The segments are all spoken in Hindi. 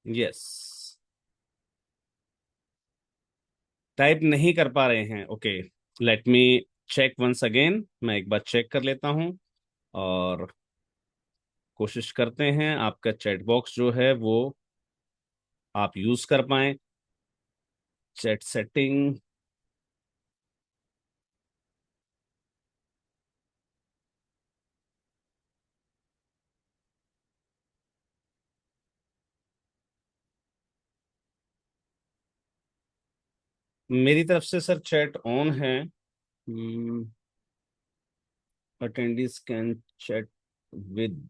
यस। टाइप नहीं कर पा रहे हैं, okay. Let me check once again, मैं एक बार चेक कर लेता हूं। और कोशिश करते हैं आपका चैट बॉक्स जो है वो आप यूज कर पाएं। Chat setting. मेरी तरफ से सर चैट ऑन है। Attendees can chat with.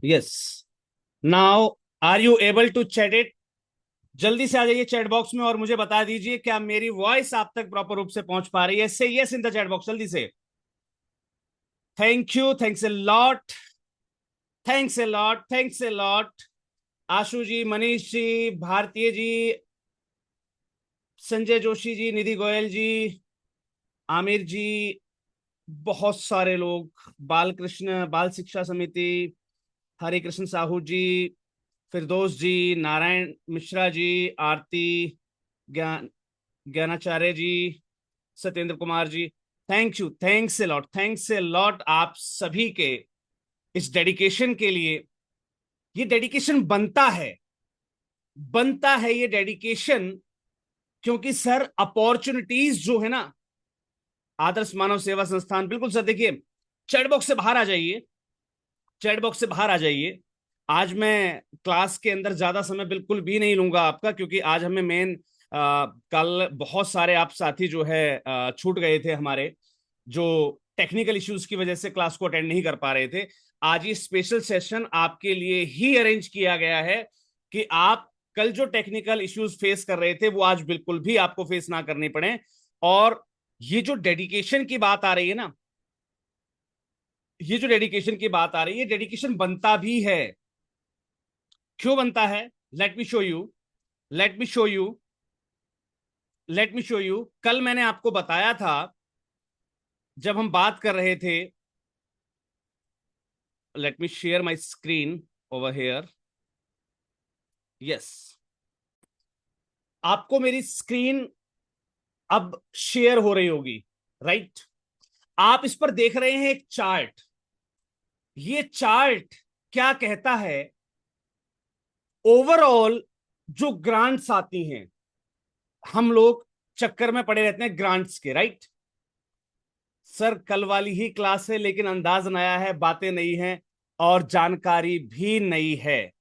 Yes. Now are you able to chat it? जल्दी से आ जाइए चैट बॉक्स में और मुझे बता दीजिए क्या मेरी वॉइस आप तक प्रॉपर रूप से पहुंच पा रही है। Say yes in the chat box जल्दी से। Thank you, thanks a lot. Thanks a lot, thanks a lot. Ashu ji, Manish ji, Bhartiya ji, Sanjay Joshi ji, निधि गोयल जी, आमिर जी, बहुत सारे लोग, बाल कृष्ण बाल शिक्षा समिति, हरे कृष्ण साहू जी, फिरदौस जी, Narayan Mishra ji, Aarti, Gyan Gyanacharya ji, Satyendra Kumar ji. Thank you, thanks a lot, thanks a lot आप सभी के इस डेडिकेशन के लिए। ये डेडिकेशन बनता है ये डेडिकेशन, क्योंकि सर अपॉर्चुनिटीज जो है ना, आदर्श मानव सेवा संस्थान, बिल्कुल सर देखिए, चैट बॉक्स से बाहर आ जाइए। चैट बॉक्स से बाहर आ जाइए। आज मैं क्लास के अंदर ज्यादा समय बिल्कुल भी नहीं लूंगा आपका, क्योंकि आज हमें मेन कल बहुत सारे आप साथी जो है छूट गए थे हमारे, जो टेक्निकल इश्यूज की वजह से क्लास को अटेंड नहीं कर पा रहे थे। आज ये स्पेशल सेशन आपके लिए ही अरेंज किया गया है कि आप कल जो टेक्निकल इश्यूज फेस कर रहे थे वो आज बिल्कुल भी आपको फेस ना करने पड़े। और ये जो डेडिकेशन की बात आ रही है ना, ये जो डेडिकेशन की बात आ रही है, डेडिकेशन बनता भी है। क्यों बनता है? Let me show you. Let me show you. Let me show you. कल मैंने आपको बताया था, जब हम बात कर रहे थे, late me share my screen over here. Yes. आपको मेरी स्क्रीन अब शेयर हो रही होगी, राइट? आप इस पर देख रहे हैं एक चार्ट। ये चार्ट क्या कहता है? ओवरऑल जो ग्रांट्स आती हैं, हम लोग चक्कर में पड़े रहते हैं ग्रांट्स के, राइट? सर कल वाली ही क्लास है, लेकिन अंदाज नया है, बातें नई हैं और जानकारी भी नई है।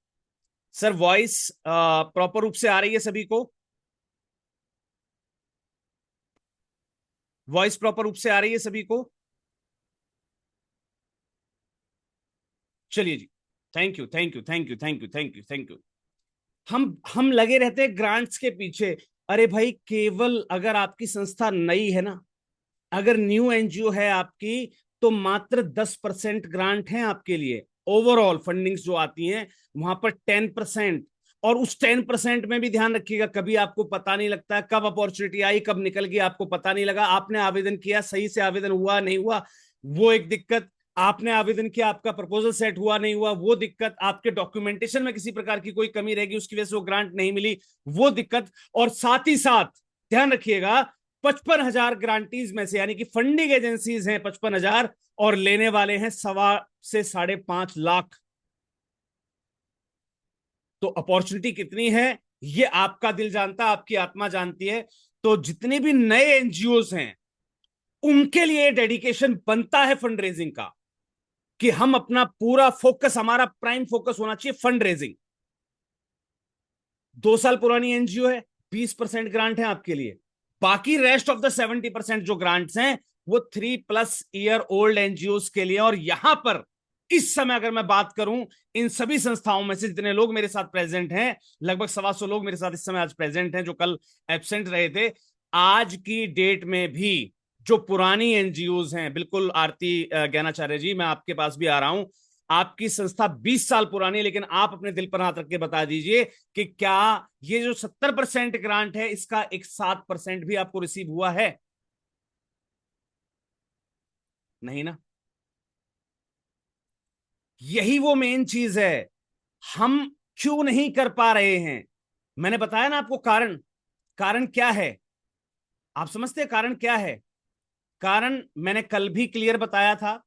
सर वॉइस प्रॉपर रूप से आ रही है सभी को? वॉइस प्रॉपर रूप से आ रही है सभी को? चलिए जी। Thank you, thank you, thank you, thank you, thank you, thank you. हम लगे रहते हैं ग्रांट्स के पीछे। अरे भाई, केवल अगर आपकी संस्था नई है ना, अगर न्यू एनजीओ है आपकी, तो मात्र 10% ग्रांट है आपके लिए। ओवरऑल फंडिंग्स जो आती हैं वहां पर 10%। और उस 10% में भी ध्यान रखिएगा, कभी आपको पता नहीं लगता कब अपॉर्चुनिटी आई कब निकल गई, आपको पता नहीं लगा। आपने आवेदन किया, सही से आवेदन हुआ नहीं हुआ, वो एक दिक्कत। आपने आवेदन किया, आपका प्रपोजल सेट हुआ नहीं हुआ, वो दिक्कत। आपके डॉक्यूमेंटेशन में किसी प्रकार की कोई कमी रहेगी, उसकी वजह से वो ग्रांट नहीं मिली, वो दिक्कत। और साथ ही साथ ध्यान रखिएगा, 55,000 ग्रांटीज में से, यानी कि फंडिंग एजेंसीज हैं 55,000, और लेने वाले हैं 1.25 से 5.5 लाख। तो अपॉर्चुनिटी कितनी है ये आपका दिल जानता, आपकी आत्मा जानती है। तो जितने भी नए एनजीओज हैं, उनके लिए डेडिकेशन बनता है फंड रेजिंग का, कि हम अपना पूरा फोकस, हमारा प्राइम फोकस होना चाहिए फंड रेजिंग। 2 साल पुरानी एनजीओ है, 20% ग्रांट है आपके लिए। बाकी रेस्ट ऑफ द 70% जो ग्रांट्स हैं, वो 3+ ईयर ओल्ड एनजीओ के लिए। और यहां पर इस समय अगर मैं बात करूं, इन सभी संस्थाओं में से जितने लोग मेरे साथ प्रेजेंट हैं, लगभग 125 लोग मेरे साथ इस समय आज प्रेजेंट हैं, जो कल एब्सेंट रहे थे। आज की डेट में भी जो पुरानी एनजीओज हैं, बिल्कुल आरती ज्ञानाचार्य जी, मैं आपके पास भी आ रहा हूं। आपकी संस्था 20 साल पुरानी है, लेकिन आप अपने दिल पर हाथ रख के बता दीजिए कि क्या ये जो 70% ग्रांट है, इसका एक 7% भी आपको रिसीव हुआ है? नहीं ना। यही वो मेन चीज है। हम क्यों नहीं कर पा रहे हैं? मैंने बताया ना आपको कारण। कारण क्या है? आप समझते हैं कारण क्या है? कारण मैंने कल भी क्लियर बताया था,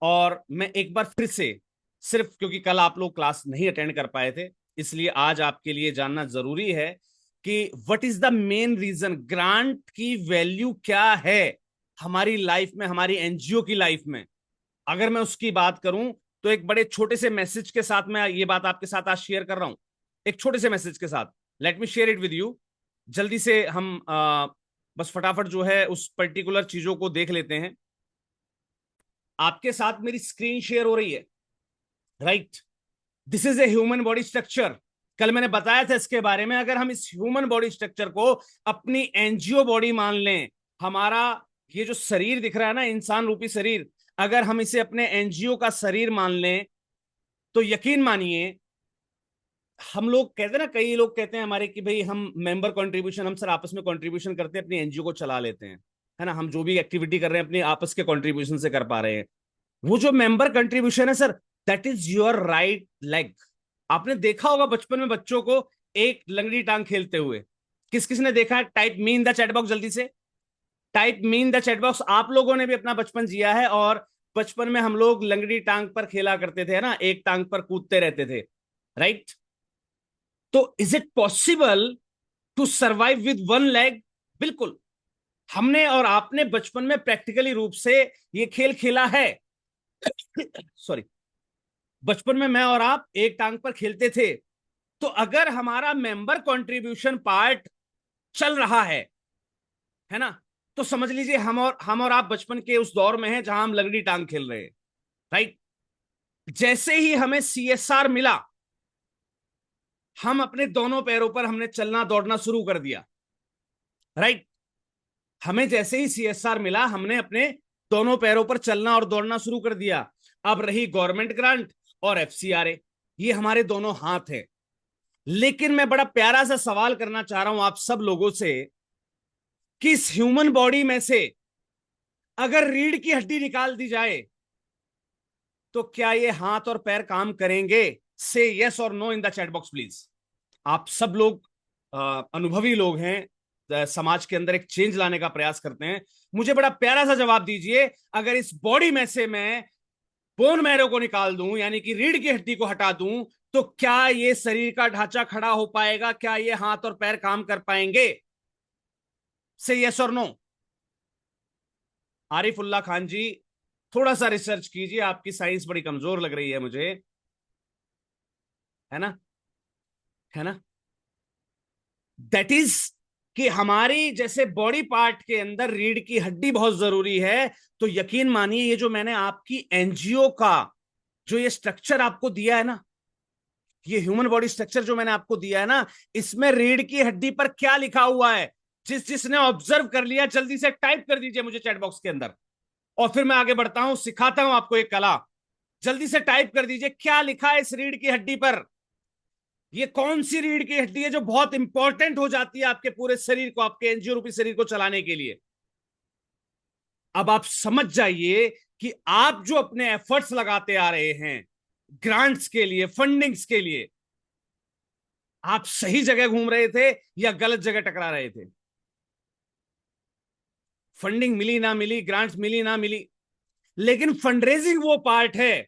और मैं एक बार फिर से, सिर्फ क्योंकि कल आप लोग क्लास नहीं अटेंड कर पाए थे, इसलिए आज आपके लिए जानना जरूरी है कि what is the main reason, grant की वैल्यू क्या है हमारी लाइफ में, हमारी एनजीओ की लाइफ में। अगर मैं उसकी बात करूं तो एक बड़े छोटे से मैसेज के साथ मैं ये बात आपके साथ आज शेयर कर रहा हूं। एक छोटे से मैसेज के साथ, late me share it with you. जल्दी से हम बस फटाफट जो है उस पर्टिकुलर चीजों को देख लेते हैं। आपके साथ मेरी स्क्रीन शेयर हो रही है, right? This is a human body structure. कल मैंने बताया था इसके बारे में। अगर हम इस ह्यूमन बॉडी स्ट्रक्चर को अपनी एनजीओ बॉडी मान लें, हमारा ये जो शरीर दिख रहा है ना, इंसान रूपी शरीर, अगर हम इसे अपने एनजीओ का शरीर मान लें, तो यकीन मानिए, हम लोग कहते हैं ना, कई लोग कहते हैं हमारे कि भाई हम मेंबर कंट्रीब्यूशन, हम सर आपस में कंट्रीब्यूशन करते हैं, अपनी एनजीओ को चला लेते हैं, है ना, हम जो भी एक्टिविटी कर रहे हैं अपने आपस के कंट्रीब्यूशन से कर पा रहे हैं। वो जो मेंबर कंट्रीब्यूशन है sir, that is your right leg. आपने देखा होगा बचपन में बच्चों को एक लंगड़ी टांग खेलते हुए। किस किस ने देखा है? Type me in the chat box, जल्दी से type me in the chat box. आप लोगों ने भी अपना बचपन जिया है, और बचपन में हम लोग लंगड़ी टांग पर खेला करते थे, है ना, एक टांग पर कूदते रहते थे, राइट? तो is it possible to survive with one leg? बिल्कुल। हमने और आपने बचपन में प्रैक्टिकली रूप से ये खेल खेला है। सॉरी। बचपन में मैं और आप एक टांग पर खेलते थे। तो अगर हमारा मेंबर कंट्रीब्यूशन पार्ट चल रहा है ना, तो समझ लीजिए हम और आप बचपन के उस दौर में हैं जहां हम लंगड़ी टांग खेल रहे हैं, राइट? जैसे ही हमें सीएसआर मिला, हम अपने दोनों पैरों पर हमने चलना दौड़ना शुरू कर दिया, राइट? हमें जैसे ही सीएसआर मिला, हमने अपने दोनों पैरों पर चलना और दौड़ना शुरू कर दिया। अब रही गवर्नमेंट ग्रांट और एफसीआरए, ये हमारे दोनों हाथ है। लेकिन मैं बड़ा प्यारा सा सवाल करना चाह रहा हूं आप सब लोगों से कि इस ह्यूमन बॉडी में से अगर रीढ़ की हड्डी निकाल दी जाए, तो क्या ये हाथ और पैर काम करेंगे? से यस और no in the chat box please. आप सब लोग अनुभवी लोग हैं, समाज के अंदर एक चेंज लाने का प्रयास करते हैं। मुझे बड़ा प्यारा सा जवाब दीजिए, अगर इस बॉडी में से मैं बोन मैरो को निकाल दूं, यानी कि रीढ़ की हड्डी को हटा दूं, तो क्या ये शरीर का ढांचा खड़ा हो पाएगा? क्या ये हाथ और पैर काम कर पाएंगे? से यस और नो। आरिफुल्ला खान जी, थोड़ा सा रिसर्च कीजिए, आपकी साइंस बड़ी कमजोर लग रही है मुझे, है ना, है ना? दैट इज कि हमारी जैसे बॉडी पार्ट के अंदर रीढ़ की हड्डी बहुत जरूरी है, तो यकीन मानिए ये जो मैंने आपकी एनजीओ का जो ये स्ट्रक्चर आपको दिया है ना, ये ह्यूमन बॉडी स्ट्रक्चर जो मैंने आपको दिया है ना, इसमें रीढ़ की हड्डी पर क्या लिखा हुआ है? जिसने ऑब्जर्व कर लिया जल्दी से टाइप कर दीजिए मुझे चैट बॉक्स के अंदर, और फिर मैं आगे बढ़ता हूं, सिखाता हूं आपको एक कला। जल्दी से टाइप कर दीजिए क्या लिखा है इस रीढ़ की हड्डी पर। ये कौन सी रीढ़ की हड्डी है जो बहुत इंपॉर्टेंट हो जाती है आपके पूरे शरीर को, आपके एनजीओ रूपी शरीर को चलाने के लिए? अब आप समझ जाइए कि आप जो अपने एफर्ट्स लगाते आ रहे हैं ग्रांट्स के लिए, फंडिंग्स के लिए, आप सही जगह घूम रहे थे या गलत जगह टकरा रहे थे? फंडिंग मिली ना मिली, ग्रांट्स मिली ना मिली, लेकिन फंडरेजिंग वो पार्ट है।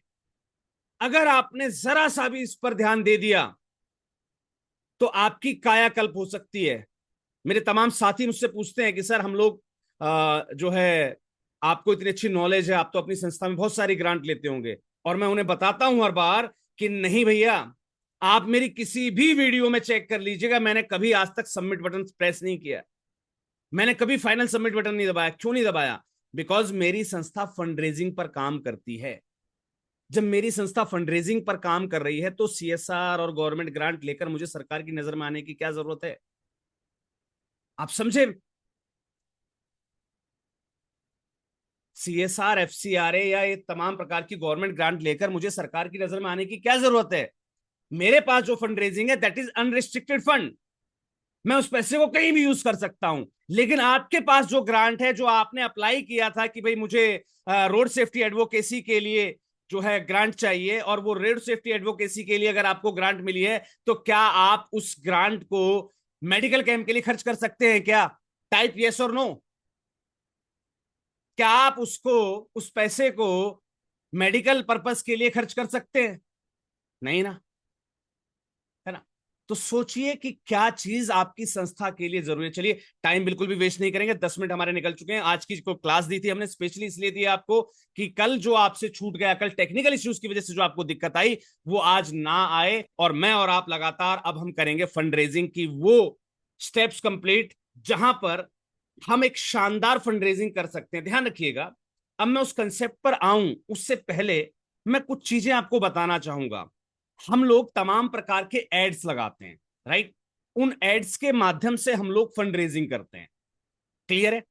अगर आपने जरा सा भी इस पर ध्यान दे दिया तो आपकी कायाकल्प हो सकती है। मेरे तमाम साथी मुझसे पूछते हैं कि सर हम लोग जो है, आपको इतनी अच्छी नॉलेज है, आप तो अपनी संस्था में बहुत सारी ग्रांट लेते होंगे, और मैं उन्हें बताता हूं हर बार कि नहीं भैया, आप मेरी किसी भी वीडियो में चेक कर लीजिएगा, मैंने कभी आज तक सबमिट बटन प्रेस नहीं किया, मैंने कभी फाइनल सबमिट बटन नहीं दबाया। क्यों नहीं दबाया? बिकॉज मेरी संस्था फंड रेजिंग पर काम करती है। जब मेरी संस्था फंड रेजिंग पर काम कर रही है, तो सीएसआर और गवर्नमेंट ग्रांट लेकर मुझे सरकार की नजर में आने की क्या जरूरत है? आप समझे? सीएसआर, एफसीआरए या ये तमाम प्रकार की गवर्नमेंट ग्रांट लेकर मुझे सरकार की नजर में आने की क्या जरूरत है? मेरे पास जो फंड रेजिंग है दैट इज अनरिस्ट्रिक्टेड फंड, मैं उस पैसे को कहीं भी यूज कर सकता हूं। लेकिन आपके पास जो ग्रांट है, जो आपने अप्लाई किया था कि भाई मुझे रोड सेफ्टी एडवोकेसी के लिए जो है ग्रांट चाहिए और वो रोड सेफ्टी एडवोकेसी के लिए अगर आपको ग्रांट मिली है, तो क्या आप उस ग्रांट को मेडिकल कैंप के लिए खर्च कर सकते हैं क्या? टाइप यस और नो। क्या आप उसको, उस पैसे को मेडिकल पर्पस के लिए खर्च कर सकते हैं? नहीं ना, है ना? तो सोचिए कि क्या चीज आपकी संस्था के लिए जरूरी है। चलिए, टाइम बिल्कुल भी वेस्ट नहीं करेंगे, 10 मिनट हमारे निकल चुके हैं। आज की जो क्लास दी थी हमने स्पेशली इसलिए दी आपको कि कल जो आपसे छूट गया, कल टेक्निकल इश्यूज की वजह से जो आपको दिक्कत आई, वो आज ना आए। और मैं और आप लगातार अब हम करेंगे फंड रेजिंग की वो स्टेप्स कंप्लीट, जहां पर हम एक शानदार फंड रेजिंग कर सकते हैं। ध्यान रखिएगा, अब मैं उस कंसेप्ट पर आऊं उससे पहले मैं कुछ चीजें आपको बताना चाहूंगा। हम लोग तमाम प्रकार के एड्स लगाते हैं, राइट? उन एड्स के माध्यम से हम लोग फंड रेजिंग करते हैं। क्लियर है?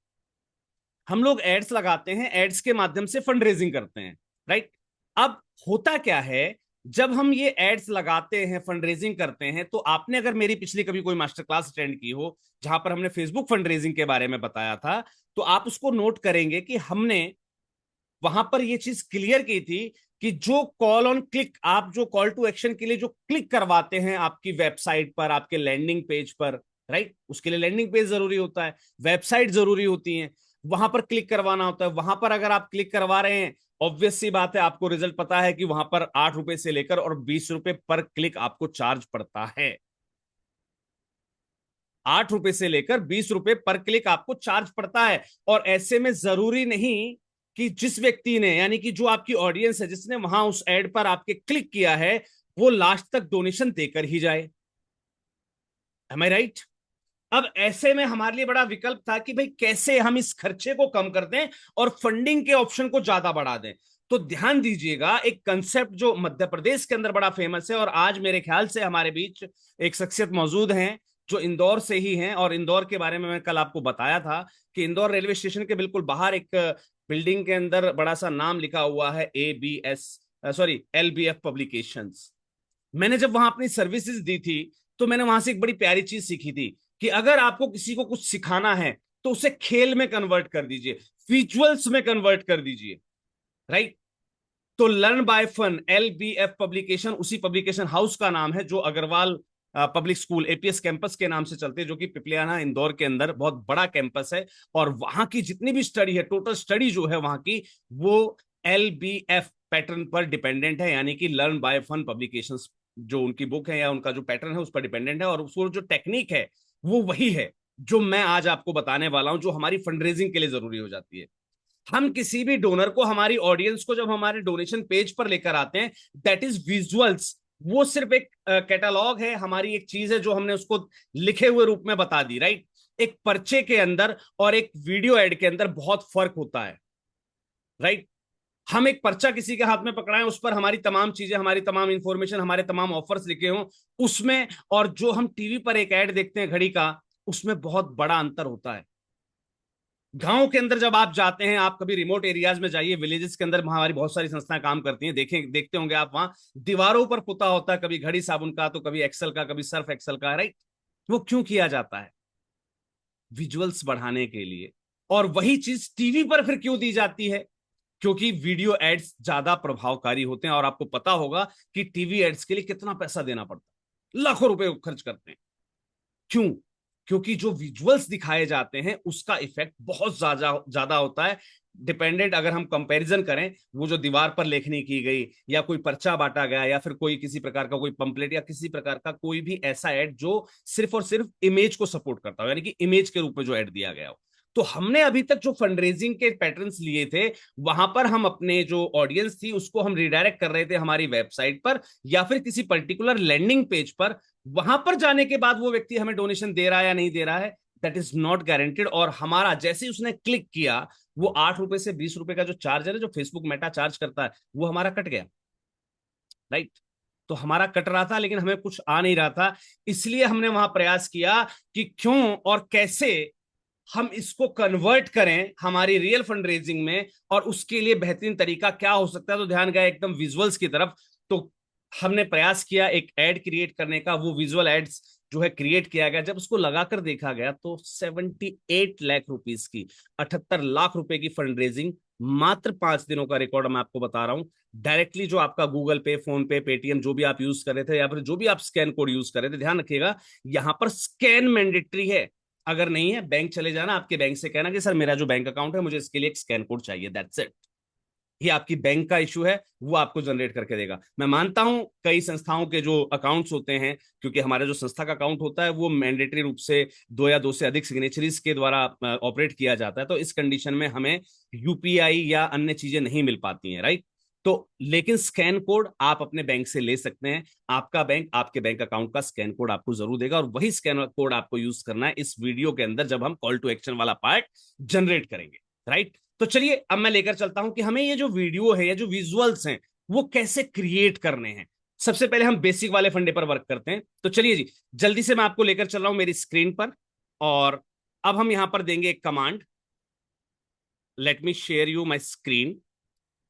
हम लोग एड्स लगाते हैं, एड्स के माध्यम से फंड रेजिंग करते हैं, राइट? अब होता क्या है, जब हम ये एड्स लगाते हैं, फंड रेजिंग करते हैं, तो आपने अगर मेरी पिछली कभी कोई मास्टर क्लास अटेंड की हो जहां पर हमने फेसबुक फंड रेजिंग के बारे में बताया था, तो आप उसको नोट करेंगे कि हमने वहां पर ये चीज क्लियर की थी कि जो कॉल ऑन क्लिक, आप जो कॉल टू एक्शन के लिए जो क्लिक करवाते हैं आपकी वेबसाइट पर, आपके लैंडिंग पेज पर, राइट? उसके लिए लैंडिंग पेज जरूरी होता है, वेबसाइट जरूरी होती है, वहां पर क्लिक करवाना होता है। वहां पर अगर आप क्लिक करवा रहे हैं, ऑब्वियस सी बात है, आपको रिजल्ट पता है कि वहां पर 8 रुपए से लेकर और 20 रुपए पर क्लिक आपको चार्ज पड़ता है। 8 रुपए से लेकर 20 रुपए पर क्लिक आपको चार्ज पड़ता है। और ऐसे में जरूरी नहीं कि जिस व्यक्ति ने, यानी कि जो आपकी ऑडियंस है, जिसने वहां उस एड पर आपके क्लिक किया है, वो लास्ट तक डोनेशन देकर ही जाए। एम आई राइट? अब ऐसे में हमारे लिए बड़ा विकल्प था कि भाई कैसे हम इस खर्चे को कम कर दें और फंडिंग के ऑप्शन को ज्यादा बढ़ा दें। तो ध्यान दीजिएगा, एक कंसेप्ट जो मध्य प्रदेश के अंदर बड़ा फेमस है, और आज मेरे ख्याल से हमारे बीच एक शख्सियत मौजूद हैं जो इंदौर से ही हैं, और इंदौर के बारे में मैं कल आपको बताया था कि इंदौर रेलवे स्टेशन के बिल्कुल बाहर एक बिल्डिंग के अंदर बड़ा सा नाम लिखा हुआ है, ABS, सॉरी, LBF पब्लिकेशंस। मैंने जब वहां अपनी सर्विसेज दी थी, तो मैंने वहां से एक बड़ी प्यारी चीज सीखी थी कि अगर आपको किसी को कुछ सिखाना है, तो उसे खेल में कन्वर्ट कर दीजिए, विजुअल्स में कन्वर्ट कर दीजिए, राइट? तो learn by fun, LBF publication उसी पब्लिकेशन हाउस का नाम है जो Agarwal public school APS campus के नाम से चलते हैं, जो कि पिपलियाना इंदौर के अंदर बहुत बड़ा कैंपस है। और वहां की जितनी भी स्टडी है, टोटल स्टडी जो है वहां की, वो LBF पैटर्न पर डिपेंडेंट है, यानी कि लर्न बाय फन पब्लिकेशन, जो उनकी बुक है या उनका जो पैटर्न है उस पर डिपेंडेंट है। और उसको जो टेक्निक है वो वही है जो मैं आज आपको बताने वाला हूं, जो हमारी फंड रेजिंग के लिए जरूरी हो जाती है। हम किसी भी डोनर को, हमारी ऑडियंस को, जब हमारे डोनेशन पेज पर लेकर आते हैं, दैट इज विजुअल्स। वो सिर्फ एक कैटलॉग है, हमारी एक चीज है जो हमने उसको लिखे हुए रूप में बता दी, राइट? एक पर्चे के अंदर और एक वीडियो एड के अंदर बहुत फर्क होता है, राइट? हम एक पर्चा किसी के हाथ में पकड़ाएं, उस पर हमारी तमाम चीजें, हमारी तमाम इंफॉर्मेशन, हमारे तमाम ऑफर्स लिखे हों उसमें, और जो हम टीवी पर एक ऐड देखते हैं घड़ी का, उसमें बहुत बड़ा अंतर होता है। गांव के अंदर जब आप जाते हैं, आप कभी रिमोट एरियाज में जाइए, विलेजेस के अंदर हमारी बहुत सारी संस्थाएं काम करती हैं, देखें, देखते होंगे आप, वहां दीवारों पर पुता होता है कभी घड़ी साबुन का, तो कभी एक्सल का, कभी सर्फ एक्सल का, राइट? वो क्यों किया जाता है? विजुअल्स बढ़ाने के लिए। और वही चीज टीवी पर फिर क्यों दी जाती है? क्योंकि वीडियो एड्स ज्यादा प्रभावकारी होते हैं, और आपको पता होगा कि टीवी एड्स के लिए कितना पैसा देना पड़ता है, लाखों रुपए खर्च करते हैं। क्यों? क्योंकि जो विजुअल्स दिखाए जाते हैं उसका इफेक्ट बहुत ज्यादा ज्यादा होता है। डिपेंडेंट, अगर हम कंपैरिजन करें, वो जो दीवार पर लेखनी की गई, या कोई पर्चा बांटा गया, या फिर कोई किसी प्रकार का कोई पंपलेट, या किसी प्रकार का कोई भी ऐसा एड जो सिर्फ और सिर्फ इमेज को सपोर्ट करता हो, यानी कि इमेज के रूप में जो एड दिया गया हो। तो हमने अभी तक जो फंडरेजिंग के पैटर्न्स लिए थे, वहां पर हम अपने जो ऑडियंस थी उसको हम रिडायरेक्ट कर रहे थे हमारी वेबसाइट पर, या फिर किसी पर्टिकुलर लैंडिंग पेज पर। वहां पर जाने के बाद वो व्यक्ति हमें डोनेशन दे रहा है या नहीं दे रहा है, दैट इज नॉट गारंटेड। और हमारा जैसे ही उसने क्लिक किया, वो 8 रुपए से 20 रुपए का जो चार्ज है, जो फेसबुक मेटा चार्ज करता है, वो हमारा कट गया, राइट? तो हमारा कट रहा था, लेकिन हमें कुछ आ नहीं रहा था। इसलिए हमने वहां प्रयास किया कि क्यों और कैसे हम इसको कन्वर्ट करें हमारी रियल फंड रेजिंग में, और उसके लिए बेहतरीन तरीका क्या हो सकता है। तो ध्यान गया एकदम विजुअल्स की तरफ। तो हमने प्रयास किया एक एड क्रिएट करने का। वो विजुअल एड्स जो है क्रिएट किया गया, जब उसको लगाकर देखा गया तो 78 लाख रुपीस की, 78 लाख रुपए की फंड रेजिंग मात्र 5 दिनों का रिकॉर्ड मैं आपको बता रहा हूं। डायरेक्टली जो आपका गूगल पे, फोन पे, पेटीएम जो भी आप यूज कर रहे थे, या फिर जो भी आप स्कैन कोड यूज कर रहे थे, ध्यान रखिएगा यहां पर स्कैन मैंडेटरी है। अगर नहीं है, बैंक चले जाना, आपके बैंक से कहना कि सर मेरा जो बैंक अकाउंट है मुझे इसके लिए एक स्कैन कोड चाहिए, दैट्स इट। ये आपकी बैंक का इशू है, वो आपको जनरेट करके देगा। मैं मानता हूं कई संस्थाओं के जो अकाउंट्स होते हैं, क्योंकि हमारा जो संस्था का अकाउंट होता है वो मैंडेटरी रूप से दो या दो से अधिक सिग्नेचरीज के द्वारा ऑपरेट किया जाता है, तो इस कंडीशन में हमें यूपीआई या अन्य चीजें नहीं मिल पाती हैं, राइट। तो लेकिन स्कैन कोड आप अपने बैंक से ले सकते हैं। आपका बैंक आपके बैंक अकाउंट का स्कैन कोड आपको जरूर देगा, और वही स्कैन कोड आपको यूज करना है इस वीडियो के अंदर जब हम कॉल टू एक्शन वाला पार्ट जनरेट करेंगे, राइट। तो चलिए अब मैं लेकर चलता हूं कि हमें ये जो वीडियो है या जो विजुअल्स हैं वो कैसे क्रिएट करने हैं। सबसे पहले हम बेसिक वाले फंडे पर वर्क करते हैं। तो चलिए जी, जल्दी से मैं आपको लेकर चल रहा हूं मेरी स्क्रीन पर, और अब हम यहां पर देंगे एक command, late me share you my screen.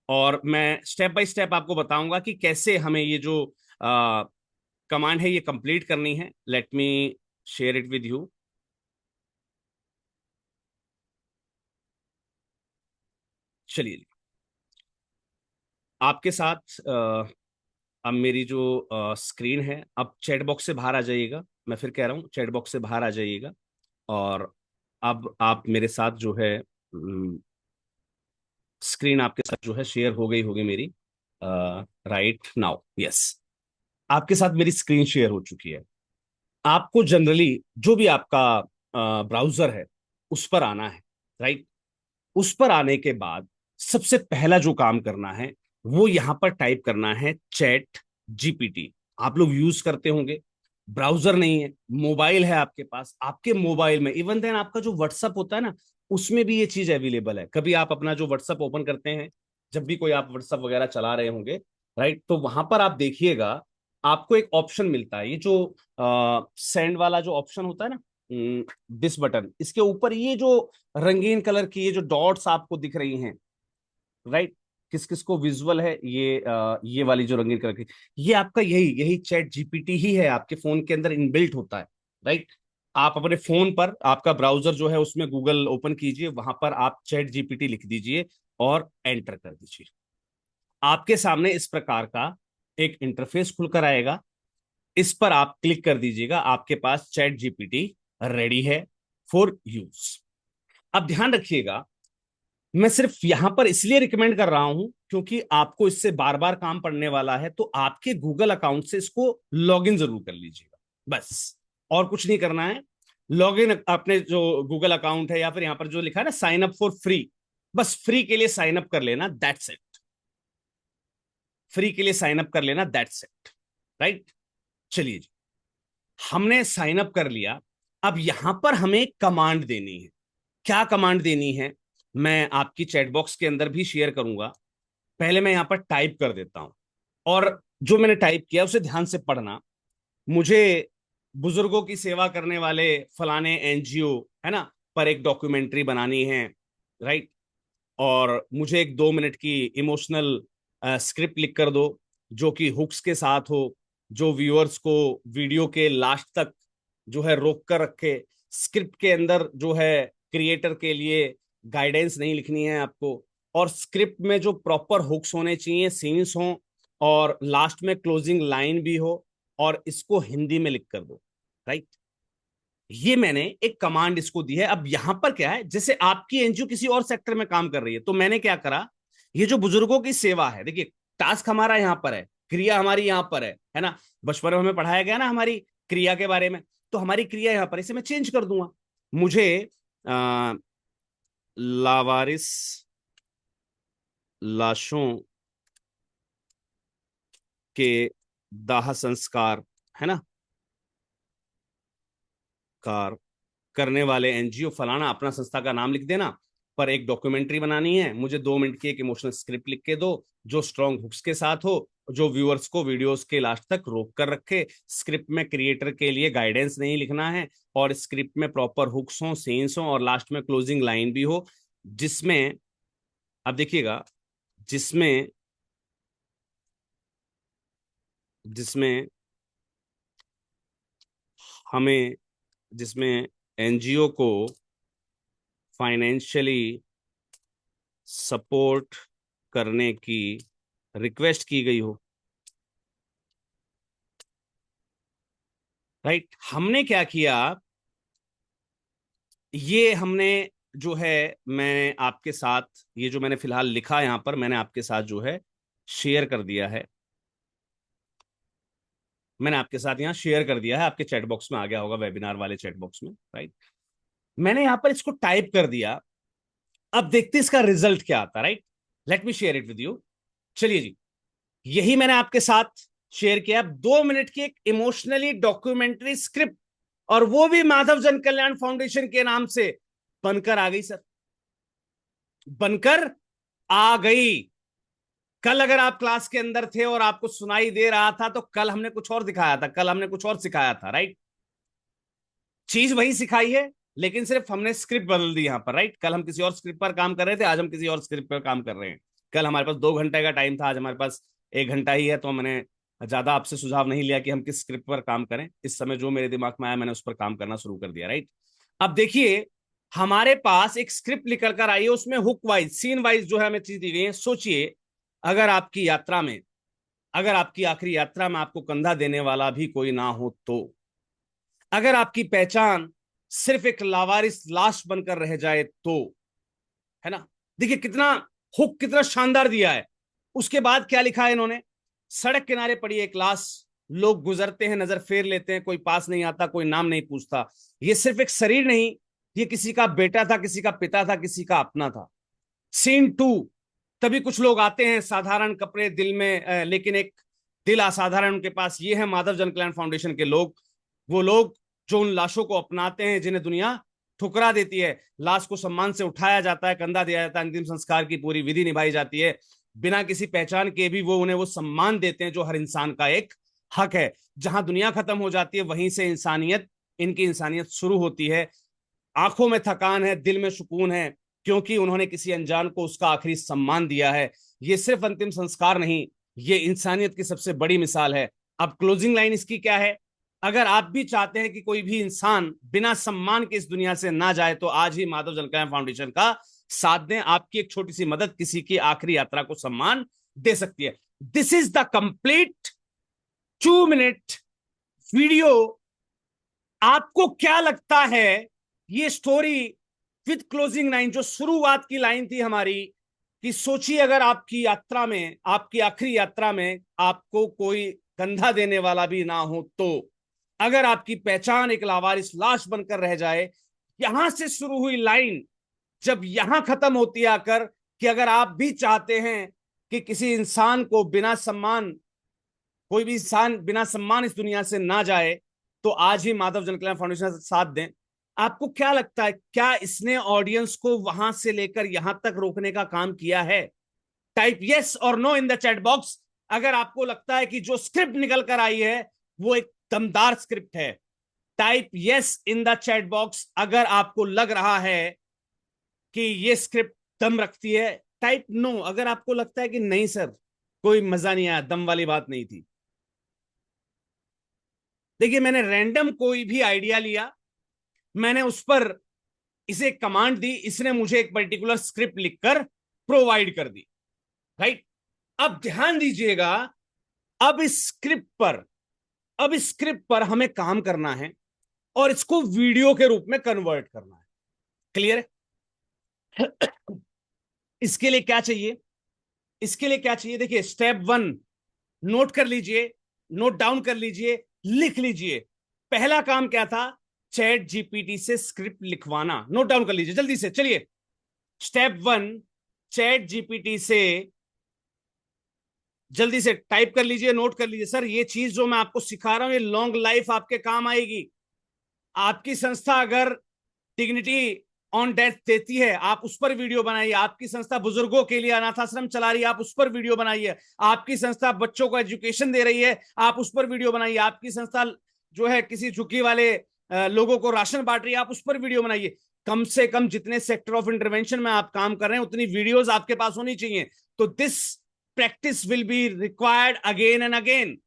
और मैं स्टेप बाय स्टेप आपको बताऊंगा कि कैसे हमें ये जो कमांड है ये कंप्लीट करनी है। Late me share it with you. चलिए आपके साथ अब मेरी जो स्क्रीन है, अब चैट बॉक्स से बाहर आ जाइएगा। मैं फिर कह रहा हूँ, चैट बॉक्स से बाहर आ जाइएगा। और अब आप मेरे साथ जो है, स्क्रीन आपके साथ जो है शेयर हो गई होगी मेरी, राइट नाउ, यस। आपके साथ मेरी स्क्रीन शेयर हो चुकी है। आपको जनरली जो भी आपका ब्राउजर है उस पर आना है, राइट। उस पर आने के बाद सबसे पहला जो काम करना है वो यहां पर टाइप करना है चैट जीपीटी। आप लोग यूज करते होंगे, ब्राउजर नहीं है, मोबाइल है आपके पास, आपके मोबाइल में इवन देन आपका जो व्हाट्सअप होता है ना, उसमें भी ये चीज अवेलेबल है। कभी आप अपना जो व्हाट्सअप ओपन करते हैं, जब भी कोई आप व्हाट्सअप वगैरह चला रहे होंगे, राइट, तो वहां पर आप देखिएगा आपको एक ऑप्शन मिलता है, ये जो सेंड वाला जो ऑप्शन होता है ना, दिस बटन, इसके ऊपर ये जो रंगीन कलर की ये जो डॉट्स आपको दिख रही हैं, राइट। किस किस को विजुअल है ये वाली जो रंगीन कलर की, ये आपका यही यही चैट जीपीटी ही है, आपके फोन के अंदर इनबिल्ट होता है, राइट। आप अपने फोन पर आपका ब्राउजर जो है उसमें गूगल ओपन कीजिए, वहां पर आप चैट जीपीटी लिख दीजिए और एंटर कर दीजिए। आपके सामने इस प्रकार का एक इंटरफेस खुलकर आएगा। इस पर आप क्लिक कर दीजिएगा, आपके पास चैट जीपीटी रेडी है फॉर यूज। अब ध्यान रखिएगा, मैं सिर्फ यहां पर इसलिए रिकमेंड कर रहा हूं क्योंकि आपको इससे बार बार काम पड़ने वाला है, तो आपके गूगल अकाउंट से इसको लॉगिन जरूर कर लीजिएगा, बस। और कुछ नहीं करना है। लॉगिन अपने जो गूगल अकाउंट है, या फिर यहां पर जो लिखा है ना साइन अप फॉर फ्री, बस फ्री के लिए साइन अप कर लेना, दैट्स इट। फ्री के लिए साइन अप कर लेना, दैट्स इट, राइट। चलिए जी, हमने साइन अप कर लिया। अब यहां पर हमें कमांड देनी है। क्या कमांड देनी है मैं आपकी चैट बॉक्स के अंदर भी शेयर करूंगा। पहले मैं यहां पर टाइप कर देता हूं, और जो मैंने टाइप किया उसे ध्यान से पढ़ना। मुझे बुजुर्गों की सेवा करने वाले फलाने एनजीओ है ना पर एक डॉक्यूमेंट्री बनानी है, राइट। और मुझे एक 2 मिनट की इमोशनल स्क्रिप्ट लिख कर दो, जो कि हुक्स के साथ हो, जो व्यूअर्स को वीडियो के लास्ट तक जो है रोक कर रखे। स्क्रिप्ट के अंदर जो है क्रिएटर के लिए गाइडेंस नहीं लिखनी है आपको, और स्क्रिप्ट में जो प्रॉपर हुक्स होने चाहिए, सीन्स हों, और लास्ट में क्लोजिंग लाइन भी हो, और इसको हिंदी में लिख कर दो, राइट। ये मैंने एक कमांड इसको दी है। अब यहां पर क्या है, जैसे आपकी एनजीओ किसी और सेक्टर में काम कर रही है, तो मैंने क्या करा, ये जो बुजुर्गों की सेवा है, देखिए टास्क हमारा यहां पर है, क्रिया हमारी यहां पर है ना। बचपन में हमें पढ़ाया गया ना हमारी क्रिया के बारे में, तो हमारी क्रिया यहां पर, इसे मैं चेंज कर दूंगा। मुझे आ, लावारिस लाशों के दाह संस्कार, है ना, कार करने वाले एनजीओ फलाना, अपना संस्था का नाम लिख देना। पर एक डॉक्यूमेंट्री बनानी है, मुझे 2 मिनट की एक इमोशनल स्क्रिप्ट लिख के दो, जो स्ट्रॉन्ग हुक्स के साथ हो, जो व्यूअर्स को वीडियोस के लास्ट तक रोक कर रखे। स्क्रिप्ट में क्रिएटर के लिए गाइडेंस नहीं लिखना है, और स्क्रिप्ट में प्रॉपर हुक्स हो, सीन्स हो, और लास्ट में क्लोजिंग लाइन भी हो, जिसमें, अब देखिएगा, जिसमें जिसमें हमें जिसमें एनजीओ को फाइनेंशियली सपोर्ट करने की रिक्वेस्ट की गई हो। राइट, हमने क्या किया, ये हमने जो है, मैं आपके साथ ये जो मैंने फिलहाल लिखा यहां पर, मैंने आपके साथ जो है शेयर कर दिया है। मैंने आपके साथ यहां शेयर कर दिया है, आपके चैट बॉक्स में आ गया होगा, वेबिनार वाले चैट बॉक्स में। राइट, मैंने यहां पर इसको टाइप कर दिया। अब देखते इसका रिजल्ट क्या आता है। Right, late me share it with you. चलिए जी, यही मैंने आपके साथ शेयर किया। 2 मिनट की एक इमोशनली डॉक्यूमेंट्री स्क्रिप्ट, और वो भी माधव जन कल्याण फाउंडेशन के नाम से बनकर आ गई सर, बनकर आ गई। कल अगर आप क्लास के अंदर थे और आपको सुनाई दे रहा था, तो कल हमने कुछ और दिखाया था, कल हमने कुछ और सिखाया था। राइट, चीज वही सिखाई है, लेकिन सिर्फ हमने स्क्रिप्ट बदल दी यहां पर। राइट, कल हम किसी और स्क्रिप्ट पर काम कर रहे थे, आज हम किसी और स्क्रिप्ट पर काम कर रहे हैं। कल हमारे पास 2 घंटे का टाइम था, आज हमारे पास 1 घंटा ही है, तो मैंने ज्यादा आपसे सुझाव नहीं लिया कि हम किस स्क्रिप्ट पर काम करें। इस समय जो मेरे दिमाग में आया, मैंने उस पर काम करना शुरू कर दिया। राइट, अब देखिए, हमारे पास एक स्क्रिप्ट निकल कर आई है, उसमें हुक वाइज, सीन वाइज जो है हमें चीज दी गई है। सोचिए, अगर आपकी यात्रा में, अगर आपकी आखिरी यात्रा में आपको कंधा देने वाला भी कोई ना हो, तो अगर आपकी पहचान सिर्फ एक लावारिस लाश बनकर रह जाए, तो, है ना। देखिए कितना हुक, कितना शानदार दिया है। उसके बाद क्या लिखा है इन्होंने, सड़क किनारे पड़ी एक लाश, लोग गुजरते हैं, नजर फेर लेते हैं, कोई पास नहीं आता, कोई नाम नहीं पूछता। ये सिर्फ एक शरीर नहीं, ये किसी का बेटा था, किसी का पिता था, किसी का अपना था। सीन 2, तभी कुछ लोग आते हैं, साधारण कपड़े, दिल में लेकिन एक दिल असाधारण उनके पास। ये है माधव जन कल्याण फाउंडेशन के लोग, वो लोग जो उन लाशों को अपनाते हैं जिन्हें दुनिया ठुकरा देती है। लाश को सम्मान से उठाया जाता है, कंधा दिया जाता है, अंतिम संस्कार की पूरी विधि निभाई जाती है। बिना किसी पहचान के भी वो उन्हें वो सम्मान देते हैं जो हर इंसान का एक हक है। जहां दुनिया खत्म हो जाती है, वहीं से इंसानियत, इनकी इंसानियत शुरू होती है। आंखों में थकान है, दिल में सुकून है, क्योंकि उन्होंने किसी अनजान को उसका आखिरी सम्मान दिया है। ये सिर्फ अंतिम संस्कार नहीं, ये इंसानियत की सबसे बड़ी मिसाल है। अब क्लोजिंग लाइन इसकी क्या है, अगर आप भी चाहते हैं कि कोई भी इंसान बिना सम्मान के इस दुनिया से ना जाए, तो आज ही माधव जन कल्याण फाउंडेशन का साथ दें। आपकी एक छोटी सी मदद किसी की आखिरी यात्रा को सम्मान दे सकती है। This is the complete 2 minute video. आपको क्या लगता है, ये स्टोरी विद क्लोजिंग लाइन, जो शुरुआत की लाइन थी हमारी, कि सोचिए अगर आपकी यात्रा में, आपकी आखिरी यात्रा में आपको कोई कंधा देने वाला भी ना हो, तो अगर आपकी पहचान एक लावारिस लाश बनकर रह जाए, यहां से शुरू हुई लाइन जब यहां खत्म होती है आकर, कि अगर आप भी चाहते हैं कि किसी इंसान को बिना सम्मान, कोई भी इंसान बिना सम्मान इस दुनिया से ना जाए, तो आज ही माधव जन कल्याण फाउंडेशन से साथ दें। आपको क्या लगता है, क्या इसने ऑडियंस को वहां से लेकर यहां तक रोकने का काम किया है? टाइप यस और no in the chat box, अगर आपको लगता है कि जो स्क्रिप्ट निकल कर आई है वो एक दमदार स्क्रिप्ट है। Type yes in the chat box अगर आपको लग रहा है कि ये स्क्रिप्ट दम रखती है। टाइप नो अगर आपको लगता है कि नहीं सर, कोई मजा नहीं आया, दम वाली बात नहीं थी। देखिए, मैंने रैंडम कोई भी आइडिया लिया, मैंने उस पर इसे कमांड दी, इसने मुझे एक पर्टिकुलर स्क्रिप्ट लिखकर प्रोवाइड कर दी। राइट, अब ध्यान दीजिएगा, अब इस स्क्रिप्ट पर, अब इस स्क्रिप्ट पर हमें काम करना है और इसको वीडियो के रूप में कन्वर्ट करना है। क्लियर है? इसके लिए क्या चाहिए, इसके लिए क्या चाहिए, देखिए स्टेप 1 नोट कर लीजिए, नोट डाउन कर लीजिए, लिख लीजिए। पहला काम क्या था, चैट जीपीटी से स्क्रिप्ट लिखवाना। नोट डाउन कर लीजिए जल्दी से, चलिए। स्टेप 1, चैट जीपीटी से जल्दी से टाइप कर लीजिए, नोट कर लीजिए। सर ये चीज जो मैं आपको सिखा रहा हूं, ये लॉन्ग लाइफ आपके काम आएगी। आपकी संस्था अगर डिग्निटी ऑन डेथ देती है, आप उस पर वीडियो बनाइए। आपकी संस्था बुजुर्गों के लिए अनाथ आश्रम चला रही है, आप उस पर वीडियो बनाइए। आपकी संस्था बच्चों को एजुकेशन दे रही है, आप उस पर वीडियो बनाइए। आपकी संस्था जो है किसी झुग्गी वाले लोगों को राशन बांट रही है, आप उस पर वीडियो बनाइए। कम से कम जितने सेक्टर ऑफ इंटरवेंशन में आप काम कर रहे हैं, उतनी वीडियोस आपके पास होनी चाहिए। तो this practice will be required again and again.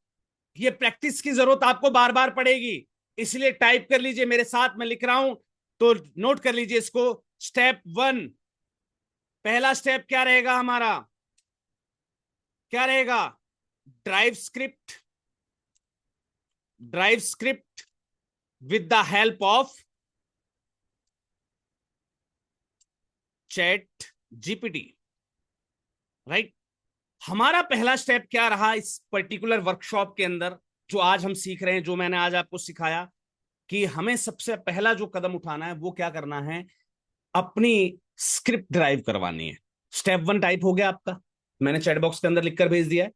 ये प्रैक्टिस की जरूरत आपको बार बार पड़ेगी, इसलिए टाइप कर लीजिए मेरे साथ, मैं लिख रहा हूं तो नोट कर लीजिए इसको। स्टेप 1, पहला स्टेप क्या रहेगा हमारा, क्या रहेगा, drive script, drive script with the help of chat GPT, right. हमारा पहला स्टेप क्या रहा इस पर्टिकुलर वर्कशॉप के अंदर, जो आज हम सीख रहे हैं, जो मैंने आज आपको सिखाया, कि हमें सबसे पहला जो कदम उठाना है वो क्या करना है, अपनी स्क्रिप्ट ड्राइव करवानी है। स्टेप 1 टाइप हो गया आपका, मैंने चैट बॉक्स के अंदर लिखकर भेज दिया है,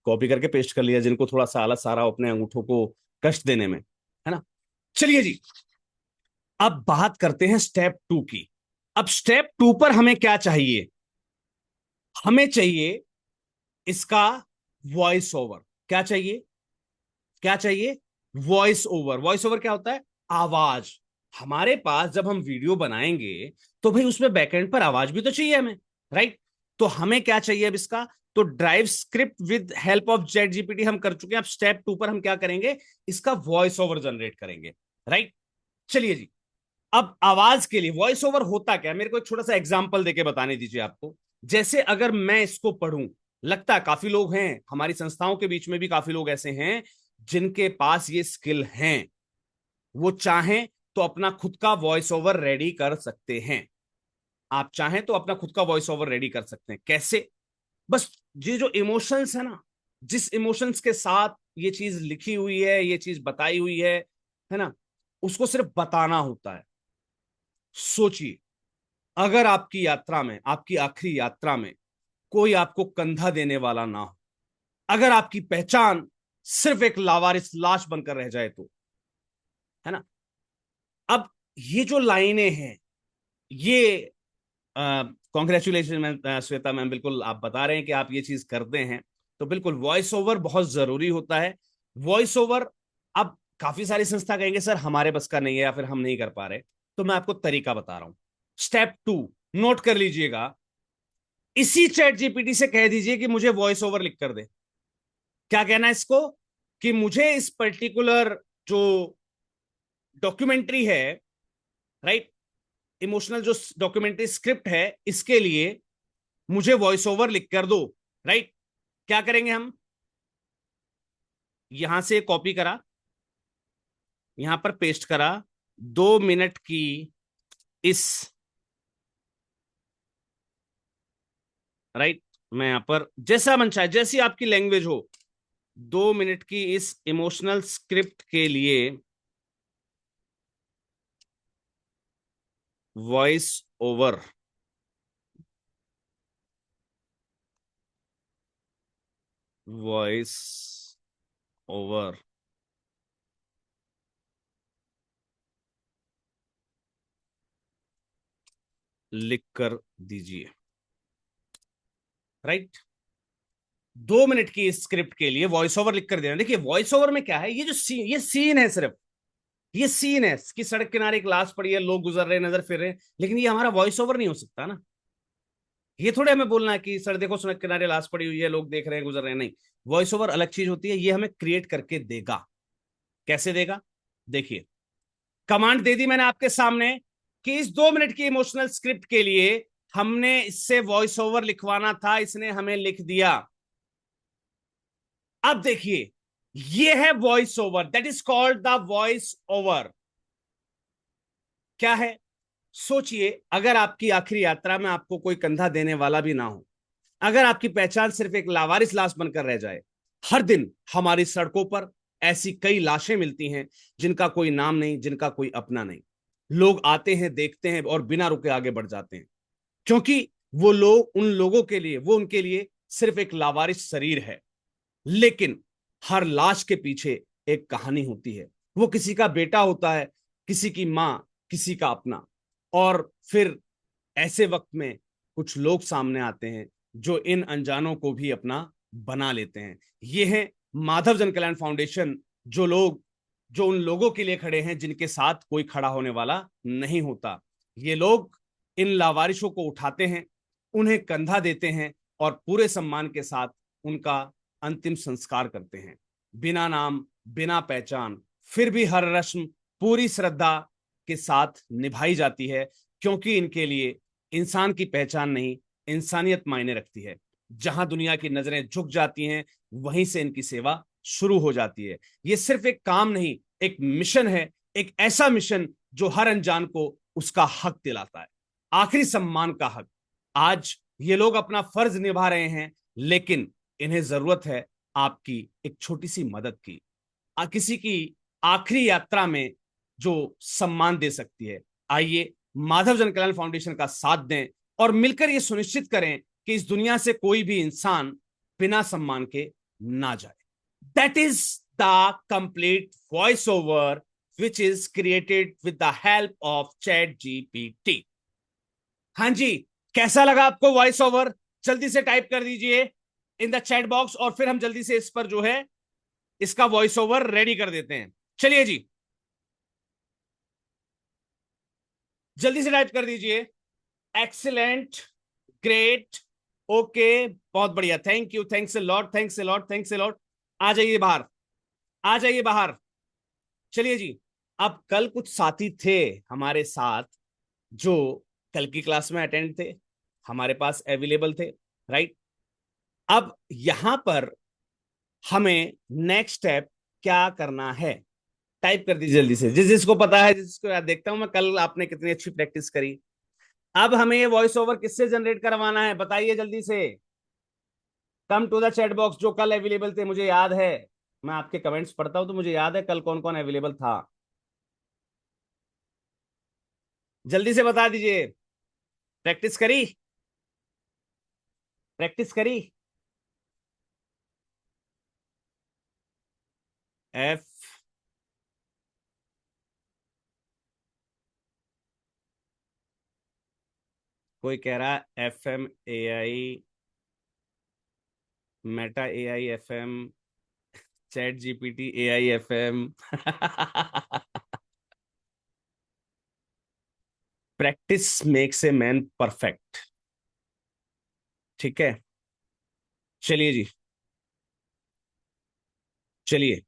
कॉपी करके पेस्ट कर लिया, जिनको थोड़ा सा आलस आ रहा हो अपने अंगूठों को कष्ट देने में, है ना। चलिए जी, अब बात करते हैं स्टेप 2 की। अब स्टेप 2 पर हमें क्या चाहिए, हमें चाहिए इसका वॉइस ओवर। क्या चाहिए, क्या चाहिए, वॉइस ओवर। वॉइस ओवर क्या होता है, आवाज। हमारे पास जब हम वीडियो बनाएंगे तो भाई उसमें बैकएंड पर आवाज भी तो चाहिए हमें, राइट। तो हमें क्या चाहिए अब इसका, तो drive script with help of chat GPT हम कर चुके हैं। अब स्टेप 2 पर हम क्या करेंगे, इसका वॉइस ओवर जनरेट करेंगे, राइट। चलिए जी, अब आवाज के लिए वॉइस ओवर होता क्या है, मेरे को एक छोटा सा एग्जांपल देके बताने दीजिए आपको। जैसे अगर मैं इसको पढ़ूं, लगता है काफी लोग हैं हमारी संस्थाओं के बीच में भी, काफी लोग ऐसे हैं जिनके पास ये स्किल हैं, वो चाहें तो अपना खुद का वॉइस ओवर रेडी कर सकते हैं। आप चाहें तो अपना खुद का वॉइस ओवर रेडी कर सकते हैं। कैसे, बस ये जो इमोशंस है ना, जिस इमोशंस के साथ ये चीज लिखी हुई है, ये चीज बताई हुई है ना, उसको सिर्फ बताना होता है। सोचिए, अगर आपकी यात्रा में, आपकी आखिरी यात्रा में कोई आपको कंधा देने वाला ना हो, अगर आपकी पहचान सिर्फ एक लावारिस लाश बनकर रह जाए तो, है ना। अब ये जो लाइनें हैं, ये कॉन्ग्रेचुलेशन मैम, श्वेता मैम, बिल्कुल आप बता रहे हैं कि आप ये चीज करते हैं, तो बिल्कुल वॉइस ओवर बहुत जरूरी होता है। वॉइस ओवर, अब काफी सारी संस्था कहेंगे सर हमारे बस का नहीं है या फिर हम नहीं कर पा रहे, तो मैं आपको तरीका बता रहा हूं। स्टेप 2 नोट कर लीजिएगा, इसी चैट जीपीटी से कह दीजिए कि मुझे वॉइस ओवर लिख कर दे। क्या कहना है इसको, कि मुझे इस पर्टिकुलर जो डॉक्यूमेंट्री है, राइट, इमोशनल जो डॉक्यूमेंट्री स्क्रिप्ट है, इसके लिए मुझे वॉइस ओवर लिख कर दो, राइट। क्या करेंगे हम, यहां से कॉपी करा, यहां पर पेस्ट करा, 2 मिनट की इस, राइट, मैं यहां पर जैसा मन चाहे, जैसी आपकी लैंग्वेज हो, 2 मिनट की इस इमोशनल स्क्रिप्ट के लिए वॉइस ओवर, वॉइस ओवर लिख कर दीजिए, राइट। 2 मिनट की स्क्रिप्ट के लिए वॉइस ओवर लिख कर देना। देखिए वॉइस ओवर में क्या है, ये जो सीन, ये सीन है, सिर्फ ये सीन है कि सड़क किनारे एक लाश पड़ी है, लोग गुजर रहे हैं, नजर फिर रहे हैं, लेकिन ये हमारा वॉइस ओवर नहीं हो सकता ना। ये थोड़े हमें बोलना है कि सर देखो सड़क किनारे लाश पड़ी हुई है, लोग देख रहे हैं, गुजर रहे हैं, नहीं। वॉइस ओवर अलग चीज होती है, ये हमें क्रिएट करके देगा। कैसे देगा, देखिए, कमांड दे दी मैंने आपके सामने कि इस 2 मिनट की इमोशनल स्क्रिप्ट के लिए हमने इससे वॉइस ओवर लिखवाना था, इसने हमें लिख दिया। अब देखिए, ये है voice over, that is called the voice over. क्या है, सोचिए, अगर आपकी आखिरी यात्रा में आपको कोई कंधा देने वाला भी ना हो, अगर आपकी पहचान सिर्फ एक लावारिस लाश बनकर रह जाए। हर दिन हमारी सड़कों पर ऐसी कई लाशें मिलती हैं जिनका कोई नाम नहीं, जिनका कोई अपना नहीं। लोग आते हैं, देखते हैं और बिना रुके आगे बढ़ जाते हैं, क्योंकि वो लोग, उन लोगों के लिए, वो उनके लिए सिर्फ एक लावारिस शरीर है। लेकिन हर लाश के पीछे एक कहानी होती है, वो किसी का बेटा होता है, किसी की मां, किसी का अपना। और फिर ऐसे वक्त में कुछ लोग सामने आते हैं जो इन अनजानों को भी अपना बना लेते हैं। ये है माधव जन कल्याण फाउंडेशन, जो लोग, जो उन लोगों के लिए खड़े हैं जिनके साथ कोई खड़ा होने वाला नहीं होता। ये लोग इन लावारिशों को उठाते हैं, उन्हें कंधा देते हैं और पूरे सम्मान के साथ उनका अंतिम संस्कार करते हैं, बिना नाम, बिना पहचान। फिर भी हर रस्म पूरी श्रद्धा के साथ निभाई जाती है, क्योंकि इनके लिए इंसान की पहचान नहीं, इंसानियत मायने रखती है। जहां दुनिया की नजरें झुक जाती हैं, वहीं से इनकी सेवा शुरू हो जाती है। ये सिर्फ एक काम नहीं, एक मिशन है। एक ऐसा मिशन जो हर अनजान को उसका हक दिलाता है, आखिरी सम्मान का हक। आज ये लोग अपना फर्ज निभा रहे हैं, लेकिन इन्हें जरूरत है आपकी एक छोटी सी मदद की, किसी की आखिरी यात्रा में जो सम्मान दे सकती है। आइए माधव जन कल्याण फाउंडेशन का साथ दें और मिलकर ये सुनिश्चित करें कि इस दुनिया से कोई भी इंसान बिना सम्मान के ना जाए। That is the complete voice over which is created with the help of chat GPT. हाँ जी, कैसा लगा आपको वॉइस ओवर? जल्दी से टाइप कर दीजिए इन द चैट बॉक्स और फिर हम जल्दी से इस पर जो है इसका वॉइस ओवर रेडी कर देते हैं। चलिए जी, जल्दी से टाइप कर दीजिए। एक्सीलेंट, ग्रेट, ओके, बहुत बढ़िया, thank you, thanks a lot, thanks a lot, thanks a lot. आ जाइए बाहर, आ जाइए बाहर। चलिए जी, अब कल कुछ साथी थे हमारे साथ जो कल की क्लास में अटेंड थे, हमारे पास अवेलेबल थे, राइट। अब यहां पर हमें नेक्स्ट स्टेप क्या करना है? टाइप कर दीजिए जल्दी से, जिस जिसको पता है, जिसको याद। देखता हूं मैं कल आपने कितनी अच्छी प्रैक्टिस करी। अब हमें ये वॉइस ओवर किससे जनरेट करवाना है, बताइए जल्दी से। Come to the chat box, जो कल अवेलेबल थे, मुझे याद है। मैं आपके कमेंट्स पढ़ता हूं तो मुझे याद है कल कौन कौन अवेलेबल था। जल्दी से बता दीजिए। प्रैक्टिस करी? प्रैक्टिस करी? एफ, कोई कह रहा है FM AI, Meta AI FM, chat GPT AI FM। Practice makes a man perfect. ठीक है, चलिए जी, चलिए।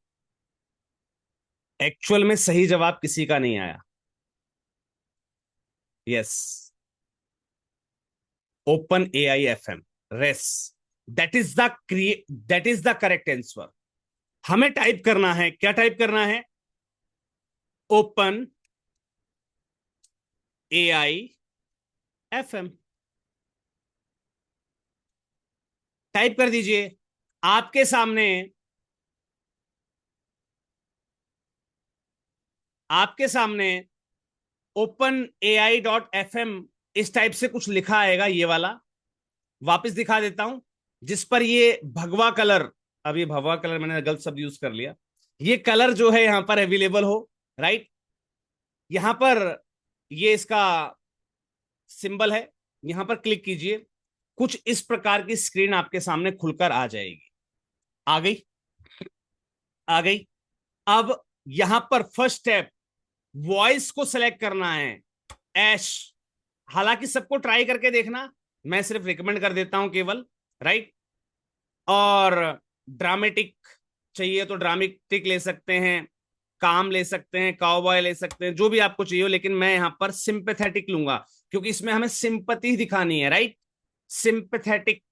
एक्चुअल में सही जवाब किसी का नहीं आया। यस, OpenAI FM, रेस, that is the correct answer. हमें टाइप करना है, क्या टाइप करना है? OpenAI FM। टाइप कर दीजिए। आपके सामने, आपके सामने OpenAI.FM इस टाइप से कुछ लिखा आएगा, ये वाला। वापस दिखा देता हूं, जिस पर ये भगवा कलर, अब ये भगवा कलर मैंने गलत शब्द यूज कर लिया, ये कलर जो है यहां पर अवेलेबल हो, राइट। यहां पर ये इसका सिंबल है, यहां पर क्लिक कीजिए। कुछ इस प्रकार की स्क्रीन आपके सामने खुलकर आ जाएगी। आ गई? आ गई। अब यहां पर फर्स्ट स्टेप, वॉइस को सिलेक्ट करना है, ऐश। हालांकि सबको ट्राई करके देखना, मैं सिर्फ रिकमेंड कर देता हूं केवल, राइट। और ड्रामेटिक चाहिए तो ड्रामेटिक ले सकते हैं, काम ले सकते हैं, काउबॉय ले सकते हैं, जो भी आपको चाहिए हो, लेकिन मैं यहां पर सिंपैथेटिक लूंगा, क्योंकि इसमें हमें सिंपति दिखानी है, राइट। सिंपैथेटिक,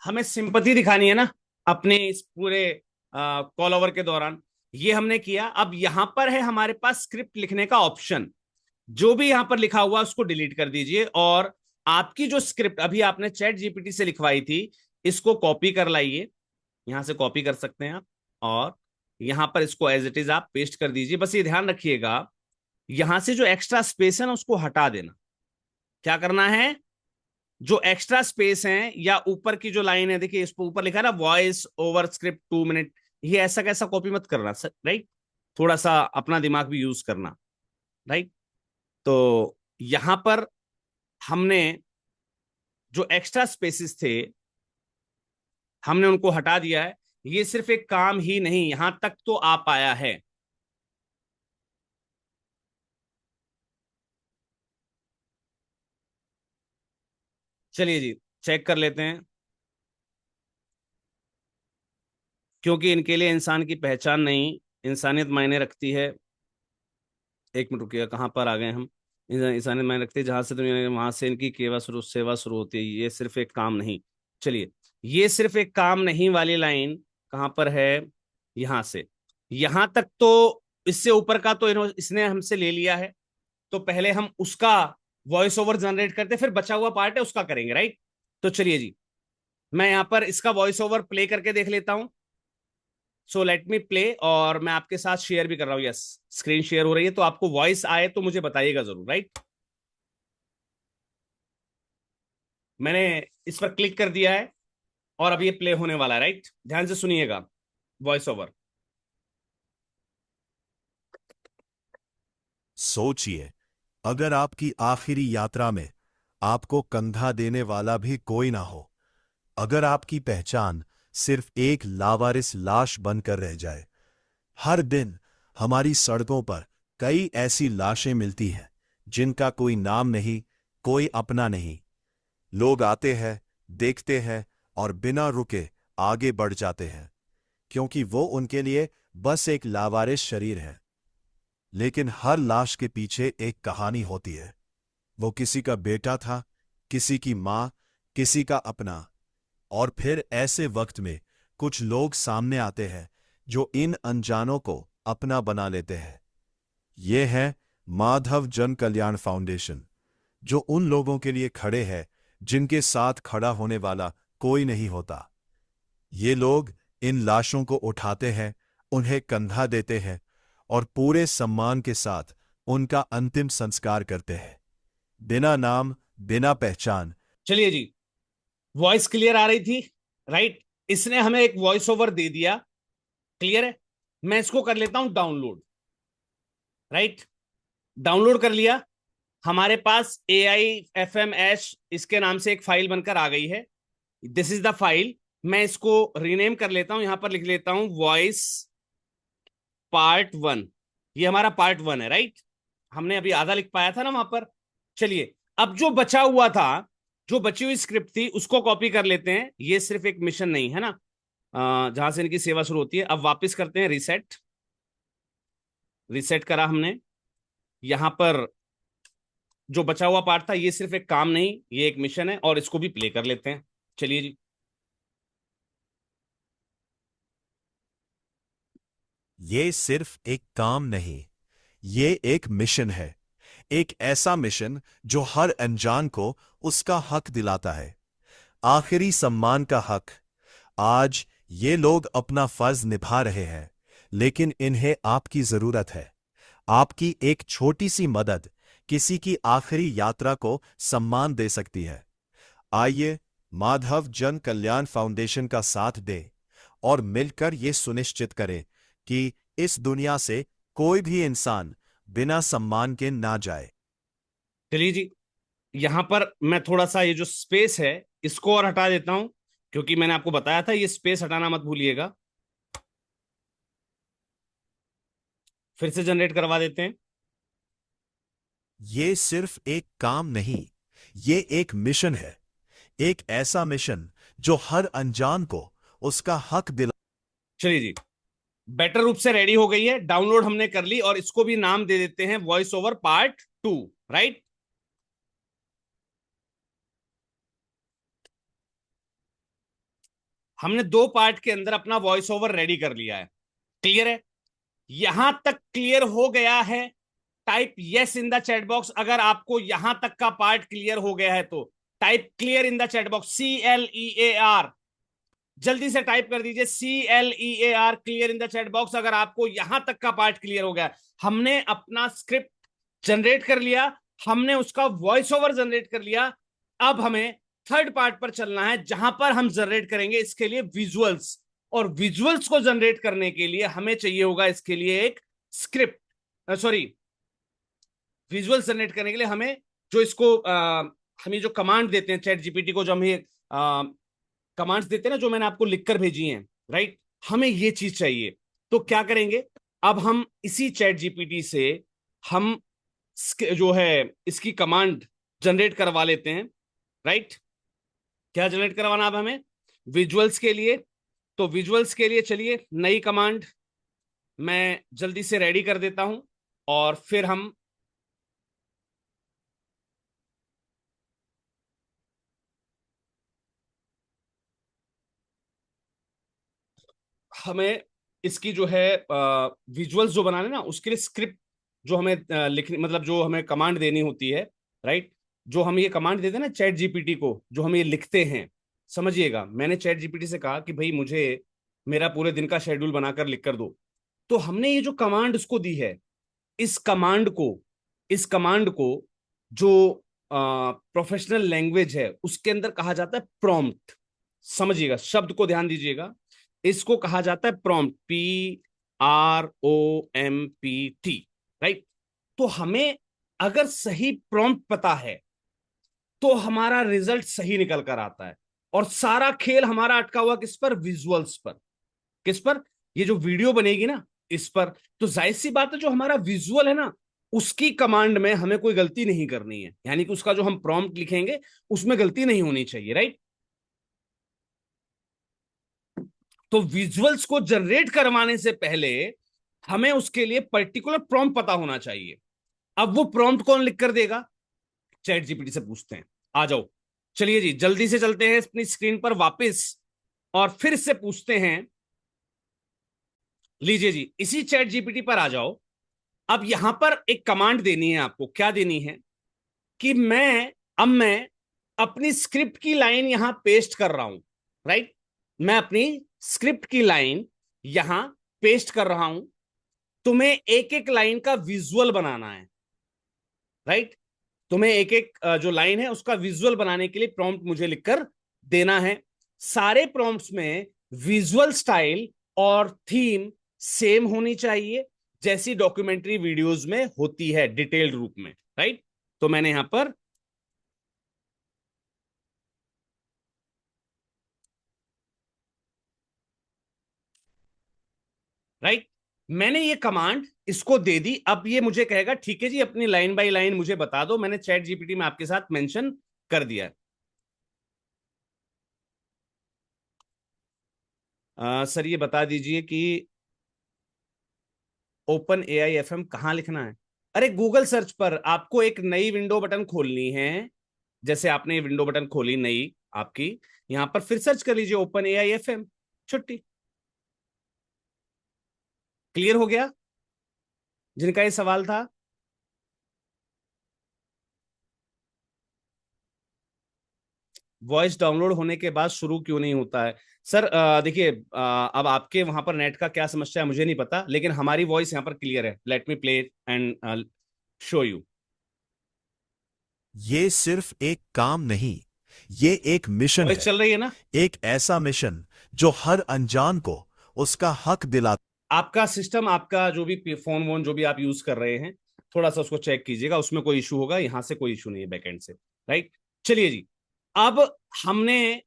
हमें सिंपति दिखानी है ना अपने इस पूरे कॉल ओवर के दौरान। ये हमने किया। अब यहां पर है हमारे पास स्क्रिप्ट लिखने का ऑप्शन। जो भी यहां पर लिखा हुआ उसको डिलीट कर दीजिए, और आपकी जो स्क्रिप्ट अभी आपने चैट जीपीटी से लिखवाई थी, इसको कॉपी कर लाइए। यहां से कॉपी कर सकते हैं आप, और यहां पर इसको एज इट इज आप पेस्ट कर दीजिए। बस ये ध्यान रखिएगा, यहां से जो एक्स्ट्रा स्पेस है ना, उसको हटा देना। क्या करना है? जो एक्स्ट्रा स्पेस है या ऊपर की जो लाइन है, देखिए इस पर ऊपर लिखा है ना, वॉइस ओवर स्क्रिप्ट 2 मिनट, ये ऐसा कैसा कॉपी मत करना, राइट। थोड़ा सा अपना दिमाग भी यूज करना, राइट। तो यहां पर हमने जो एक्स्ट्रा स्पेसिस थे, हमने उनको हटा दिया है। ये सिर्फ एक काम ही नहीं, यहां तक तो आ पाया है। चलिए जी, चेक कर लेते हैं, क्योंकि इनके लिए इंसान की पहचान नहीं, इंसानियत मायने रखती है। एक मिनट रुकिएगा, कहां पर आ गए हम? इंसानियत मायने रखती है, जहां से दुनिया वहां से इनकी सेवा शुरू होती है। ये सिर्फ एक काम नहीं। चलिए, ये सिर्फ एक काम नहीं वाली लाइन कहां पर है? यहां से यहां तक तो, इससे ऊपर का तो इसने हमसे ले लिया है। तो पहले हम उसका वॉइस ओवर जनरेट करते, फिर बचा हुआ पार्ट है उसका करेंगे, राइट? तो चलिए जी, मैं यहां पर इसका वॉइस ओवर प्ले करके देख लेता हूं। सो लेट मी प्ले, और मैं आपके साथ शेयर भी कर रहा हूं। यस, स्क्रीन शेयर हो रही है, तो आपको वॉइस आए तो मुझे बताइएगा जरूर, राइट? मैंने इस पर क्लिक कर दिया है और अब ये प्ले होने वाला है, राइट? ध्यान से सुनिएगा वॉइस ओवर। सोचिए, अगर आपकी आखिरी यात्रा में आपको कंधा देने वाला भी कोई ना हो, अगर आपकी पहचान सिर्फ एक लावारिस लाश बनकर रह जाए। हर दिन हमारी सड़कों पर कई ऐसी लाशें मिलती हैं जिनका कोई नाम नहीं, कोई अपना नहीं। लोग आते हैं, देखते हैं और बिना रुके आगे बढ़ जाते हैं, क्योंकि वो उनके लिए बस एक लावारिस शरीर है। लेकिन हर लाश के पीछे एक कहानी होती है। वो किसी का बेटा था, किसी की मां, किसी का अपना। और फिर ऐसे वक्त में कुछ लोग सामने आते हैं जो इन अनजानों को अपना बना लेते हैं। ये है माधव जन कल्याण फाउंडेशन, जो उन लोगों के लिए खड़े हैं जिनके साथ खड़ा होने वाला कोई नहीं होता। ये लोग इन लाशों को उठाते हैं, उन्हें कंधा देते हैं और पूरे सम्मान के साथ उनका अंतिम संस्कार करते हैं, बिना नाम, बिना पहचान। चलिए जी, वॉइस क्लियर आ रही थी, राइट? इसने हमें एक वॉइस ओवर दे दिया, क्लियर है? मैं इसको कर लेता हूं डाउनलोड, राइट? डाउनलोड कर लिया। हमारे पास AIFMH इसके नाम से एक फाइल बनकर आ गई है। This is the file. मैं इसको रीनेम कर लेता हूं, यहां पर लिख लेता हूं वॉइस पार्ट 1। ये हमारा पार्ट 1 है, राइट? हमने अभी आधा लिख पाया था ना वहां पर। चलिए, अब जो बचा हुआ था, जो बची हुई स्क्रिप्ट थी, उसको कॉपी कर लेते हैं। ये सिर्फ एक मिशन नहीं है ना, जहां से इनकी सेवा शुरू होती है। अब वापस करते हैं रिसेट। रिसेट करा हमने। यहां पर जो बचा हुआ पार्ट था, ये सिर्फ एक काम नहीं, ये एक मिशन है, और इसको भी प्ले कर लेते हैं। चलिए जी। ये सिर्फ एक काम नहीं, ये एक मिशन है। एक ऐसा मिशन जो हर अनजान को उसका हक दिलाता है, आखिरी सम्मान का हक। आज ये लोग अपना फर्ज निभा रहे हैं, लेकिन इन्हें आपकी जरूरत है। आपकी एक छोटी सी मदद किसी की आखिरी यात्रा को सम्मान दे सकती है। आइए माधव जन कल्याण फाउंडेशन का साथ दें और मिलकर ये सुनिश्चित करें कि इस दुनिया से कोई भी इंसान बिना सम्मान के ना जाए। चलिए जी, यहां पर मैं थोड़ा सा ये जो स्पेस है, इसको और हटा देता हूं, क्योंकि मैंने आपको बताया था ये स्पेस हटाना मत भूलिएगा। फिर से जनरेट करवा देते हैं। ये सिर्फ एक काम नहीं, ये एक मिशन है। एक ऐसा मिशन जो हर अनजान को उसका हक दिला। चलिए जी, बेटर रूप से रेडी हो गई है, डाउनलोड हमने कर ली, और इसको भी नाम दे देते हैं वॉइस ओवर पार्ट 2, राइट? हमने 2 पार्ट के अंदर अपना वॉइस ओवर रेडी कर लिया है, क्लियर है? यहां तक क्लियर हो गया है? Type yes in the chat box अगर आपको यहां तक का पार्ट क्लियर हो गया है तो। Type clear in the chat box, CLEAR। जल्दी से टाइप कर दीजिए CLEAR, clear in the chat box, अगर आपको यहां तक का पार्ट क्लियर हो गया। हमने अपना स्क्रिप्ट जनरेट कर लिया, हमने उसका वॉइस ओवर जनरेट कर लिया। अब हमें थर्ड पार्ट पर चलना है, जहां पर हम जनरेट करेंगे इसके लिए विजुअल्स। और विजुअल्स को जनरेट करने के लिए हमें चाहिए होगा इसके लिए एक स्क्रिप्ट, सॉरी, विजुअल जनरेट करने के लिए हमें जो इसको हमें जो कमांड देते हैं चैट जीपीटी को, जो हमें कमांड्स देते हैं ना, जो मैंने आपको लिखकर भेजी हैं, राइट? हमें ये चीज चाहिए। तो क्या करेंगे? अब हम इसी चैट जीपीटी से हम जो है इसकी कमांड जनरेट करवा लेते हैं, राइट? क्या जनरेट करवाना अब हमें विजुअल्स के लिए? तो विजुअल्स के लिए चलिए नई कमांड मैं जल्दी से रेडी कर देता हूं, और फिर हम हमें इसकी जो है विजुअल्स जो बनाने ना, उसके लिए स्क्रिप्ट जो हमें लिखनी, मतलब जो हमें कमांड देनी होती है, राइट। जो हम ये कमांड देते हैं ना चैट जीपीटी को, जो हम ये लिखते हैं, समझिएगा, मैंने चैट जीपीटी से कहा कि भाई मुझे मेरा पूरे दिन का शेड्यूल बनाकर लिख कर दो। तो हमने ये जो कमांड उसको दी है, इस कमांड को इस कमांड को जो प्रोफेशनल लैंग्वेज है उसके अंदर कहा जाता है प्रॉम्प्ट। समझिएगा, शब्द को ध्यान दीजिएगा, इसको कहा जाता है प्रॉम्प्ट, PROMPT, राइट। तो हमें अगर सही प्रॉम्प्ट पता है तो हमारा रिजल्ट सही निकल कर आता है। और सारा खेल हमारा अटका हुआ किस पर? विजुअल्स पर। किस पर? ये जो वीडियो बनेगी ना, इस पर। तो जाहिर सी बात है, जो हमारा विजुअल है ना, उसकी कमांड में हमें कोई गलती नहीं करनी है, यानी कि उसका जो हम प्रॉम्प्ट लिखेंगे उसमें गलती नहीं होनी चाहिए, राइट। तो विजुअल्स को जनरेट करवाने से पहले हमें उसके लिए पर्टिकुलर प्रॉम्प्ट पता होना चाहिए। अब वो प्रॉम्प्ट कौन लिख कर देगा? चैट जीपीटी से पूछते हैं। आ जाओ, चलिए जी, जल्दी से चलते हैं अपनी स्क्रीन पर वापस, और फिर से पूछते हैं। लीजिए जी, इसी चैट जीपीटी पर आ जाओ। अब यहां पर एक कमांड देनी है आपको। क्या देनी है? कि मैं अपनी स्क्रिप्ट की लाइन यहां पेस्ट कर रहा हूं, राइट। मैं अपनी स्क्रिप्ट की लाइन यहां पेस्ट कर रहा हूं। तुम्हें एक एक लाइन का विजुअल बनाना है, राइट। तुम्हें एक एक जो लाइन है उसका विजुअल बनाने के लिए प्रॉम्प्ट मुझे लिखकर देना है। सारे प्रॉम्प्ट्स में विजुअल स्टाइल और थीम सेम होनी चाहिए, जैसी डॉक्यूमेंट्री वीडियोस में होती है, डिटेल्ड रूप में, राइट। तो मैंने यहां पर राइट मैंने ये कमांड इसको दे दी। अब ये मुझे कहेगा ठीक है जी, अपनी लाइन बाय लाइन मुझे बता दो। मैंने चैट जीपीटी में आपके साथ मेंशन कर दिया है। सर ये बता दीजिए कि ओपन एआई एफएम कहाँ लिखना है? अरे गूगल सर्च पर आपको एक नई विंडो बटन खोलनी है। जैसे आपने ये विंडो बटन खोली नई आपकी, यहां पर फिर सर्च कर लीजिए ओपन एआई एफएम, छुट्टी। क्लियर हो गया जिनका ये सवाल था? वॉइस डाउनलोड होने के बाद शुरू क्यों नहीं होता है? सर देखिए, अब आपके वहां पर नेट का क्या समस्या है मुझे नहीं पता, लेकिन हमारी वॉइस यहाँ पर क्लियर है। Let me play and show you. ये सिर्फ एक काम नहीं, ये एक मिशन वॉइस है। चल रही है ना? एक ऐसा मिशन जो हर अनजान को उसका हक दिलाता। आपका सिस्टम, आपका जो भी फोन वोन जो भी आप यूज कर रहे हैं, थोड़ा सा उसको चेक कीजिएगा, उसमें कोई इशू होगा। यहां से कोई इशू नहीं है बैकएंड से, राइट। चलिए जी, अब हमने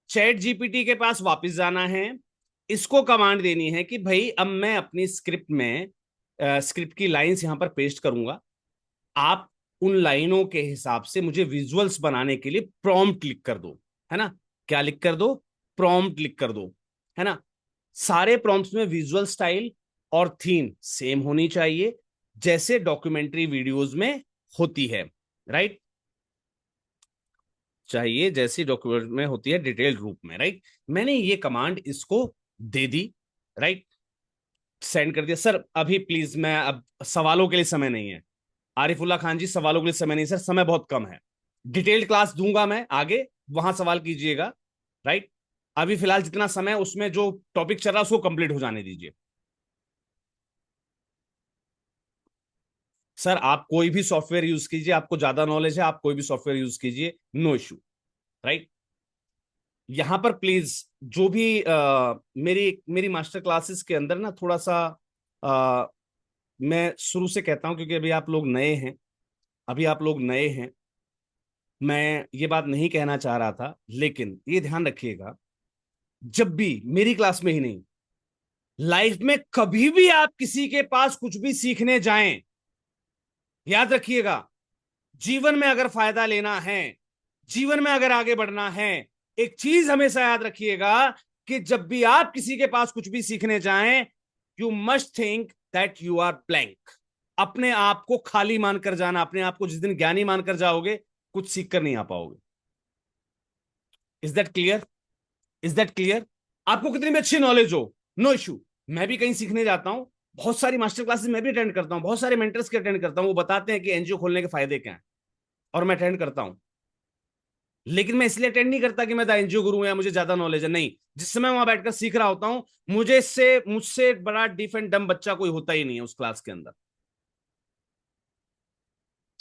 चैट जीपीटी के पास वापस जाना है। इसको कमांड देनी है कि भाई अब मैं अपनी स्क्रिप्ट में स्क्रिप्ट की लाइंस यहां पर पेस्ट करूंगा। आप उन लाइनों के हिसाब से मुझे विजुअल्स बनाने के लिए प्रॉम्प्ट लिख कर दो, है ना। क्या लिख कर दो? प्रॉम्प्ट लिख कर दो, है ना। सारे प्रॉम्प्ट्स में विजुअल स्टाइल और थीम सेम होनी चाहिए, जैसे डॉक्यूमेंट्री वीडियोस में होती है, राइट। चाहिए जैसी डॉक्यूमेंट में होती है, डिटेल्ड रूप में, राइट। मैंने ये कमांड इसको दे दी, राइट। सेंड कर दिया। सर अभी प्लीज, मैं अब सवालों के लिए समय नहीं है। आरिफुल्ला खान जी, सवालों के लिए समय नहीं सर, समय बहुत कम है। डिटेल्ड क्लास दूंगा मैं आगे, वहां सवाल कीजिएगा, राइट। अभी फिलहाल जितना समय उसमें जो टॉपिक चल रहा है उसको कंप्लीट हो जाने दीजिए। सर आप कोई भी सॉफ्टवेयर यूज कीजिए, आपको ज्यादा नॉलेज है, आप कोई भी सॉफ्टवेयर यूज कीजिए, नो इशू, राइट। यहां पर प्लीज जो भी मेरी मेरी मास्टर क्लासेस के अंदर ना थोड़ा सा आ, मैं शुरू से कहता हूं, क्योंकि अभी आप लोग नए हैं। मैं ये बात नहीं कहना चाह रहा था, लेकिन ये ध्यान रखिएगा, जब भी मेरी क्लास में ही नहीं, लाइफ में कभी भी आप किसी के पास कुछ भी सीखने जाएं, याद रखिएगा, जीवन में अगर फायदा लेना है, जीवन में अगर आगे बढ़ना है, एक चीज हमेशा याद रखिएगा कि जब भी आप किसी के पास कुछ भी सीखने जाएं, you must think that you are blank. अपने आप को खाली मानकर जाना। अपने आप को जिस दिन ज्ञानी मानकर जाओगे, कुछ सीख कर नहीं आ पाओगे। Is that clear? Is that clear? आपको कितनी भी अच्छी नॉलेज हो, नो इशू। मैं भी कहीं सीखने जाता हूँ, बहुत सारी मास्टर क्लासेस मैं भी अटेंड करता हूँ, बहुत सारे मेंटर्स के अटेंड करता हूँ, वो बताते हैं कि एनजीओ खोलने के फायदे क्या हैं, और मैं अटेंड करता हूँ। लेकिन मैं इसलिए अटेंड नहीं करता कि मैं द एनजीओ गुरु हूं या मुझे ज्यादा नॉलेज है, नहीं। जिस समय वहां बैठकर सीख रहा होता हूं, मुझसे बड़ा डिफ एंड डम बच्चा कोई होता ही नहीं है उस क्लास के अंदर।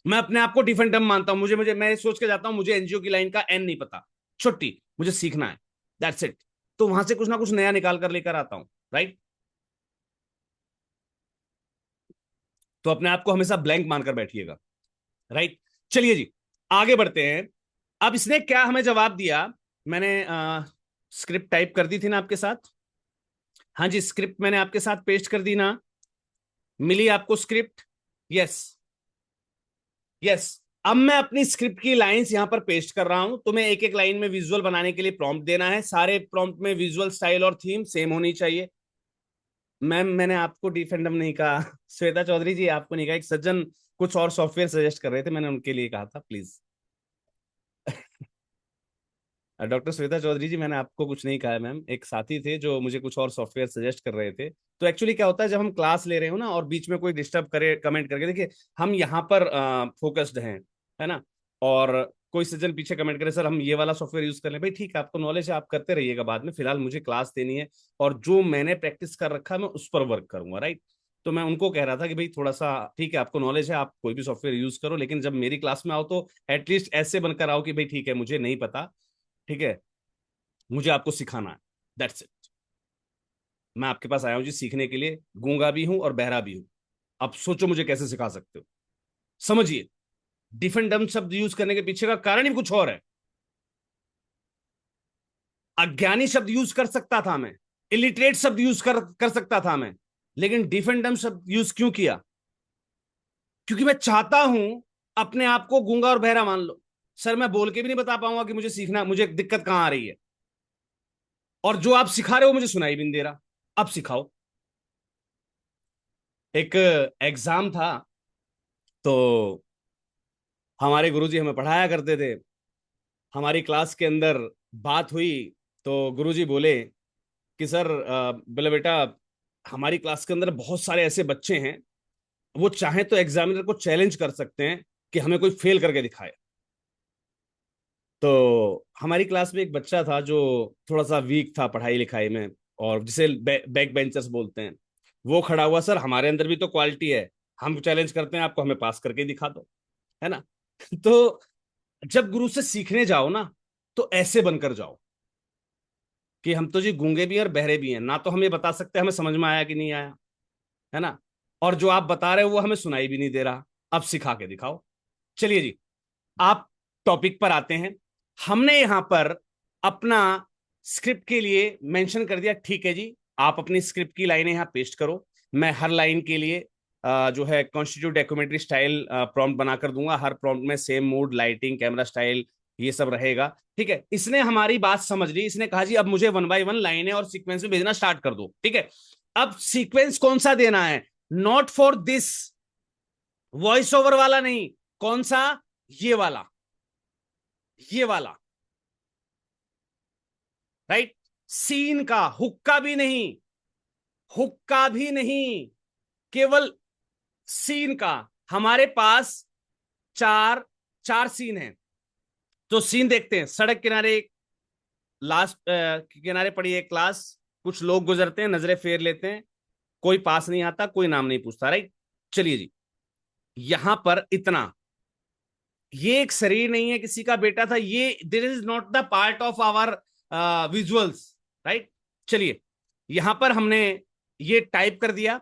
मैं अपने आप को डिफ एंड डम मानता हूं, मुझे मुझे मैं सोच के जाता हूं मुझे एनजीओ की लाइन का एन नहीं पता, छुट्टी, मुझे सीखना है, दैट्स इट। तो वहां से कुछ ना कुछ नया निकाल कर लेकर आता हूं, राइट। तो अपने आप को हमेशा ब्लैंक मानकर बैठिएगा, राइट। चलिए जी, आगे बढ़ते हैं। अब इसने क्या हमें जवाब दिया, मैंने स्क्रिप्ट टाइप कर दी थी ना आपके साथ। हाँ जी, स्क्रिप्ट मैंने आपके साथ पेस्ट कर दी ना, मिली आपको स्क्रिप्ट? Yes, yes. अब मैं अपनी स्क्रिप्ट की लाइंस यहां पर पेस्ट कर रहा हूं। तुम्हें एक एक लाइन में विजुअल बनाने के लिए प्रॉम्प्ट देना है, सारे प्रॉम्प्ट में विजुअल स्टाइल और थीम सेम होनी चाहिए। मैम, मैंने आपको डिफेंडम नहीं कहा श्वेता चौधरी जी, आपको नहीं कहा। एक सज्जन कुछ और सॉफ्टवेयर सजेस्ट कर रहे थे, मैंने उनके लिए कहा था, प्लीज। डॉक्टर श्वेता चौधरी जी, मैंने आपको कुछ नहीं कहा है मैम, एक साथी थे जो मुझे कुछ और सॉफ्टवेयर सजेस्ट कर रहे थे। तो एक्चुअली क्या होता है, जब हम क्लास ले रहे हो ना और बीच में कोई डिस्टर्ब करे कमेंट करके, देखिए हम यहाँ पर फोकस्ड हैं, है ना। और कोई सज्जन पीछे कमेंट करे सर हम ये वाला सॉफ्टवेयर यूज कर लें, भाई ठीक है, आपको नॉलेज है, आप करते रहिएगा, बाद में फिलहाल मुझे क्लास देनी है, और जो मैंने प्रैक्टिस कर रखा है मैं उस पर वर्क करूंगा, राइट। तो मैं उनको कह रहा था कि भाई थोड़ा सा ठीक है, आपको नॉलेज है, आप कोई भी सॉफ्टवेयर यूज करो, लेकिन जब मेरी क्लास में आओ तो एटलीस्ट ऐसे बनकर आओ कि भाई ठीक है, मुझे नहीं पता, ठीक है, मुझे आपको सिखाना है, दैट्स इट। मैं आपके पास आया हूं जी सीखने के लिए, गूंगा भी हूं और बहरा भी हूं। अब सोचो मुझे कैसे सिखा सकते हो, समझिए। डिफेंड डम शब्द यूज करने के पीछे का कारण ही कुछ और है। अज्ञानी शब्द यूज कर सकता था मैं, इलिटरेट शब्द यूज कर सकता था मैं, लेकिन डिफेंड डम शब्द यूज क्यों किया? क्योंकि मैं चाहता हूं अपने आप को गूंगा और बहरा मान लो। सर मैं बोल के भी नहीं बता पाऊंगा कि मुझे सीखना, मुझे दिक्कत कहां आ रही है, और जो आप सिखा रहे हो मुझे सुनाई भी नहीं दे रहा, अब सिखाओ। एक एग्जाम था, तो हमारे गुरुजी हमें पढ़ाया करते थे, हमारी क्लास के अंदर बात हुई, तो गुरुजी बोले कि सर बोले बेटा, हमारी क्लास के अंदर बहुत सारे ऐसे बच्चे हैं, वो चाहे तो एग्जामिनर को चैलेंज कर सकते हैं कि हमें कोई फेल करके दिखाए। तो हमारी क्लास में एक बच्चा था जो थोड़ा सा वीक था पढ़ाई लिखाई में, और जिसे बैक बेंचर्स बोलते हैं। वो खड़ा हुआ, सर हमारे अंदर भी तो क्वालिटी है, हम चैलेंज करते हैं आपको, हमें पास करके दिखा दो, है ना। तो जब गुरु से सीखने जाओ ना, तो ऐसे बनकर जाओ कि हम तो जी गूंगे भी हैं और बहरे भी हैं, ना तो हम ये बता सकते हमें समझ में आया कि नहीं आया, है ना, और जो आप बता रहे हो वो हमें सुनाई भी नहीं दे रहा, अब सिखा के दिखाओ। चलिए जी, आप टॉपिक पर आते हैं। हमने यहां पर अपना स्क्रिप्ट के लिए मेंशन कर दिया, ठीक है जी, आप अपनी स्क्रिप्ट की लाइनें यहां पेस्ट करो। मैं हर लाइन के लिए जो है कॉन्स्टिट्यूट डॉक्यूमेंट्री स्टाइल प्रॉम्प्ट बनाकर दूंगा, हर प्रॉम्प्ट में same mood, lighting, camera style, ये सब रहेगा, ठीक है। इसने हमारी बात समझ ली, इसने कहा जी अब मुझे वन बाय वन लाइनें और सीक्वेंस में भेजना स्टार्ट कर दो, ठीक है। अब सीक्वेंस कौन सा देना है? Not for this, voice over वाला नहीं। कौन सा? ये वाला, ये वाला, राइट। सीन का, हुक्का भी नहीं, हुक्का भी नहीं, केवल सीन का। हमारे पास चार चार सीन हैं, तो सीन देखते हैं। सड़क किनारे एक लास्ट किनारे पड़ी एक क्लास, कुछ लोग गुजरते हैं, नजरें फेर लेते हैं, कोई पास नहीं आता, कोई नाम नहीं पूछता, राइट। चलिए जी, यहां पर इतना, ये एक शरीर नहीं है किसी का बेटा था, ये this is not the part of our visuals, right. चलिए, यहां पर हमने ये टाइप कर दिया,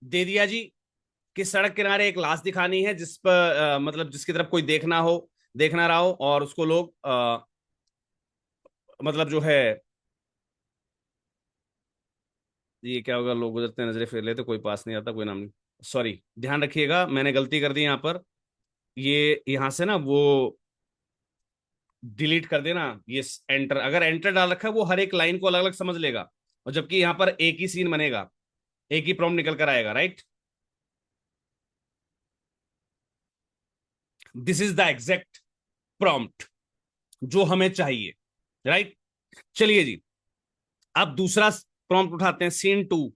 दे दिया जी कि सड़क किनारे एक लाश दिखानी है जिस पर मतलब जिसकी तरफ कोई देखना रहा हो, और उसको लोग मतलब जो है, ये क्या होगा, लोग गुजरते हैं, नजरें फेर लेते, कोई पास नहीं आता, कोई नाम नहीं, सॉरी, ध्यान रखिएगा, मैंने गलती कर दी यहाँ पर। ये यहां से ना वो डिलीट कर देना, ये एंटर, अगर एंटर डाल रखा है वो हर एक लाइन को अलग अलग समझ लेगा, और जबकि यहाँ पर एक ही सीन बनेगा, एक ही प्रॉम्प्ट निकल कर आएगा, right. This is the exact prompt जो हमें चाहिए, राइट। चलिए जी, अब दूसरा प्रॉम्प्ट उठाते हैं, सीन 2।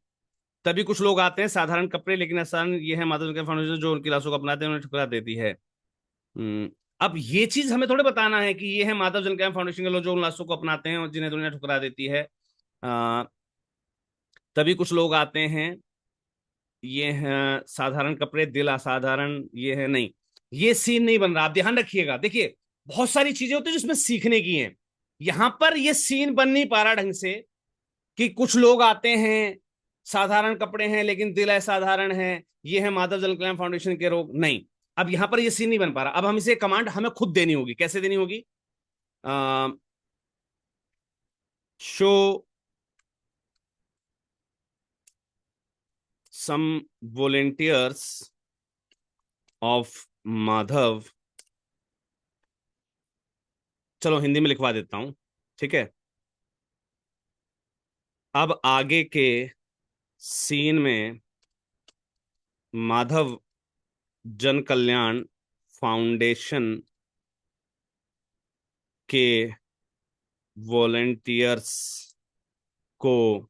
तभी कुछ लोग आते हैं, साधारण कपड़े लेकिन आसान, ये है माधव के फाउंडेशन जो उनकी लाशों को अपनाते हैं उन्हें ठुकरा देती है। हम्म, अब ये चीज हमें थोड़े बताना है कि ये है माधव जनकल्याण फाउंडेशन के लोग जो उन लाशों को अपनाते हैं और जिन्हें दुनिया ठुकरा देती है। आ, तभी कुछ लोग आते हैं, ये है साधारण कपड़े, दिल असाधारण, ये है नहीं, ये सीन नहीं बन रहा। आप ध्यान रखिएगा, देखिए बहुत सारी चीजें होती है जिसमें सीखने की हैं। यहां पर ये सीन बन नहीं पा रहा ढंग से, कि कुछ लोग आते हैं, साधारण कपड़े हैं लेकिन दिल असाधारण है, ये है माधव जनकल्याण फाउंडेशन के रोग, नहीं। अब यहां पर ये सीन नहीं बन पा रहा। अब हम इसे कमांड हमें खुद देनी होगी। कैसे देनी होगी? Show some volunteers of Madhav, चलो हिंदी में लिखवा देता हूं, ठीक है। अब आगे के सीन में माधव जन कल्याण फाउंडेशन के वॉलेंटियर्स को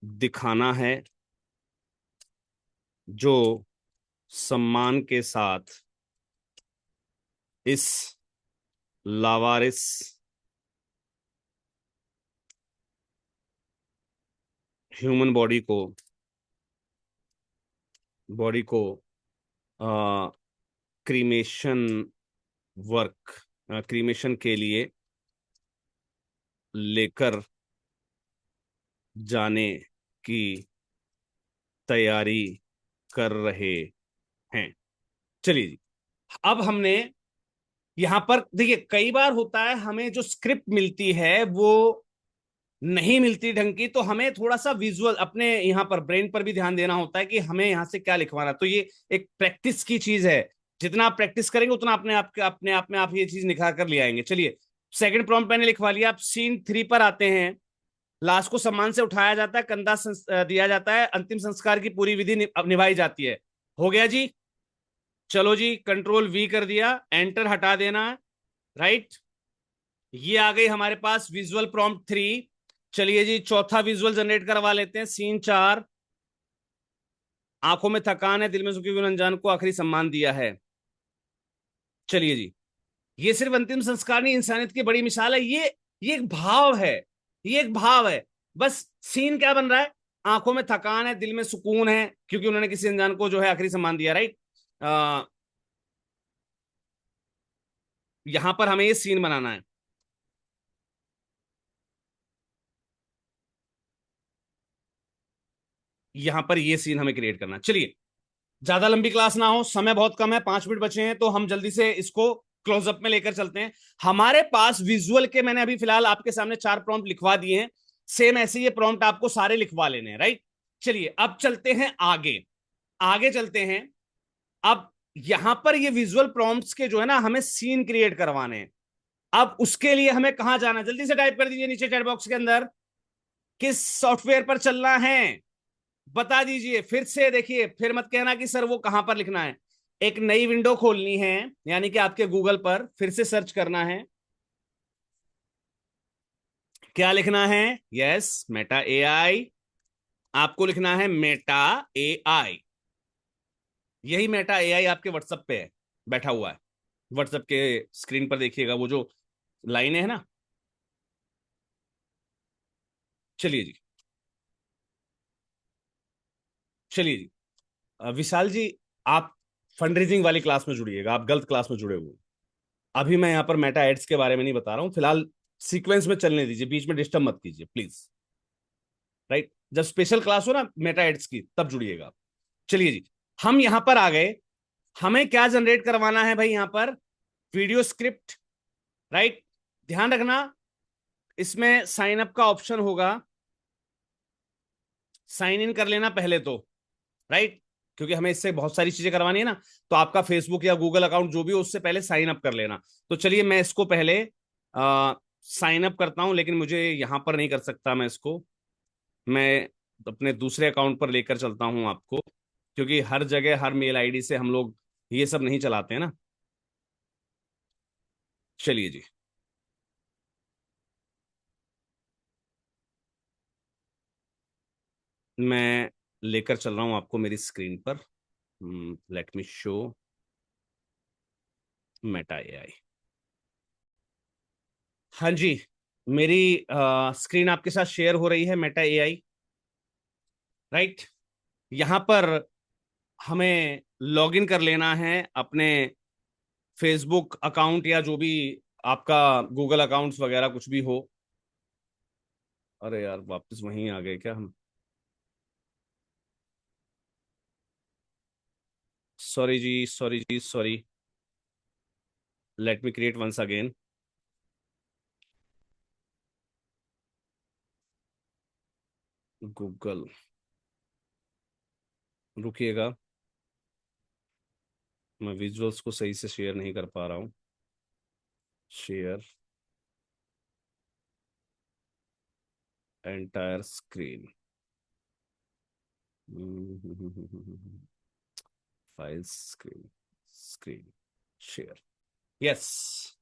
दिखाना है जो सम्मान के साथ इस लावारिस ह्यूमन बॉडी को क्रीमेशन वर्क, क्रीमेशन के लिए लेकर जाने की तैयारी कर रहे हैं। चलिए जी, अब हमने यहां पर देखिए, कई बार होता है हमें जो स्क्रिप्ट मिलती है वो नहीं मिलती ढंग की, तो हमें थोड़ा सा विजुअल अपने यहाँ पर ब्रेन पर भी ध्यान देना होता है कि हमें यहाँ से क्या लिखवाना। तो ये एक प्रैक्टिस की चीज है, जितना आप प्रैक्टिस करेंगे उतना अपने आप में आप ये चीज निखार कर ले आएंगे। चलिए, सेकंड प्रॉम्प्ट मैंने लिखवा लिया। आप सीन 3 पर आते हैं। लाश को सम्मान से उठाया जाता है, कंधा दिया जाता है, अंतिम संस्कार की पूरी विधि निभाई जाती है। हो गया जी। चलो जी, कंट्रोल वी कर दिया, एंटर हटा देना, राइट। ये आ गई हमारे पास विजुअल प्रॉम्प्ट 3। चलिए जी, चौथा विजुअल जनरेट करवा लेते हैं, सीन 4। आंखों में थकान है, दिल में सुखी हुई अनजान को आखिरी सम्मान दिया है। चलिए जी, ये सिर्फ अंतिम संस्कार नहीं, इंसानियत की बड़ी मिसाल है। ये एक भाव है, ये एक भाव है। बस सीन क्या बन रहा है? आंखों में थकान है, दिल में सुकून है, क्योंकि उन्होंने किसी अनजान को जो है आखिरी सम्मान दिया, राइट। यहां पर हमें ये सीन बनाना है। यहां पर ये सीन हमें क्रिएट करना है। चलिए, ज्यादा लंबी क्लास ना हो, समय बहुत कम है, 5 मिनट बचे हैं, तो हम जल्दी से इसको क्लोजअप में लेकर चलते हैं। हमारे पास विजुअल के मैंने अभी फिलहाल आपके सामने 4 प्रॉम्प्ट लिखवा दिए हैं। सेम ऐसे ये प्रॉम्प्ट आपको सारे लिखवा लेने हैं, राइट। चलिए, अब चलते हैं आगे, आगे चलते हैं। अब यहां पर ये विजुअल प्रॉम्प्ट्स के जो है ना, हमें सीन क्रिएट करवाने हैं। अब उसके लिए हमें कहां जाना है? जल्दी से टाइप कर दीजिए नीचे चैट बॉक्स के अंदर, किस सॉफ्टवेयर पर चलना है बता दीजिए। फिर से देखिए, फिर मत कहना कि सर वो कहां पर लिखना है। एक नई विंडो खोलनी है, यानी कि आपके गूगल पर फिर से सर्च करना है। क्या लिखना है? Yes, Meta AI. आपको लिखना है मेटा एआई। यही मेटा एआई आपके व्हाट्सएप पे है, बैठा हुआ है। व्हाट्सएप के स्क्रीन पर देखिएगा वो जो लाइनें है ना। चलिए जी, चलिए जी। विशाल जी, आप फंड रेजिंग वाली क्लास में जुड़िएगा, आप गलत क्लास में जुड़े हुए हैं। अभी मैं यहाँ पर मेटा एड्स के बारे में नहीं बता रहा हूँ, फिलहाल सीक्वेंस में चलने दीजिए, बीच में डिस्टर्ब मत कीजिए प्लीज, राइट। जब स्पेशल क्लास हो ना मेटा एड्स की, तब जुड़िएगा। चलिए जी, हम यहां पर आ गए। हमें क्या जनरेट करवाना है भाई? यहां पर वीडियो स्क्रिप्ट, राइट। ध्यान रखना, इसमें साइन अप का ऑप्शन होगा, साइन इन कर लेना पहले तो, राइट। क्योंकि हमें इससे बहुत सारी चीजें करवानी है ना, तो आपका फेसबुक या गूगल अकाउंट जो भी हो, उससे पहले साइन अप कर लेना। तो चलिए, मैं इसको पहले साइन अप करता हूं, लेकिन मुझे यहां पर नहीं कर सकता मैं इसको। मैं अपने दूसरे अकाउंट पर लेकर चलता हूं आपको, क्योंकि हर जगह हर मेल आईडी से हम लोग ये सब नहीं चलाते हैं ना। चलिए जी, मैं लेकर चल रहा हूं आपको मेरी स्क्रीन पर। Let me show Meta AI. हाँ जी, मेरी स्क्रीन आपके साथ शेयर हो रही है, मेटा एआई। राइट। यहां पर हमें लॉगिन कर लेना है अपने फेसबुक अकाउंट या जो भी आपका गूगल अकाउंट्स वगैरह कुछ भी हो। अरे यार, वापस वहीं आ गए क्या हम? सॉरी जी, सॉरी जी, sorry. Let me create once again. Google, रुकिएगा, मैं विजुअल्स को सही से शेयर नहीं कर पा रहा हूँ। Share entire screen. File screen, screen share. Yes,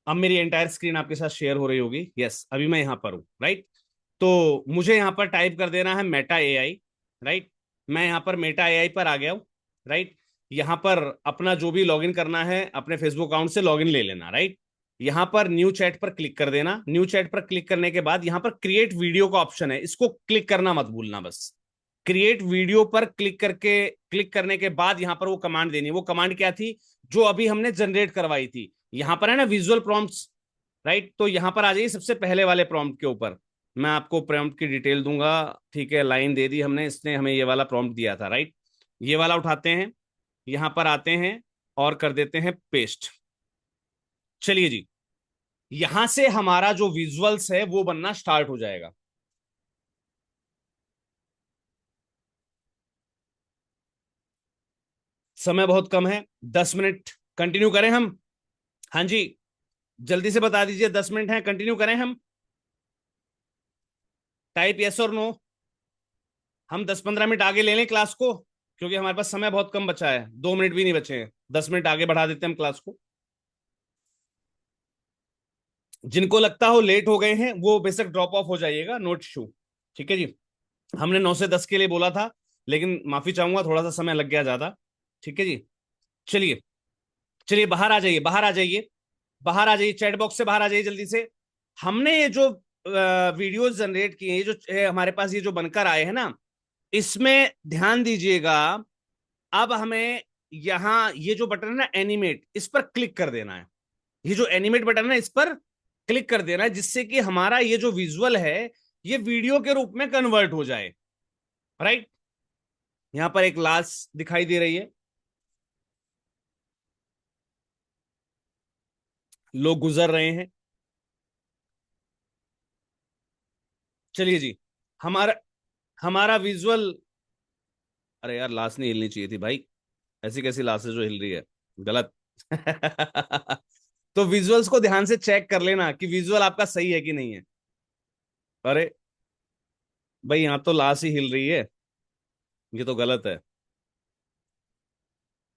अब मेरी एंटायर स्क्रीन आपके साथ शेयर हो रही होगी। यस, अभी मैं यहां पर हूं। राइट। तो मुझे यहां पर टाइप कर देना है मेटा एआई। राइट। मैं यहां पर मेटा एआई पर आ गया हूं। राइट। यहां पर अपना जो भी लॉगिन करना है अपने फेसबुक अकाउंट से लॉगिन ले लेना। राइट। यहां पर न्यू चैट पर क्लिक कर देना। न्यू चैट पर क्लिक करने के बाद यहां पर क्रिएट वीडियो का ऑप्शन है, इसको क्लिक करना मत भूलना बस। क्रिएट वीडियो पर क्लिक करने के बाद यहां पर वो कमांड देनी है। वो कमांड क्या थी? जो अभी हमने जनरेट करवाई थी। यहां पर है ना विजुअल प्रॉम्प्ट्स। राइट। तो यहां पर आ जाइए सबसे पहले वाले प्रॉम्प्ट के ऊपर। मैं आपको प्रॉम्प्ट की डिटेल दूंगा। ठीक है, लाइन दे दी हमने, इसने हमें ये वाला प्रॉम्प्ट दिया था। राइट। ये वाला उठाते हैं, यहां पर आते हैं और कर देते हैं पेस्ट। चलिए जी, यहां से हमारा जो विजुअल्स है वो बनना स्टार्ट हो जाएगा। समय बहुत कम है, 10 मिनट। कंटिन्यू करें हम? हाँ जी, जल्दी से बता दीजिए, 10 मिनट है, कंटिन्यू करें हम? टाइप यस और नो। हम 10-15 मिनट आगे ले लें क्लास को, क्योंकि हमारे पास समय बहुत कम बचा है, 2 मिनट भी नहीं बचे हैं। 10 मिनट आगे बढ़ा देते हैं हम क्लास को। जिनको लगता हो लेट हो गए हैं वो बेशक ड्रॉप ऑफ हो जाइएगा, नोट इशू। ठीक है जी। हमने 9 से 10 के लिए बोला था, लेकिन माफी चाहूंगा, थोड़ा सा समय लग गया ज्यादा। ठीक है जी। चलिए, चलिए बाहर आ जाइए, बाहर आ जाइए, बाहर आ जाइए, चैट बॉक्स से बाहर आ जाइए जल्दी से। हमने ये जो वीडियोस जनरेट किए हैं, ये जो हमारे पास ये जो बनकर आए हैं ना, इसमें ध्यान दीजिएगा। अब हमें यहां ये जो बटन है ना एनिमेट, इस पर क्लिक कर देना है। ये जो एनिमेट बटन है ना, इस पर क्लिक कर देना है, जिससे कि हमारा ये जो विजुअल है ये वीडियो के रूप में कन्वर्ट हो जाए। राइट। यहां पर एक लाश दिखाई दे रही है, लोग गुजर रहे हैं। चलिए जी, हमारा हमारा विजुअल। अरे यार, लाश नहीं हिलनी चाहिए थी भाई। ऐसी कैसी लाश है जो हिल रही है? गलत। तो विजुअल्स को ध्यान से चेक कर लेना कि विजुअल आपका सही है कि नहीं है। अरे भाई, यहां तो लाश ही हिल रही है, ये तो गलत है।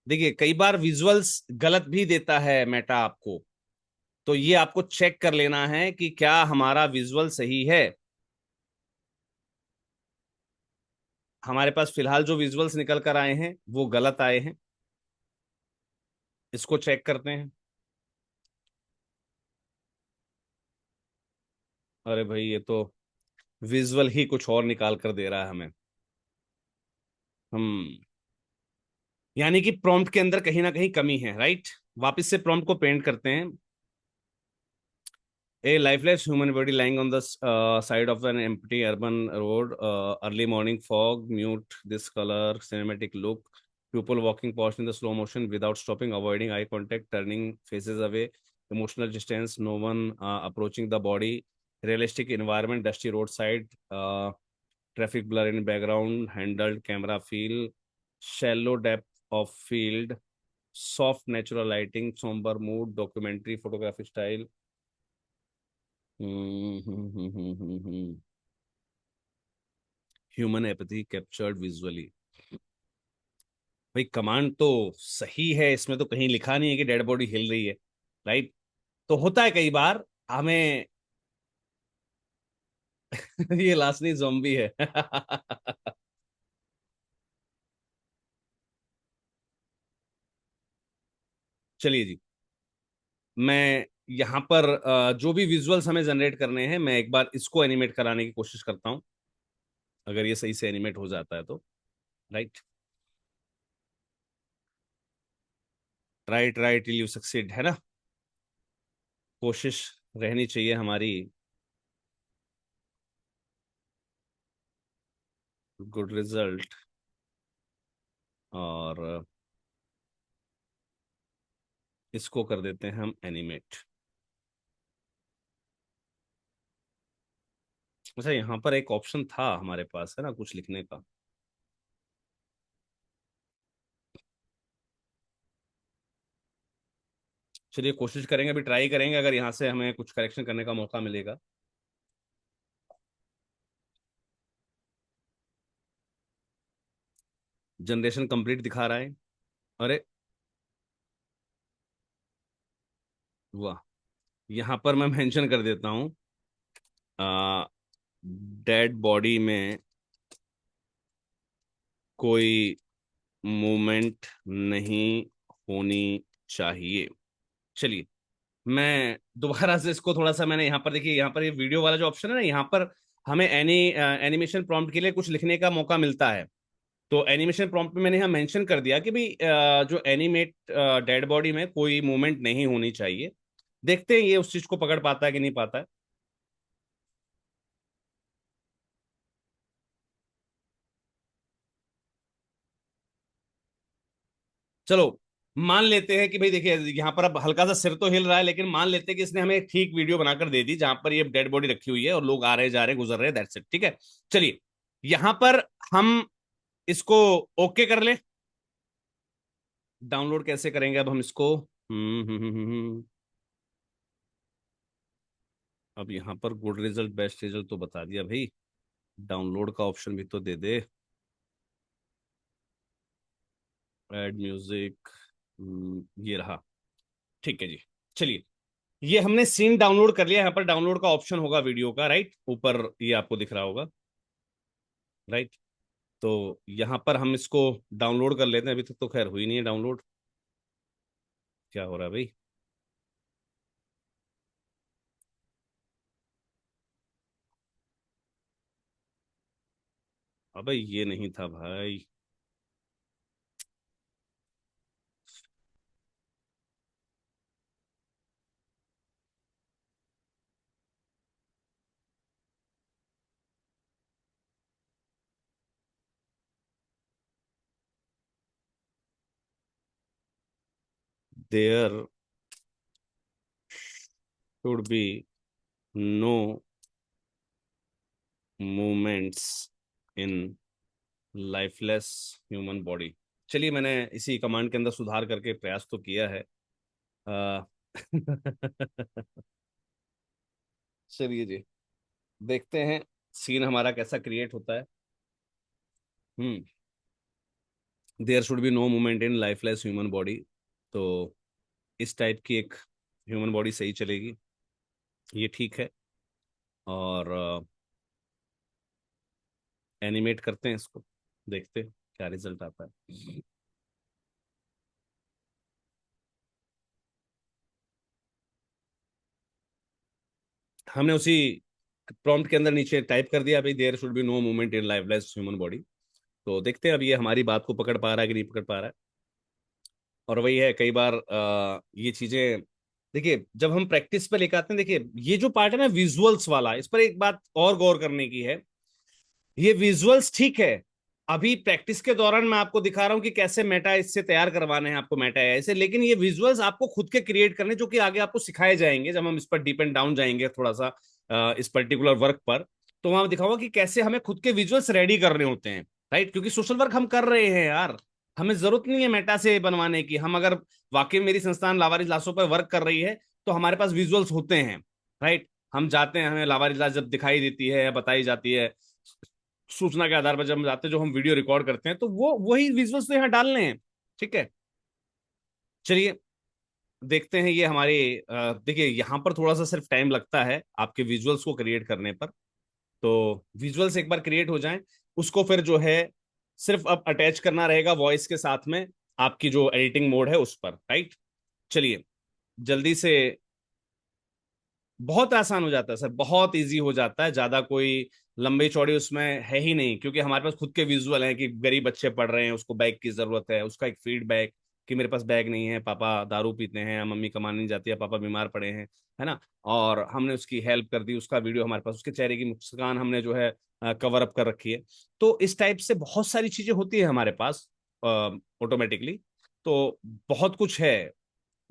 देखिए, कई बार विजुअल्स गलत भी देता है मेटा आपको, तो ये आपको चेक कर लेना है कि क्या हमारा विजुअल सही है। हमारे पास फिलहाल जो विजुअल्स निकल कर आए हैं वो गलत आए हैं, इसको चेक करते हैं। अरे भाई, ये तो विजुअल ही कुछ और निकाल कर दे रहा है हमें। हम यानी कि प्रॉम्प्ट के अंदर कहीं ना कहीं कमी है। राइट। वापस से प्रॉम्प्ट को पेंट करते हैं। A lifeless human body lying on the side of an empty urban road. Early morning fog, mute this color, cinematic look. People walking past in the slow motion without stopping, avoiding eye contact, turning faces away. Emotional distance, no one approaching the body. Realistic environment, dusty roadside. Traffic blur in background, handled camera feel. Shallow depth of field. Soft natural lighting, somber mood, documentary photography style. Human apathy captured visually. भाई, कमांड तो सही है, इसमें तो कहीं लिखा नहीं है कि डेड बॉडी हिल रही है। राइट। तो होता है कई बार हमें। ये लास्ट नहीं, ज़ॉम्बी है। चलिए जी, मैं यहाँ पर जो भी विजुअल्स हमें जनरेट करने हैं, मैं एक बार इसको एनिमेट कराने की कोशिश करता हूँ, अगर ये सही से एनिमेट हो जाता है तो। Right, right, right, you succeed, है ना। कोशिश रहनी चाहिए हमारी। Good result. और इसको कर देते हैं हम एनिमेट। अच्छा, यहाँ पर एक ऑप्शन था हमारे पास, है ना, कुछ लिखने का। चलिए कोशिश करेंगे, अभी ट्राई करेंगे, अगर यहाँ से हमें कुछ करेक्शन करने का मौका मिलेगा। जनरेशन कंप्लीट दिखा रहा है। अरे वाह, यहाँ पर मैं मेंशन कर देता हूँ, डेड बॉडी में कोई मूवमेंट नहीं होनी चाहिए। चलिए, मैं दोबारा से इसको थोड़ा सा, मैंने यहाँ पर देखिए, यहाँ पर ये वीडियो वाला जो ऑप्शन है ना, यहाँ पर हमें एनिमेशन प्रॉम्प्ट के लिए कुछ लिखने का मौका मिलता है। तो एनिमेशन प्रॉम्प्ट में मैंने यहाँ मेंशन कर दिया कि भाई जो एनिमेट डेड बॉडी में कोई मूवमेंट नहीं होनी चाहिए। देखते हैं ये उस चीज को पकड़ पाता है कि नहीं पाता है। चलो, मान लेते हैं कि भाई देखिए, यहाँ पर अब हल्का सा सिर तो हिल रहा है, लेकिन मान लेते हैं कि इसने हमें एक ठीक वीडियो बनाकर दे दी, जहां पर ये डेड बॉडी रखी हुई है और लोग आ रहे जा रहे गुजर रहे, दैट्स इट, ठीक है। चलिए, यहां पर हम इसको ओके कर ले। डाउनलोड कैसे करेंगे अब हम इसको? अब यहाँ पर गुड रिजल्ट बेस्ट रिजल्ट तो बता दिया भाई, डाउनलोड का ऑप्शन भी तो दे दे। ऐड म्यूजिक, ये रहा। ठीक है जी। चलिए, ये हमने सीन डाउनलोड कर लिया। यहाँ पर डाउनलोड का ऑप्शन होगा वीडियो का, राइट, ऊपर ये आपको दिख रहा होगा, राइट। तो यहाँ पर हम इसको डाउनलोड कर लेते हैं। अभी तक तो खैर हुई नहीं है डाउनलोड, क्या हो रहा है भाई? अबे ये नहीं था भाई। There should be no movements in lifeless human body. चलिए, मैंने इसी कमांड के अंदर सुधार करके प्रयास तो किया है। आ, चलिए जी, देखते हैं सीन हमारा कैसा क्रिएट होता है। Hmm, there should be no movement in lifeless human body. तो इस टाइप की एक ह्यूमन बॉडी सही चलेगी, ये ठीक है। और एनिमेट करते हैं इसको, देखते हैं क्या रिजल्ट आता है। हमने उसी प्रॉम्प्ट के अंदर नीचे टाइप कर दिया भाई, there should be no movement in lifeless human body. तो देखते हैं अब ये हमारी बात को पकड़ पा रहा है कि नहीं पकड़ पा रहा है। और वही है, कई बार ये चीजें, देखिए जब हम प्रैक्टिस पे लेकर आते हैं, देखिए ये जो पार्ट है ना विजुअल्स वाला, इस पर एक बात और गौर करने की है। ये विजुअल्स ठीक है, अभी प्रैक्टिस के दौरान मैं आपको दिखा रहा हूं कि कैसे मेटा इससे तैयार करवाने हैं आपको, मेटा एआई से, लेकिन ये विजुअल्स आपको खुद के क्रिएट करने, जो कि आगे आपको सिखाए जाएंगे जब हम इस पर डीप एंड डाउन जाएंगे थोड़ा सा, इस पर्टिकुलर वर्क पर। तो वहां दिखाऊंगा कि कैसे हमें खुद के विजुअल्स रेडी करने होते हैं, राइट, क्योंकि सोशल वर्क हम कर रहे हैं यार, हमें जरूरत नहीं है मेटा से बनवाने की। हम अगर वाकई में मेरी संस्थान लावारिस लाशों पर वर्क कर रही है, तो हमारे पास विजुअल्स होते हैं, राइट। हम जाते हैं, हमें लावारिस लाश जब दिखाई देती है या बताई जाती है, सूचना के आधार पर जब हम जाते हैं, जो हम वीडियो रिकॉर्ड करते हैं, तो वो वही विजुअल्स तो यहाँ डालने हैं, ठीक है। चलिए, देखते हैं ये हमारे, देखिए यहाँ पर थोड़ा सा सिर्फ टाइम लगता है आपके विजुअल्स को क्रिएट करने पर। तो विजुअल्स एक बार क्रिएट हो जाएं, उसको फिर जो है सिर्फ अब अटैच करना रहेगा वॉइस के साथ में, आपकी जो एडिटिंग मोड है उस पर, राइट। चलिए जल्दी से, बहुत आसान हो जाता है सर, बहुत इजी हो जाता है, ज्यादा कोई लंबी चौड़ी उसमें है ही नहीं, क्योंकि हमारे पास खुद के विजुअल हैं कि गरीब बच्चे पढ़ रहे हैं, उसको बैग की जरूरत है, उसका एक फीडबैक कि मेरे पास बैग नहीं है, पापा दारू पीते हैं, या मम्मी कमाने नहीं जाती है, पापा बीमार पड़े हैं, है ना, और हमने उसकी हेल्प कर दी, उसका वीडियो हमारे पास, उसके चेहरे की मुस्कान हमने जो है कवर अप कर रखी है। तो इस टाइप से बहुत सारी चीजें होती है हमारे पास ऑटोमेटिकली। तो बहुत कुछ है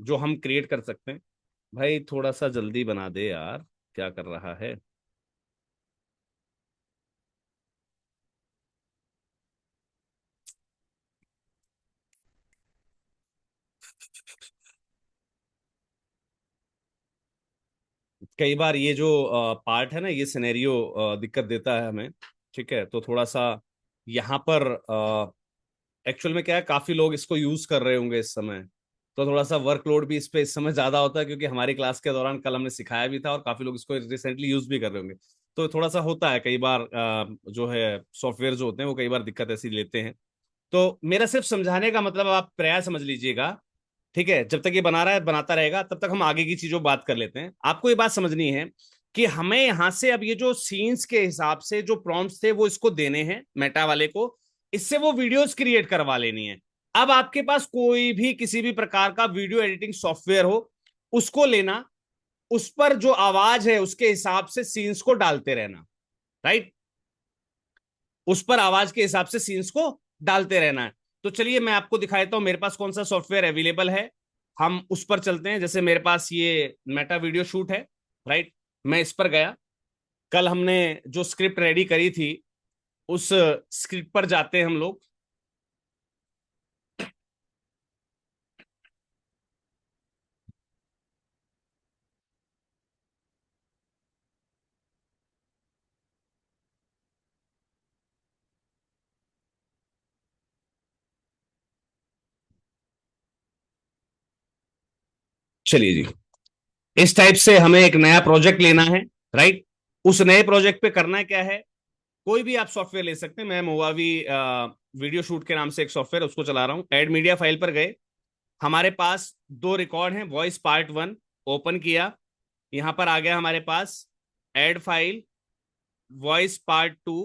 जो हम क्रिएट कर सकते हैं। भाई थोड़ा सा जल्दी बना दे यार, क्या कर रहा है। कई बार ये जो पार्ट है ना, ये सिनेरियो दिक्कत देता है हमें। ठीक है, तो थोड़ा सा यहाँ पर एक्चुअल में क्या है, काफी लोग इसको यूज कर रहे होंगे इस समय, तो थोड़ा सा वर्कलोड भी इस पे इस समय ज्यादा होता है, क्योंकि हमारी क्लास के दौरान कल हमने सिखाया भी था और काफी लोग इसको रिसेंटली यूज भी कर रहे होंगे। तो थोड़ा सा होता है कई बार, जो है सॉफ्टवेयर जो होते हैं वो कई बार दिक्कत ऐसी लेते हैं। तो मेरा सिर्फ समझाने का मतलब, आप प्रयास समझ लीजिएगा। ठीक है, जब तक ये बना रहा है बनाता रहेगा, तब तक हम आगे की चीजों बात कर लेते हैं। आपको ये बात समझनी है कि हमें यहां से अब ये जो सीन्स के हिसाब से जो प्रॉम्प्ट्स थे वो इसको देने हैं मेटा वाले को, इससे वो वीडियोस क्रिएट करवा लेनी है। अब आपके पास कोई भी किसी भी प्रकार का वीडियो एडिटिंग सॉफ्टवेयर हो, उसको लेना, उस पर जो आवाज है उसके हिसाब से सीन्स को डालते रहना। राइट, उस पर आवाज के हिसाब से सीन्स को डालते रहना है। तो चलिए मैं आपको दिखा देता हूं मेरे पास कौन सा सॉफ्टवेयर अवेलेबल है, हम उस पर चलते हैं। जैसे मेरे पास ये मेटा वीडियो शूट है। राइट, मैं इस पर गया, कल हमने जो स्क्रिप्ट रेडी करी थी उस स्क्रिप्ट पर जाते हैं हम लोग। चलिए जी, इस टाइप से हमें एक नया प्रोजेक्ट लेना है। राइट, उस नए प्रोजेक्ट पे करना क्या है, कोई भी आप सॉफ्टवेयर ले सकते हैं। मैं मोवावी वीडियो शूट के नाम से एक सॉफ्टवेयर उसको चला रहा हूँ। एड मीडिया फाइल पर गए, हमारे पास दो रिकॉर्ड हैं, वॉइस पार्ट वन ओपन किया, यहां पर आ गया हमारे पास add file, voice part two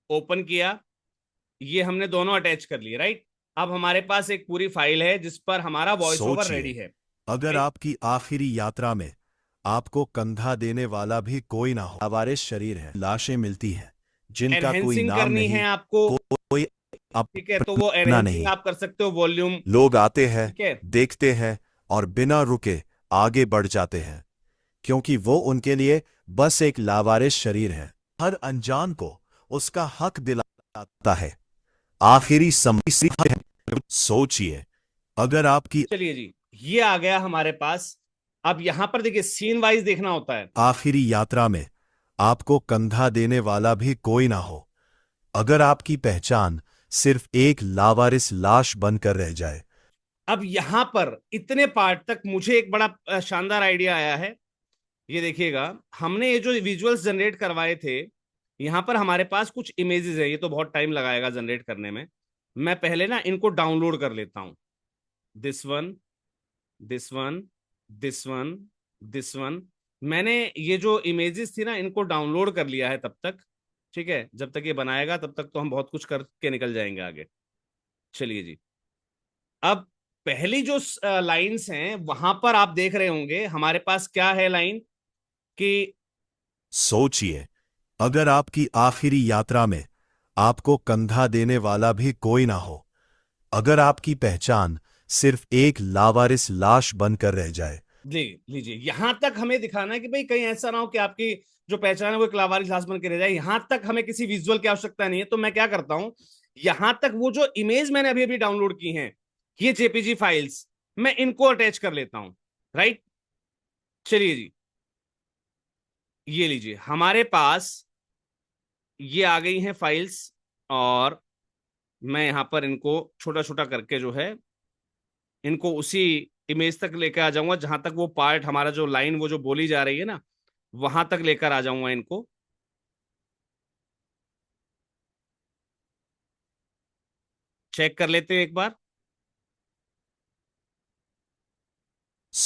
open किया, ये हमने दोनों अटैच कर लिए। राइट, अब हमारे पास एक पूरी फाइल है जिस पर हमारा वॉइस ओवर रेडी सोचिए, है। अगर राइट, आपकी आखिरी यात्रा में आपको कंधा देने वाला भी कोई ना हो, लावारिस शरीर है, लाशें मिलती हैं जिनका कोई एनहेंसिंग नाम करनी है नहीं, आपको। कोई ठीक है, तो वो अपना एनहेंसिंग नहीं। आप कर सकते हो, वॉल्यूम। लोग आते हैं, ठीक है, देखते हैं और बिना रुके आगे बढ़ जाते हैं, क्योंकि वो उनके लिए बस एक लावारिस शरीर है। हर अनजान को उसका हक दिलाता है, आखिरी समय है। सोचिए, अगर आपकी चलिए जी, ये आ गया हमारे पास। अब यहां पर देखिए सीन वाइज देखना होता है। आखिरी यात्रा में आपको कंधा देने वाला भी कोई ना हो, अगर आपकी पहचान सिर्फ एक लावारिस लाश बनकर रह जाए। अब यहां पर इतने पार्ट तक मुझे एक बड़ा शानदार आइडिया आया है। ये देखिएगा, हमने ये जो विजुअल्स जनरेट करवाए थे, यहां पर हमारे पास कुछ इमेजेस है, ये तो बहुत टाइम लगाएगा जनरेट करने में। मैं पहले ना इनको डाउनलोड कर लेता हूं। This one, this one, this one, this one. मैंने ये जो इमेजेस थी ना इनको डाउनलोड कर लिया है तब तक। ठीक है, जब तक ये बनाएगा तब तक तो हम बहुत कुछ करके निकल जाएंगे आगे। चलिए जी, अब पहली जो लाइंस हैं वहां पर आप देख रहे होंगे हमारे पास क्या है लाइन कि, सोचिए, अगर आपकी आखिरी यात्रा में आपको कंधा देने वाला भी कोई ना हो, अगर आपकी पहचान सिर्फ एक लावारिस लाश बनकर रह जाए। जी लीजिए, यहां तक हमें दिखाना है कि भाई कहीं ऐसा ना हो कि आपकी जो पहचान है वो एक लावारिस लाश बन के रह जाए। यहां तक हमें किसी विजुअल की आवश्यकता नहीं है, तो मैं क्या करता हूं, यहां तक वो जो इमेज मैंने अभी अभी डाउनलोड की हैं, ये जेपीजी फाइल्स, मैं इनको अटैच कर लेता हूं। राइट, चलिए जी, ये लीजिए हमारे पास ये आ गई हैं फाइल्स, और मैं यहां पर इनको छोटा छोटा करके जो है इनको उसी इमेज तक लेकर आ जाऊंगा जहां तक वो पार्ट हमारा जो लाइन वो जो बोली जा रही है ना, वहां तक लेकर आ जाऊंगा इनको। चेक कर लेते हैं एक बार।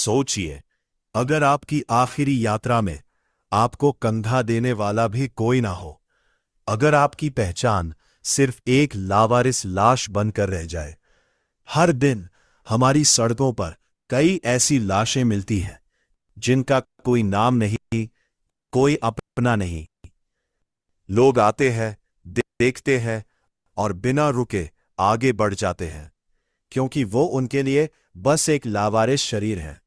सोचिए, अगर आपकी आखिरी यात्रा में आपको कंधा देने वाला भी कोई ना हो, अगर आपकी पहचान सिर्फ एक लावारिस लाश बनकर रह जाए। हर दिन हमारी सड़कों पर कई ऐसी लाशें मिलती हैं जिनका कोई नाम नहीं, कोई अपना नहीं। लोग आते हैं, देखते हैं और बिना रुके आगे बढ़ जाते हैं, क्योंकि वो उनके लिए बस एक लावारिस शरीर है।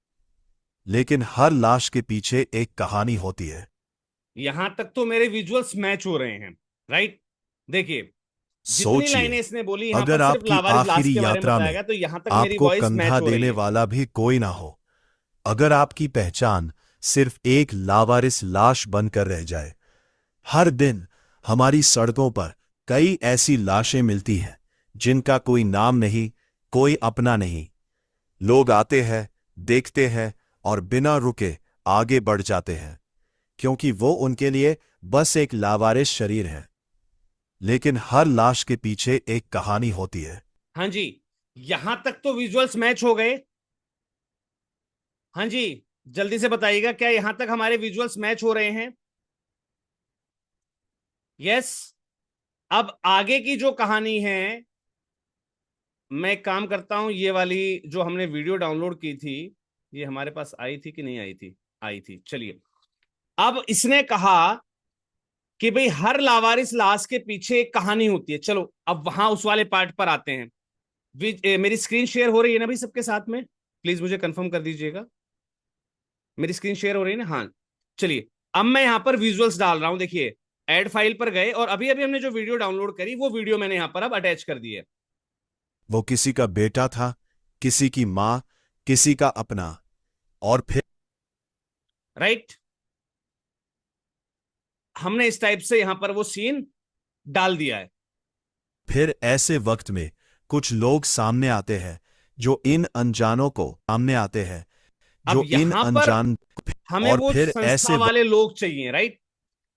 लेकिन हर लाश के पीछे एक कहानी होती है। यहां तक तो मेरे विजुअल्स मैच हो रहे हैं, राइट? देखिए, जितनी लाइनें सोचिए, इसने बोली यहां पर अगर सिर्फ आपकी लावारिस लाश आखिरी के बारे में यात्रा बताया में गया, तो यहां तक मेरी आपको वॉइस कंधा मैच हो रही देने है। वाला भी कोई ना हो, अगर आपकी पहचान सिर्फ एक लावारिस लाश बनकर रह जाए। हर दिन हमारी सड़कों पर कई ऐसी लाशें मिलती हैं जिनका कोई नाम नहीं, कोई अपना नहीं। लोग आते हैं, देखते हैं और बिना रुके आगे बढ़ जाते हैं, क्योंकि वो उनके लिए बस एक लावारिस शरीर है। लेकिन हर लाश के पीछे एक कहानी होती है। हाँ जी, यहां तक तो विजुअल्स मैच हो गए। हाँ जी, जल्दी से बताइएगा, क्या यहां तक हमारे विजुअल्स मैच हो रहे हैं? यस। अब आगे की जो कहानी है, मैं एक काम करता हूं, ये वाली जो हमने वीडियो डाउनलोड की थी, ये हमारे पास आई थी कि नहीं आई थी? आई थी। चलिए, अब इसने कहा कि भाई हर लावारिस लाश के पीछे एक कहानी होती है। चलो अब वहां उस वाले पार्ट पर आते हैं। मेरी स्क्रीन शेयर हो रही है ना भाई सबके साथ में? प्लीज मुझे कंफर्म कर दीजिएगा, मेरी स्क्रीन शेयर हो रही है ना? हाँ। चलिए, अब मैं यहां पर विजुअल्स डाल रहा हूं। देखिए, एड फाइल पर गए और अभी अभी हमने जो वीडियो डाउनलोड करी वो वीडियो मैंने यहां पर अब अटैच कर दी है। वो किसी का बेटा था, किसी की मां, किसी का अपना। और राइट, हमने इस टाइप से यहां पर वो सीन डाल दिया है। फिर ऐसे वक्त में कुछ लोग सामने आते हैं जो इन अनजानों को सामने आते हैं, अब जो इन यहां पर अनजान। हमें और वो फिर संस्था ऐसे वाले लोग चाहिए, राइट?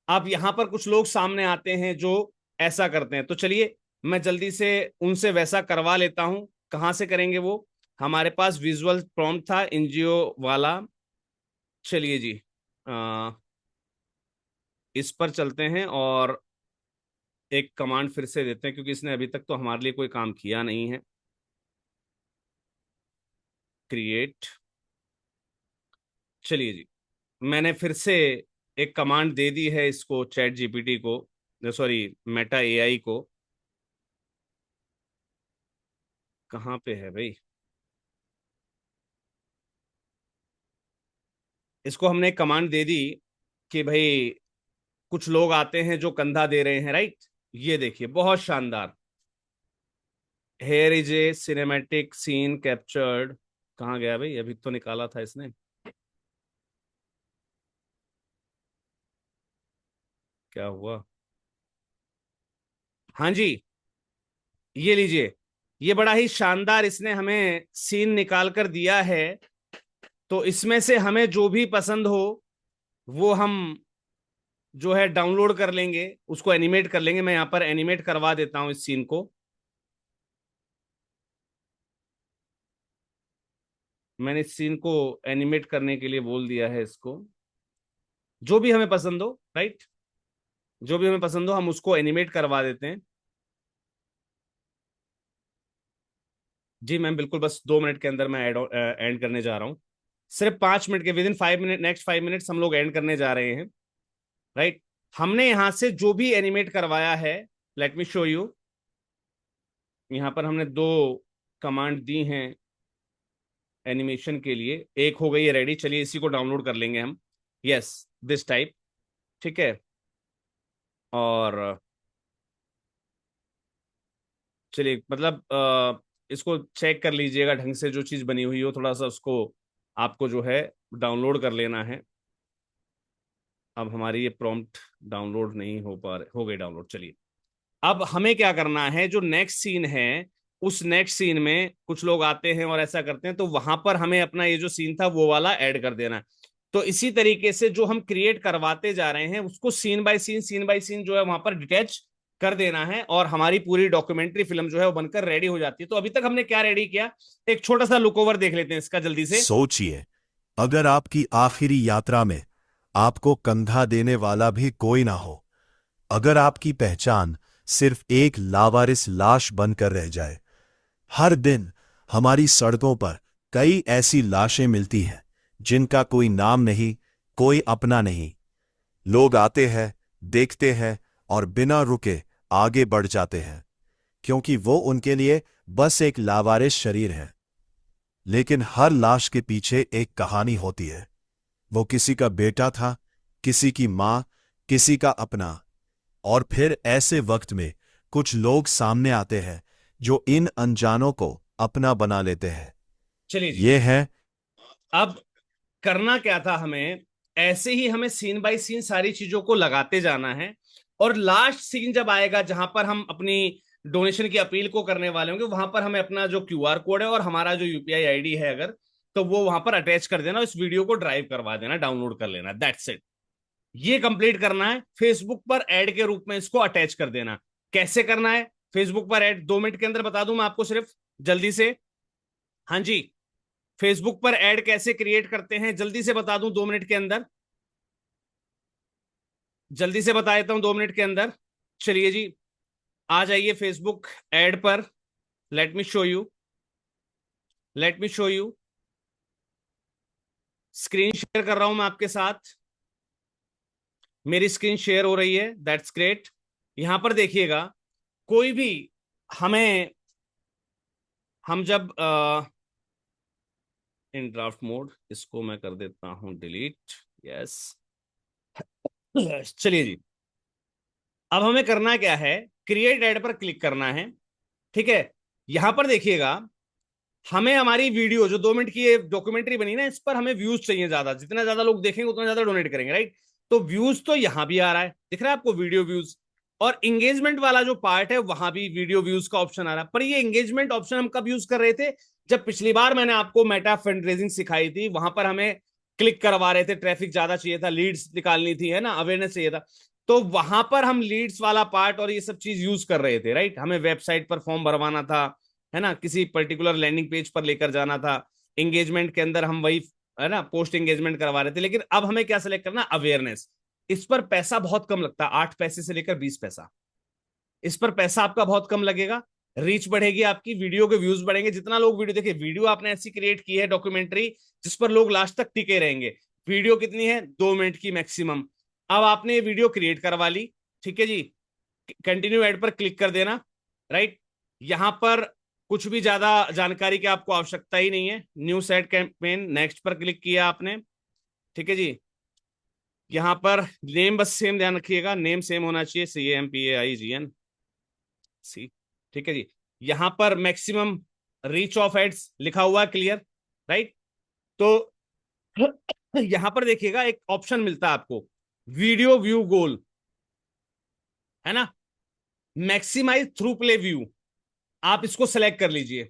अब यहां पर कुछ लोग सामने आते हैं जो ऐसा करते हैं, तो चलिए मैं जल्दी से उनसे वैसा करवा लेता हूं। कहां से करेंगे वो? हमारे पास विजुअल प्रॉम्प्ट था एनजीओ वाला। चलिए जी, इस पर चलते हैं और एक कमांड फिर से देते हैं, क्योंकि इसने अभी तक तो हमारे लिए कोई काम किया नहीं है। क्रिएट। चलिए जी, मैंने फिर से एक कमांड दे दी है इसको, चैट जीपीटी को, सॉरी मेटा एआई को। कहाँ पे है भाई? इसको हमने एक कमांड दे दी कि भाई कुछ लोग आते हैं जो कंधा दे रहे हैं, राइट? ये देखिए, बहुत शानदार। Here is a cinematic scene captured. कहाँ गया भाई? अभी तो निकाला था इसने। क्या हुआ? हाँ जी, ये लीजिए, ये बड़ा ही शानदार इसने हमें सीन निकाल कर दिया है। तो इसमें से हमें जो भी पसंद हो वो हम जो है डाउनलोड कर लेंगे, उसको एनिमेट कर लेंगे। मैं यहाँ पर एनिमेट करवा देता हूँ इस सीन को। मैंने इस सीन को एनिमेट करने के लिए बोल दिया है इसको। जो भी हमें पसंद हो, राइट, जो भी हमें पसंद हो हम उसको एनिमेट करवा देते हैं। जी मैम, बिल्कुल, बस 2 मिनट के अंदर मैं एंड करने जा रहा हूँ। सिर्फ 5 मिनट के, with in 5 minute, next 5 minutes हम लोग एंड करने जा रहे हैं, राइट? हमने यहां से जो भी एनिमेट करवाया है, लेट मी शो यू। यहाँ पर हमने 2 कमांड दी हैं एनिमेशन के लिए। एक हो गई है रेडी, चलिए इसी को डाउनलोड कर लेंगे हम। यस, दिस टाइप, ठीक है। और चलिए, मतलब इसको चेक कर लीजिएगा ढंग से, जो चीज़ बनी हुई हो थोड़ा सा उसको आपको जो है डाउनलोड कर लेना है। अब हमारी ये प्रॉम्प्ट डाउनलोड नहीं हो पा रहे, हो गई डाउनलोड। चलिए, अब हमें क्या करना है, जो नेक्स्ट सीन है उस नेक्स्ट सीन में कुछ लोग आते हैं और ऐसा करते हैं, तो वहां पर हमें अपना ये जो सीन था वो वाला ऐड कर देना है। तो इसी तरीके से जो हम क्रिएट करवाते जा रहे हैं उसको सीन बाय सीन जो है वहां पर डिटेच कर देना है, और हमारी पूरी डॉक्यूमेंट्री फिल्म जो है वो बनकर रेडी हो जाती है। तो अभी तक हमने क्या रेडी किया, एक छोटा सा लुक ओवर देख लेते हैं इसका जल्दी से। सोचिए, अगर आपकी आखिरी यात्रा में आपको कंधा देने वाला भी कोई ना हो, अगर आपकी पहचान सिर्फ एक लावारिस लाश बनकर रह जाए। हर दिन हमारी सड़कों पर कई ऐसी लाशें मिलती हैं जिनका कोई नाम नहीं, कोई अपना नहीं। लोग आते हैं, देखते हैं और बिना रुके आगे बढ़ जाते हैं, क्योंकि वो उनके लिए बस एक लावारिस शरीर है। लेकिन हर लाश के पीछे एक कहानी होती है। वो किसी का बेटा था, किसी की मां, किसी का अपना। और फिर ऐसे वक्त में कुछ लोग सामने आते हैं जो इन अनजानों को अपना बना लेते हैं। चलिए जी, ये है। अब करना क्या था हमें, ऐसे ही हमें सीन बाय सीन सारी चीजों को लगाते जाना है, और लास्ट सीन जब आएगा जहां पर हम अपनी डोनेशन की अपील को करने वाले होंगे, वहां पर हमें अपना जो क्यूआर कोड है और हमारा जो यूपीआई आईडी है अगर, तो वो वहां पर अटैच कर देना, इस वीडियो को ड्राइव करवा देना, डाउनलोड कर लेना, दैट्स इट। ये कंप्लीट करना है, फेसबुक पर ऐड के रूप में इसको अटैच कर देना। कैसे करना है फेसबुक पर ऐड, 2 मिनट के अंदर बता दूं मैं आपको सिर्फ, जल्दी से। हाँ जी, फेसबुक पर ऐड कैसे क्रिएट करते हैं जल्दी से बता दूं 2 मिनट के अंदर, जल्दी से बता देता हूं 2 मिनट के अंदर। चलिए जी, आ जाइए फेसबुक ऐड पर। Let me show you, let me show you. Screen share कर रहा हूं मैं आपके साथ, मेरी स्क्रीन शेयर हो रही है, दैट्स ग्रेट। यहां पर देखिएगा, कोई भी हमें, हम जब इन ड्राफ्ट मोड, इसको मैं कर देता हूं डिलीट, यस। चलिए जी, अब हमें करना क्या है, क्रिएट ऐड पर क्लिक करना है, ठीक है। यहां पर देखिएगा, हमें हमारी वीडियो जो 2 मिनट की ये डॉक्यूमेंट्री बनी ना, इस पर हमें व्यूज चाहिए ज्यादा, जितना ज्यादा लोग देखेंगे उतना ज्यादा डोनेट करेंगे, राइट। तो व्यूज तो यहां भी आ रहा है, दिख रहा है आपको वीडियो व्यूज, और इंगेजमेंट वाला जो पार्ट है वहां भी वीडियो व्यूज का ऑप्शन आ रहा है। पर ये इंगेजमेंट ऑप्शन हम कब यूज कर रहे थे, जब पिछली बार मैंने आपको मेटा फंड रेजिंग सिखाई थी, वहां पर हमें क्लिक करवा रहे थे, ट्रैफिक ज्यादा चाहिए था, लीड्स निकालनी थी, है ना, अवेयरनेस चाहिए था। तो वहां पर हम लीड्स वाला पार्ट और ये सब चीज यूज कर रहे थे, राइट। हमें वेबसाइट पर फॉर्म भरवाना था, है ना, किसी पर्टिकुलर लैंडिंग पेज पर लेकर जाना था, एंगेजमेंट के अंदर हम वही, है ना, पोस्ट एंगेजमेंट करवा रहे थे। लेकिन अब हमें क्या सेलेक्ट करना, अवेयरनेस। इस पर पैसा बहुत कम लगता है, 8 पैसे से लेकर 20 पैसा, इस पर पैसा आपका बहुत कम लगेगा। रीच बढ़ेगी आपकी, वीडियो के व्यूज बढ़ेंगे, जितना लोग वीडियो देखिए, वीडियो आपने ऐसी क्रिएट की है डॉक्यूमेंट्री जिस पर लोग लास्ट तक टिके रहेंगे। वीडियो कितनी है, 2 मिनट की मैक्सिमम। अब आपने ये वीडियो क्रिएट करवा ली, ठीक है जी, कंटिन्यू ऐड पर क्लिक कर देना, राइट। यहां पर कुछ भी ज्यादा जानकारी की आपको आवश्यकता ही नहीं है, न्यू सेट कैंपेन, नेक्स्ट पर क्लिक किया आपने, ठीक है जी। यहां पर नेम बस सेम ध्यान रखिएगा, नेम सेम होना चाहिए, CAMPAIGN सी, ठीक है जी। यहां पर मैक्सिमम रीच ऑफ एड्स लिखा हुआ है, क्लियर, राइट। तो यहां पर देखिएगा एक ऑप्शन मिलता है आपको, वीडियो व्यू गोल, है ना, मैक्सिमाइज थ्रू प्ले व्यू, आप इसको सेलेक्ट कर लीजिए।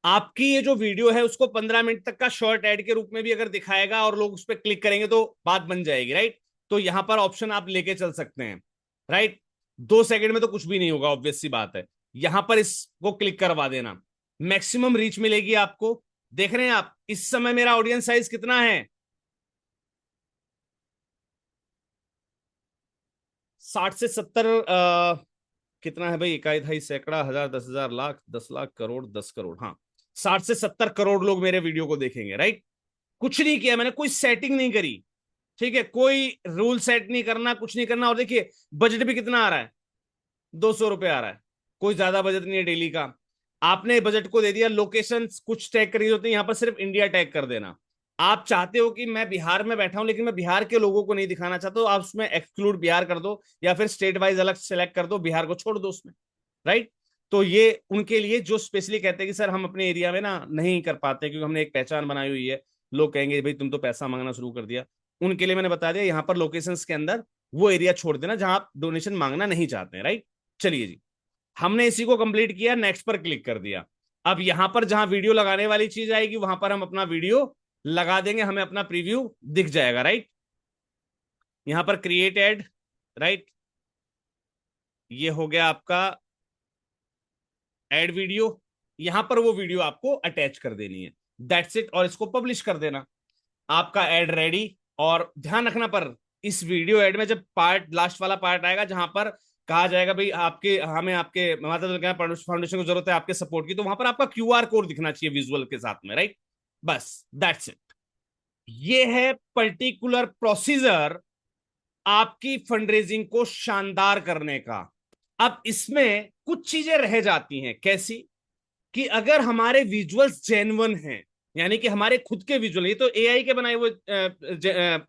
आपकी ये जो वीडियो है उसको 15 मिनट तक का शॉर्ट एड के रूप में भी अगर दिखाएगा और लोग उस पर क्लिक करेंगे तो बात बन जाएगी, राइट। तो यहां पर ऑप्शन आप लेके चल सकते हैं, राइट। 2 सेकंड में तो कुछ भी नहीं होगा, ऑब्वियस सी बात है। यहां पर इसको क्लिक करवा देना, मैक्सिमम रीच मिलेगी आपको। देख रहे हैं आप इस समय मेरा ऑडियंस साइज कितना है, 60 से 70, कितना है भाई, इकाई, ढाई, सैकड़ा, हजार, 10,000, लाख, 10 लाख, करोड़, 10 करोड़, हाँ, 60 से 70 करोड़ लोग मेरे वीडियो को देखेंगे, राइट। कुछ नहीं किया मैंने, कोई सेटिंग नहीं करी, ठीक है, कोई रूल सेट नहीं करना, कुछ नहीं करना। और देखिए बजट भी कितना आ रहा है, 200 रुपये आ रहा है, कोई ज्यादा बजट नहीं है डेली का। आपने बजट को दे दिया, लोकेशन कुछ टैग करी होती है, यहां पर सिर्फ इंडिया टैग कर देना। आप चाहते हो कि मैं बिहार में बैठा हूं लेकिन मैं बिहार के लोगों को नहीं दिखाना चाहता, तो आप उसमें एक्सक्लूड बिहार कर दो, या फिर स्टेट वाइज अलग सेलेक्ट कर दो, बिहार को छोड़ दो उसमें, राइट। तो ये उनके लिए जो स्पेशली कहते हैं कि सर हम अपने एरिया में ना नहीं कर पाते क्योंकि हमने एक पहचान बनाई हुई है, लोग कहेंगे भाई तुम तो पैसा मांगना शुरू कर दिया, उनके लिए मैंने बता दिया यहाँ पर लोकेशंस के अंदर वो एरिया छोड़ देना जहां आप डोनेशन मांगना नहीं चाहते हैं, राइट। चलिए जी, हमने इसी को कंप्लीट किया, नेक्स्ट पर क्लिक कर दिया। अब यहां पर जहां वीडियो लगाने वाली चीज आएगी वहां पर हम अपना वीडियो लगा देंगे, हमें अपना प्रीव्यू दिख जाएगा, राइट। यहां पर क्रिएट एड, राइट, ये हो गया आपका एड वीडियो। यहां पर वो वीडियो आपको अटैच कर देनी है। दैट्स इट, और इसको पब्लिश कर देना, आपका एड रेडी। और ध्यान रखना पर इस वीडियो एड में जब पार्ट लास्ट वाला पार्ट आएगा जहां पर कहा जाएगा भाई आपके हमें आपके माता दुर्गा फाउंडेशन को जरूरत है आपके सपोर्ट की, तो वहां पर आपका क्यूआर कोड दिखना चाहिए विजुअल के साथ में, राइट? बस दैट्स इट। ये है पर्टिकुलर प्रोसीजर आपकी फंडरेजिंग को शानदार करने का। अब इसमें कुछ चीजें रह जाती हैं, कैसी कि अगर हमारे विजुअल्स जेन्युइन हैं, यानी कि हमारे खुद के विजुअल, ये तो एआई के बनाए हुए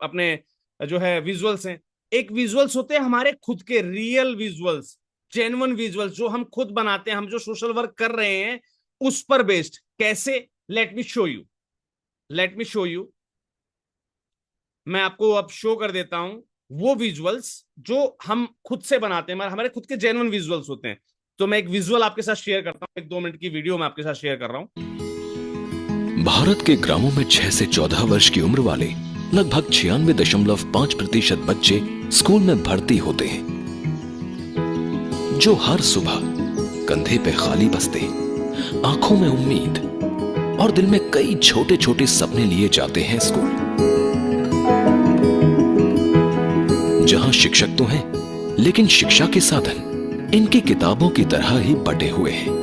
अपने जो है विजुअल्स हैं। एक विजुअल्स होते हैं हमारे खुद के रियल विजुअल्स, जेन्युइन विजुअल्स जो हम खुद बनाते हैं, हम जो सोशल वर्क कर रहे हैं उस पर बेस्ड। कैसे? Let me show you, let me show you. मैं आपको अब शो कर देता हूं वो विजुअल्स जो हम खुद से बनाते हैं, हमारे खुद के जेन्युइन विजुअल्स होते हैं। तो मैं एक विजुअल आपके साथ शेयर करता हूं, एक 2 मिनट की वीडियो मैं आपके साथ शेयर कर रहा हूं। भारत के ग्रामों में 6 से 14 वर्ष की उम्र वाले लगभग 96.5% बच्चे स्कूल में भर्ती होते हैं, जो हर सुबह कंधे पे खाली बस्ते, आंखों में उम्मीद और दिल में कई छोटे छोटे सपने लिए जाते हैं स्कूल, जहां शिक्षक तो हैं, लेकिन शिक्षा के साधन इनकी किताबों की तरह ही बटे हुए हैं।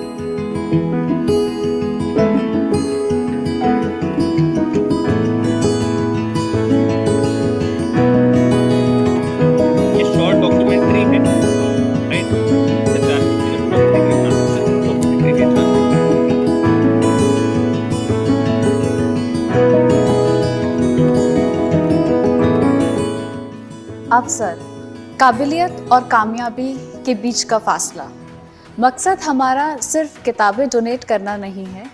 ये शॉर्ट डॉक्यूमेंट्री है, राइट? अवसर, काबिलियत और कामयाबी के बीच का फासला। मकसद हमारा सिर्फ किताबें डोनेट करना नहीं है।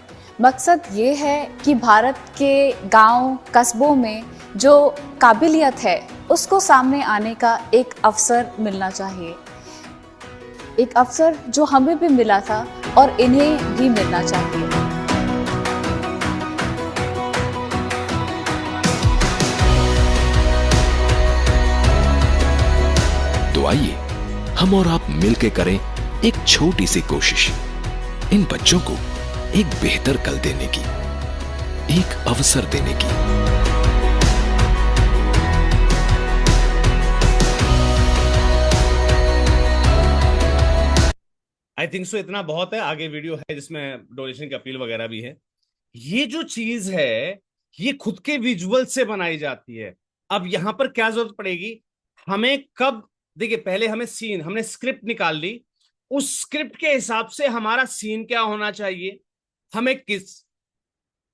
मकसद ये है कि भारत के गांव कस्बों में जो काबिलियत है उसको सामने आने का एक अवसर मिलना चाहिए, एक अवसर जो हमें भी मिला था और इन्हें भी मिलना चाहिए। तो आइए हम और आप मिलकर करें एक छोटी सी कोशिश, इन बच्चों को एक बेहतर कल देने की, एक अवसर देने की। आई थिंक सो इतना बहुत है, आगे वीडियो है जिसमें डोनेशन की अपील वगैरह भी है। ये जो चीज है ये खुद के विजुअल से बनाई जाती है। अब यहां पर क्या जरूरत पड़ेगी हमें, कब? देखिए पहले हमें सीन, हमने स्क्रिप्ट निकाल ली, उस स्क्रिप्ट के हिसाब से हमारा सीन क्या होना चाहिए, हमें किस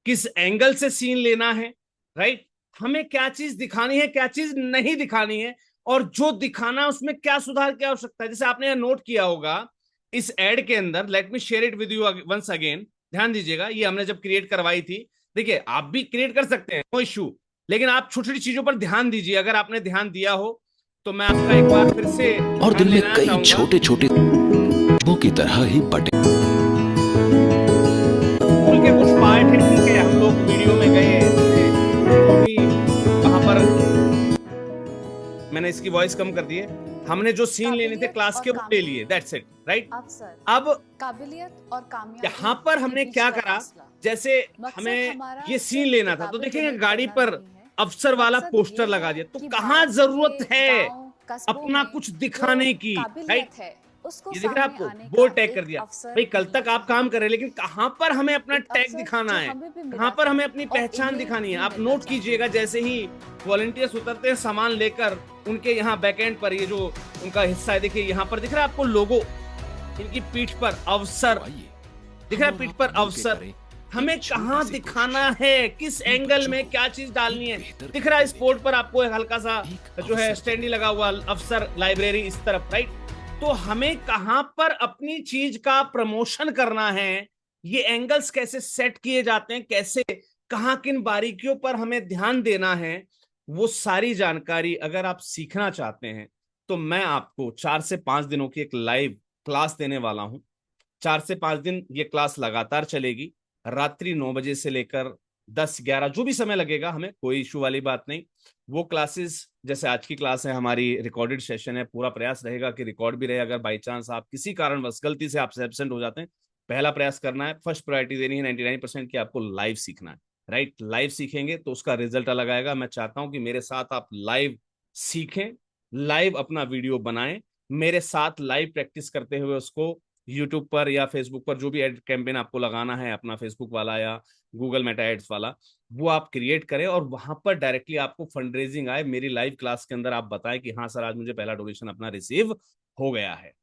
किस एंगल से सीन लेना है, राइट? हमें क्या चीज दिखानी है, क्या चीज नहीं दिखानी है, और जो दिखाना है उसमें क्या सुधार की आवश्यकता है। जैसे आपने यह नोट किया होगा इस एड के अंदर, let me share it with you once again. ध्यान दीजिएगा, ये हमने जब क्रिएट करवाई थी, देखिए आप भी क्रिएट कर सकते हैं, नो इश्यू, लेकिन आप छोटी छोटी चीजों पर ध्यान दीजिए। अगर आपने ध्यान दिया हो तो मैं आपका एक बार फिर से और दिल में कई छोटे छोटे की तरह ही बटे स्कूल के कुछ पार्ट है, ठीक है, हम लोग वीडियो में गए तो भी वहां पर मैंने इसकी वॉइस कम कर दी है। हमने जो सीन लेने थे क्लास के वो ले लिए, दैट्स इट, राइट? अब काबिलियत और कामयाबी यहाँ पर हमने क्या करा, जैसे हमें ये सीन लेना था तो देखेंगे गाड़ी पर अफसर वाला पोस्टर लगा दिया, तो कहाँ जरूरत है अपना कुछ दिखाने की, राइट? ये दिख रहा है आपको, बोर्ड टैग कर दिया। भाई कल तक आप काम कर रहे हैं, लेकिन कहां पर हमें अपना टैग दिखाना है, कहां पर हमें अपनी पहचान दिखानी है। आप नोट कीजिएगा, जैसे ही वॉलंटियर्स उतरते हैं सामान लेकर, उनके यहाँ बैकएंड पर ये जो उनका हिस्सा है, देखिए यहाँ पर दिख रहा है आपको लोगो, इनकी पीठ पर अवसर दिख रहा है, पीठ पर अवसर। हमें कहाँ दिखाना है, किस एंगल में क्या चीज डालनी है, दिख रहा है। इस बोर्ड पर आपको एक हल्का सा जो है स्टैंडी लगा हुआ, अफसर लाइब्रेरी इस तरफ, राइट? तो हमें कहां पर अपनी चीज का प्रमोशन करना है, ये एंगल्स कैसे सेट किए जाते हैं, कैसे कहां किन बारीकियों पर हमें ध्यान देना है, वो सारी जानकारी अगर आप सीखना चाहते हैं तो मैं आपको 4 से 5 दिनों की एक लाइव क्लास देने वाला हूं। 4 से 5 दिन ये क्लास लगातार चलेगी, रात्रि 9 बजे से लेकर 10-11 जो भी समय लगेगा, हमें कोई इशू वाली बात नहीं। वो क्लासेस जैसे आज की क्लास है हमारी, रिकॉर्डेड सेशन है, पूरा प्रयास रहेगा कि रिकॉर्ड भी रहे। अगर बाई चांस आप किसी कारणवश गलती से आपसे एब्सेंट हो जाते हैं पहला प्रयास करना है, फर्स्ट प्रायोरिटी देनी है 99% की आपको लाइव सीखना है, राइट। लाइव सीखेंगे तो उसका रिजल्ट अलग आएगा। मैं चाहता हूं कि मेरे साथ आप लाइव सीखें, लाइव अपना वीडियो बनाएं, मेरे साथ लाइव प्रैक्टिस करते हुए उसको यूट्यूब पर या फेसबुक पर जो भी एड कैंपेन आपको लगाना है, अपना फेसबुक वाला या गूगल मेटा एड्स वाला, वो आप क्रिएट करें और वहां पर डायरेक्टली आपको फंड रेजिंग आए। मेरी लाइव क्लास के अंदर आप बताएं कि हाँ सर, आज मुझे पहला डोनेशन अपना रिसीव हो गया है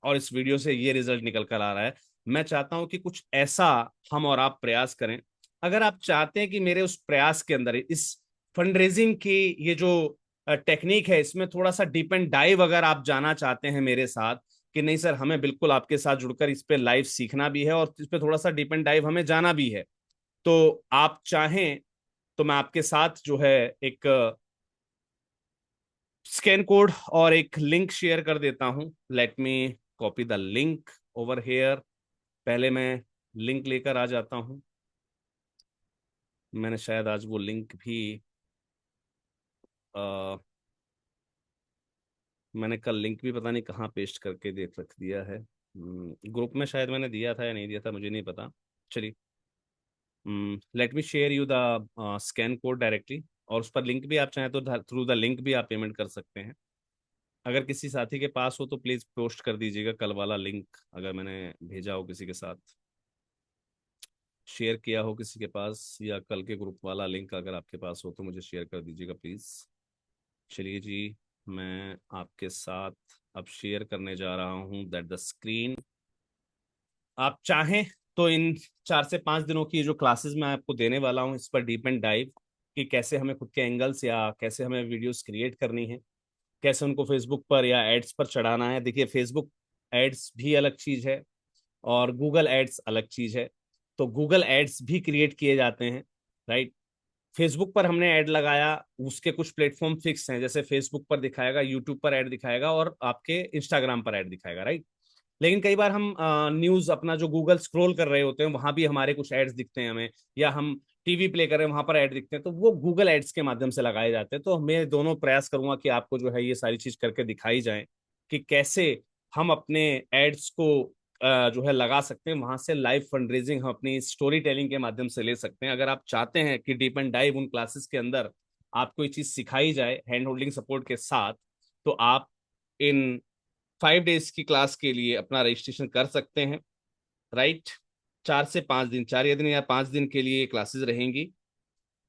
और इस वीडियो से ये रिजल्ट निकल कर आ रहा है। मैं चाहता हूं कि कुछ ऐसा हम और आप प्रयास करें। अगर आप चाहते हैं कि मेरे उस प्रयास के अंदर इस फंड रेजिंग की ये जो टेक्निक है, इसमें थोड़ा सा डीप एंड डाइव अगर आप जाना चाहते हैं मेरे साथ, कि नहीं सर हमें बिल्कुल आपके साथ जुड़कर इस पे लाइव सीखना भी है और इस पे थोड़ा सा डीप एंड डाइव हमें जाना भी है, तो आप चाहें तो मैं आपके साथ जो है एक स्कैन कोड और एक लिंक शेयर कर देता हूं। Let me copy the link over here. पहले मैं लिंक लेकर आ जाता हूं। मैंने शायद आज वो लिंक भी आ, मैंने कल लिंक भी पता नहीं कहाँ पेस्ट करके देख रख दिया है। ग्रुप में शायद मैंने दिया था या नहीं दिया था, मुझे नहीं पता। चलिए, late me share you the scan code directly, और उस पर लिंक भी आप चाहें तो थ्रू द लिंक भी आप पेमेंट कर सकते हैं। अगर किसी साथी के पास हो तो प्लीज पोस्ट कर दीजिएगा कल वाला लिंक, अगर मैंने भेजा हो किसी के साथ, शेयर किया हो किसी के पास, या कल के ग्रुप वाला लिंक अगर आपके पास हो तो मुझे शेयर कर दीजिएगा प्लीज। चलिए जी, मैं आपके साथ अब शेयर करने जा रहा हूं दैट द स्क्रीन। आप चाहें तो इन 4 से 5 दिनों की जो क्लासेस मैं आपको देने वाला हूं, इस पर डीप एंड डाइव कि कैसे हमें खुद के एंगल्स या कैसे हमें वीडियोस क्रिएट करनी है, कैसे उनको फेसबुक पर या एड्स पर चढ़ाना है। देखिए, फेसबुक एड्स भी अलग चीज है और गूगल एड्स अलग चीज है। तो गूगल एड्स भी क्रिएट किए जाते हैं, राइट। फेसबुक पर हमने ऐड लगाया, उसके कुछ प्लेटफॉर्म फिक्स हैं, जैसे फेसबुक पर दिखाएगा, यूट्यूब पर ऐड दिखाएगा और आपके इंस्टाग्राम पर ऐड दिखाएगा, राइट। लेकिन कई बार हम न्यूज अपना जो गूगल स्क्रॉल कर रहे होते हैं वहां भी हमारे कुछ एड्स दिखते हैं हमें, या हम टीवी प्ले कर रहे हैं वहां पर ऐड दिखते हैं, तो वो गूगल एड्स के माध्यम से लगाए जाते हैं। तो मैं दोनों प्रयास करूंगा कि आपको जो है ये सारी चीज करके दिखाई जाए कि कैसे हम अपने एड्स को जो है लगा सकते हैं, वहां से लाइव फंड रेजिंग हम अपनी स्टोरी टेलिंग के माध्यम से ले सकते हैं। अगर आप चाहते हैं कि डीप एंड डाइव उन क्लासेस के अंदर आपको ये चीज सिखाई जाए हैंड होल्डिंग सपोर्ट के साथ, तो आप इन 5 डेज की क्लास के लिए अपना रजिस्ट्रेशन कर सकते हैं, राइट। 4 से 5 दिन, 4 दिन या 5 दिन के लिए क्लासेस रहेंगी।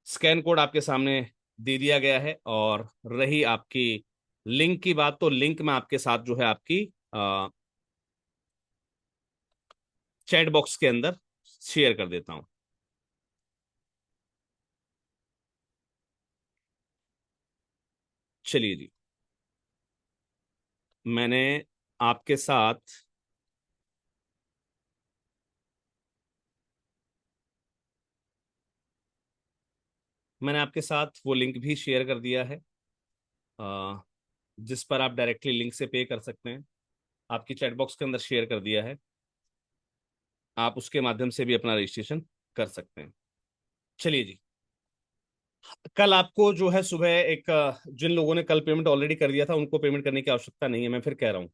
स्कैन कोड आपके सामने दे दिया गया है। और रही आपकी लिंक की बात, तो लिंक मैं आपके साथ जो है आपकी चैट बॉक्स के अंदर शेयर कर देता हूं। चलिए जी, मैंने आपके साथ वो लिंक भी शेयर कर दिया है, अ, जिस पर आप डायरेक्टली लिंक से पे कर सकते हैं। आपकी चैट बॉक्स के अंदर शेयर कर दिया है, आप उसके माध्यम से भी अपना रजिस्ट्रेशन कर सकते हैं। चलिए जी, कल आपको जो है सुबह एक जिन लोगों ने कल पेमेंट ऑलरेडी कर दिया था उनको पेमेंट करने की आवश्यकता नहीं है। मैं फिर कह रहा हूँ,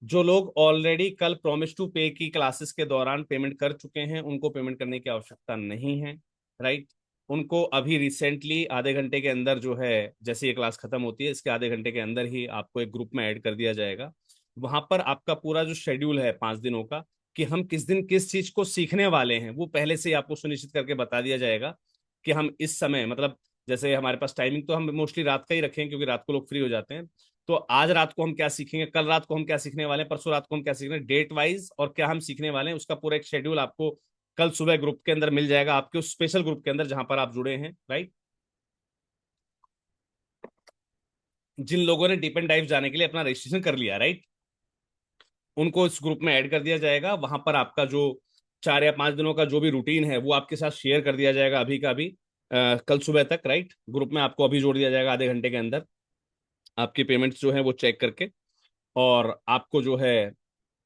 जो लोग ऑलरेडी कल प्रॉमिस टू पे की क्लासेस के दौरान पेमेंट कर चुके हैं उनको पेमेंट करने की आवश्यकता नहीं है, राइट। उनको अभी रिसेंटली आधे घंटे के अंदर जो है, जैसे ये क्लास खत्म होती है इसके आधे घंटे के अंदर ही आपको एक ग्रुप में ऐड कर दिया जाएगा। वहां पर आपका पूरा जो शेड्यूल है 5 दिनों का, कि हम किस दिन किस चीज को सीखने वाले हैं, वो पहले से ही आपको सुनिश्चित करके बता दिया जाएगा कि हम इस समय, मतलब जैसे हमारे पास टाइमिंग तो हम मोस्टली रात का ही रखें क्योंकि रात को लोग फ्री हो जाते हैं। तो आज रात को हम क्या सीखेंगे, कल रात को हम क्या सीखने वाले हैं, परसों रात को हम क्या सीखने, डेट वाइज और क्या हम सीखने वाले हैं, उसका पूरा एक शेड्यूल आपको कल सुबह ग्रुप के अंदर मिल जाएगा, आपके उस स्पेशल ग्रुप के अंदर जहां पर आप जुड़े हैं, राइट। जिन लोगों ने डीप एंड डाइव जाने के लिए अपना रजिस्ट्रेशन कर लिया, राइट, उनको इस ग्रुप में ऐड कर दिया जाएगा। वहां पर आपका जो 4 या 5 दिनों का जो भी रूटीन है वो आपके साथ शेयर कर दिया जाएगा अभी का अभी, कल सुबह तक, राइट। ग्रुप में आपको अभी जोड़ दिया जाएगा आधे घंटे के अंदर, आपकी पेमेंट्स जो है वो चेक करके, और आपको जो है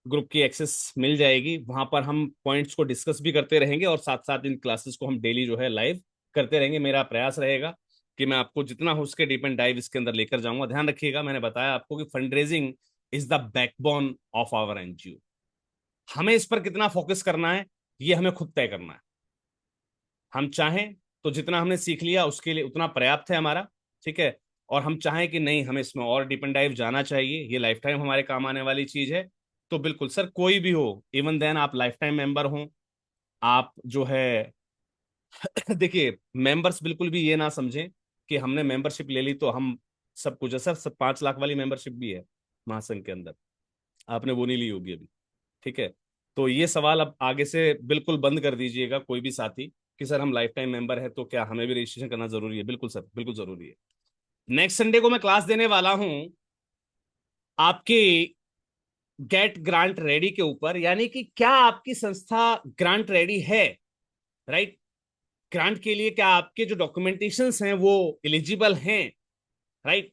ग्रुप की एक्सेस मिल जाएगी। वहां पर हम पॉइंट्स को डिस्कस भी करते रहेंगे और साथ साथ इन क्लासेस को हम डेली जो है लाइव करते रहेंगे। मेरा प्रयास रहेगा कि मैं आपको जितना हो सके डीप एंड डाइव इसके अंदर लेकर जाऊंगा। ध्यान रखिएगा, मैंने बताया आपको कि fund raising is the backbone of our NGO. हमें इस पर कितना फोकस करना है ये हमें खुद तय करना है। हम चाहें तो जितना हमने सीख लिया उसके लिए उतना पर्याप्त है हमारा, ठीक है। और हम चाहें कि नहीं हमें इसमें और डीप एंड डाइव जाना चाहिए, ये लाइफ टाइम हमारे काम आने वाली चीज है, तो बिल्कुल सर कोई भी हो, इवन देन आप लाइफ टाइम मेंबर हो, आप जो है देखिए मेंबर्स बिल्कुल भी ये ना समझें कि हमने मेंबरशिप ले ली तो हम सब कुछ है। सर सब 5 लाख वाली मेंबरशिप भी है महासंघ के अंदर, आपने वो नहीं ली होगी अभी, ठीक है। तो ये सवाल अब आगे से बिल्कुल बंद कर दीजिएगा कोई भी साथी कि सर हम लाइफ टाइम मेंबर है तो क्या हमें भी रजिस्ट्रेशन करना जरूरी है। बिल्कुल सर बिल्कुल जरूरी है। नेक्स्ट संडे को मैं क्लास देने वाला हूं आपकी गेट ग्रांट रेडी के ऊपर, यानी कि क्या आपकी संस्था ग्रांट रेडी है, राइट। ग्रांट के लिए क्या आपके जो डॉक्यूमेंटेशंस हैं वो एलिजिबल हैं, राइट।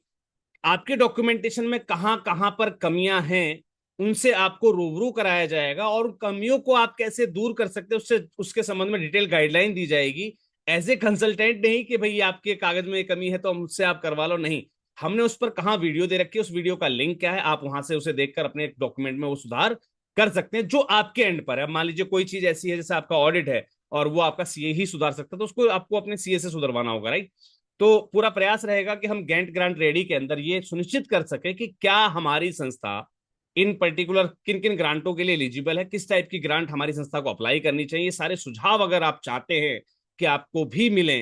आपके डॉक्यूमेंटेशन में कहां कहां पर कमियां हैं उनसे आपको रूबरू कराया जाएगा, और उन कमियों को आप कैसे दूर कर सकते हैं उससे उसके संबंध में डिटेल गाइडलाइन दी जाएगी। एज ए कंसल्टेंट नहीं कि भाई आपके कागज में कमी है तो मुझसे आप करवा लो, नहीं। हमने उस पर कहां वीडियो दे रखी है, उस वीडियो का लिंक क्या है, आप वहां से उसे देखकर अपने डॉक्यूमेंट में वो सुधार कर सकते हैं जो आपके एंड पर है। मान लीजिए कोई चीज ऐसी है जैसे आपका ऑडिट है और वो आपका सीए ही सुधार सकता है तो उसको आपको अपने सीए से सुधरवाना होगा, राइट। तो पूरा प्रयास रहेगा कि हम गेंट ग्रांट रेडी के अंदर ये सुनिश्चित कर सके कि क्या हमारी संस्था इन पर्टिकुलर किन किन ग्रांटों के लिए एलिजिबल है, किस टाइप की ग्रांट हमारी संस्था को अप्लाई करनी चाहिए। सारे सुझाव अगर आप चाहते हैं कि आपको भी मिले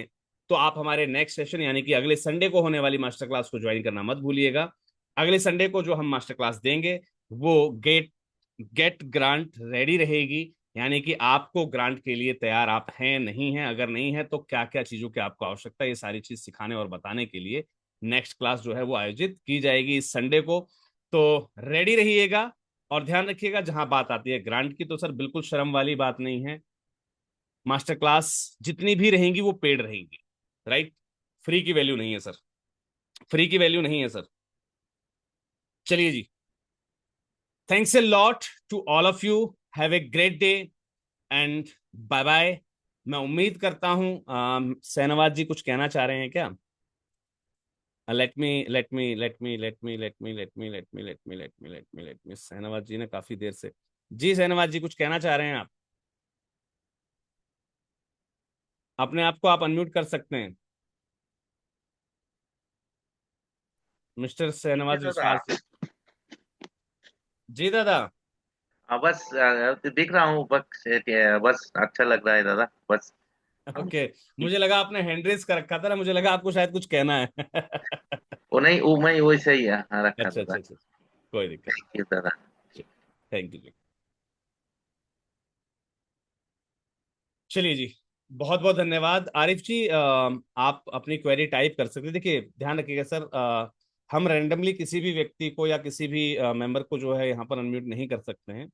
तो आप हमारे नेक्स्ट सेशन यानी कि अगले संडे को होने वाली मास्टर क्लास को ज्वाइन करना मत भूलिएगा। अगले संडे को जो हम मास्टर क्लास देंगे वो गेट गेट ग्रांट रेडी रहेगी, यानी कि आपको ग्रांट के लिए तैयार आप हैं नहीं हैं, अगर नहीं है तो क्या क्या चीजों की आपको आवश्यकता है, ये सारी चीज सिखाने और बताने के लिए नेक्स्ट क्लास जो है वो आयोजित की जाएगी इस संडे को। तो रेडी रहिएगा और ध्यान रखिएगा जहां बात आती है ग्रांट की तो सर बिल्कुल शर्म वाली बात नहीं है। मास्टर क्लास जितनी भी रहेंगी वो पेड रहेंगी, राइट। फ्री की वैल्यू नहीं है सर, फ्री की वैल्यू नहीं है सर। चलिए जी, thanks a lot to all of you, have a great day and bye bye. मैं उम्मीद करता हूं सहनवाज जी कुछ कहना चाह रहे हैं क्या? लेट मी सहनवाज जी ने काफी देर से, जी सहनवाज जी कुछ कहना चाह रहे हैं आप? अपने आप को आप अनम्यूट कर सकते हैं, मिस्टर ये सहनवाज दादा। विश्वास जी। जी दादा। बस दिख रहा हूँ बस बस अच्छा लग रहा है दादा बस। ओके, मुझे लगा आपने हैंड रेज कर रखा था ना, मुझे लगा आपको शायद कुछ कहना है। वो नहीं वो मैं वैसे ही है हाँ, रखा अच्छा दादा। अच्छा अच्छा, कोई दिक्कत थैंक यू दादा। नहीं, थैंक यू जी। चलिए जी, बहुत बहुत धन्यवाद आरिफ जी। आप अपनी क्वेरी टाइप कर सकते हैं। देखिए ध्यान रखिएगा सर, हम रैंडमली किसी भी व्यक्ति को या किसी भी मेंबर को जो है यहाँ पर अनम्यूट नहीं कर सकते हैं।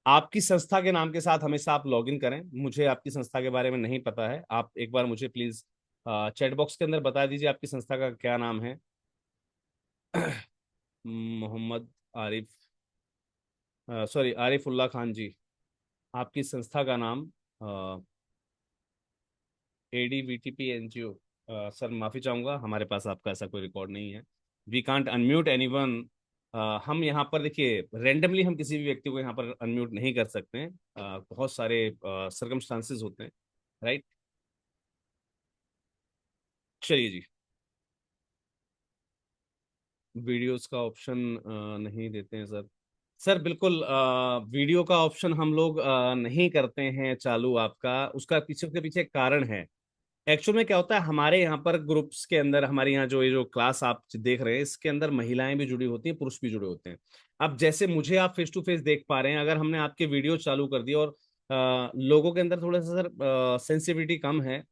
आपकी संस्था के नाम के साथ हमेशा आप लॉग इन करें। मुझे आपकी संस्था के बारे में नहीं पता है, आप एक बार मुझे प्लीज चैट बॉक्स के अंदर बता दीजिए आपकी संस्था का क्या नाम है। मोहम्मद आरिफ, सॉरी आरिफुल्लाह खान जी, आपकी संस्था का नाम ADVTP NGO। सर माफी चाहूंगा, हमारे पास आपका ऐसा कोई रिकॉर्ड नहीं है। We can't unmute anyone. हम यहाँ पर देखिए रेंडमली हम किसी भी व्यक्ति को यहाँ पर अनम्यूट नहीं कर सकते हैं। बहुत सारे सर्कमस्टांसेस होते हैं, राइट। चलिए जी, वीडियोस का ऑप्शन नहीं देते हैं सर। सर बिल्कुल वीडियो का ऑप्शन हम लोग नहीं करते हैं चालू आपका, उसका पीछे के पीछे एक कारण है। एक्चुअल में क्या होता है हमारे यहाँ पर ग्रुप्स के अंदर, हमारे यहाँ जो ये जो क्लास आप देख रहे हैं इसके अंदर महिलाएं भी जुड़ी होती हैं, पुरुष भी जुड़े होते हैं। अब जैसे मुझे आप फेस टू फेस देख पा रहे हैं, अगर हमने आपके वीडियो चालू कर दिए और लोगों के अंदर थोड़ा सा सर सेंसिटिविटी कम है,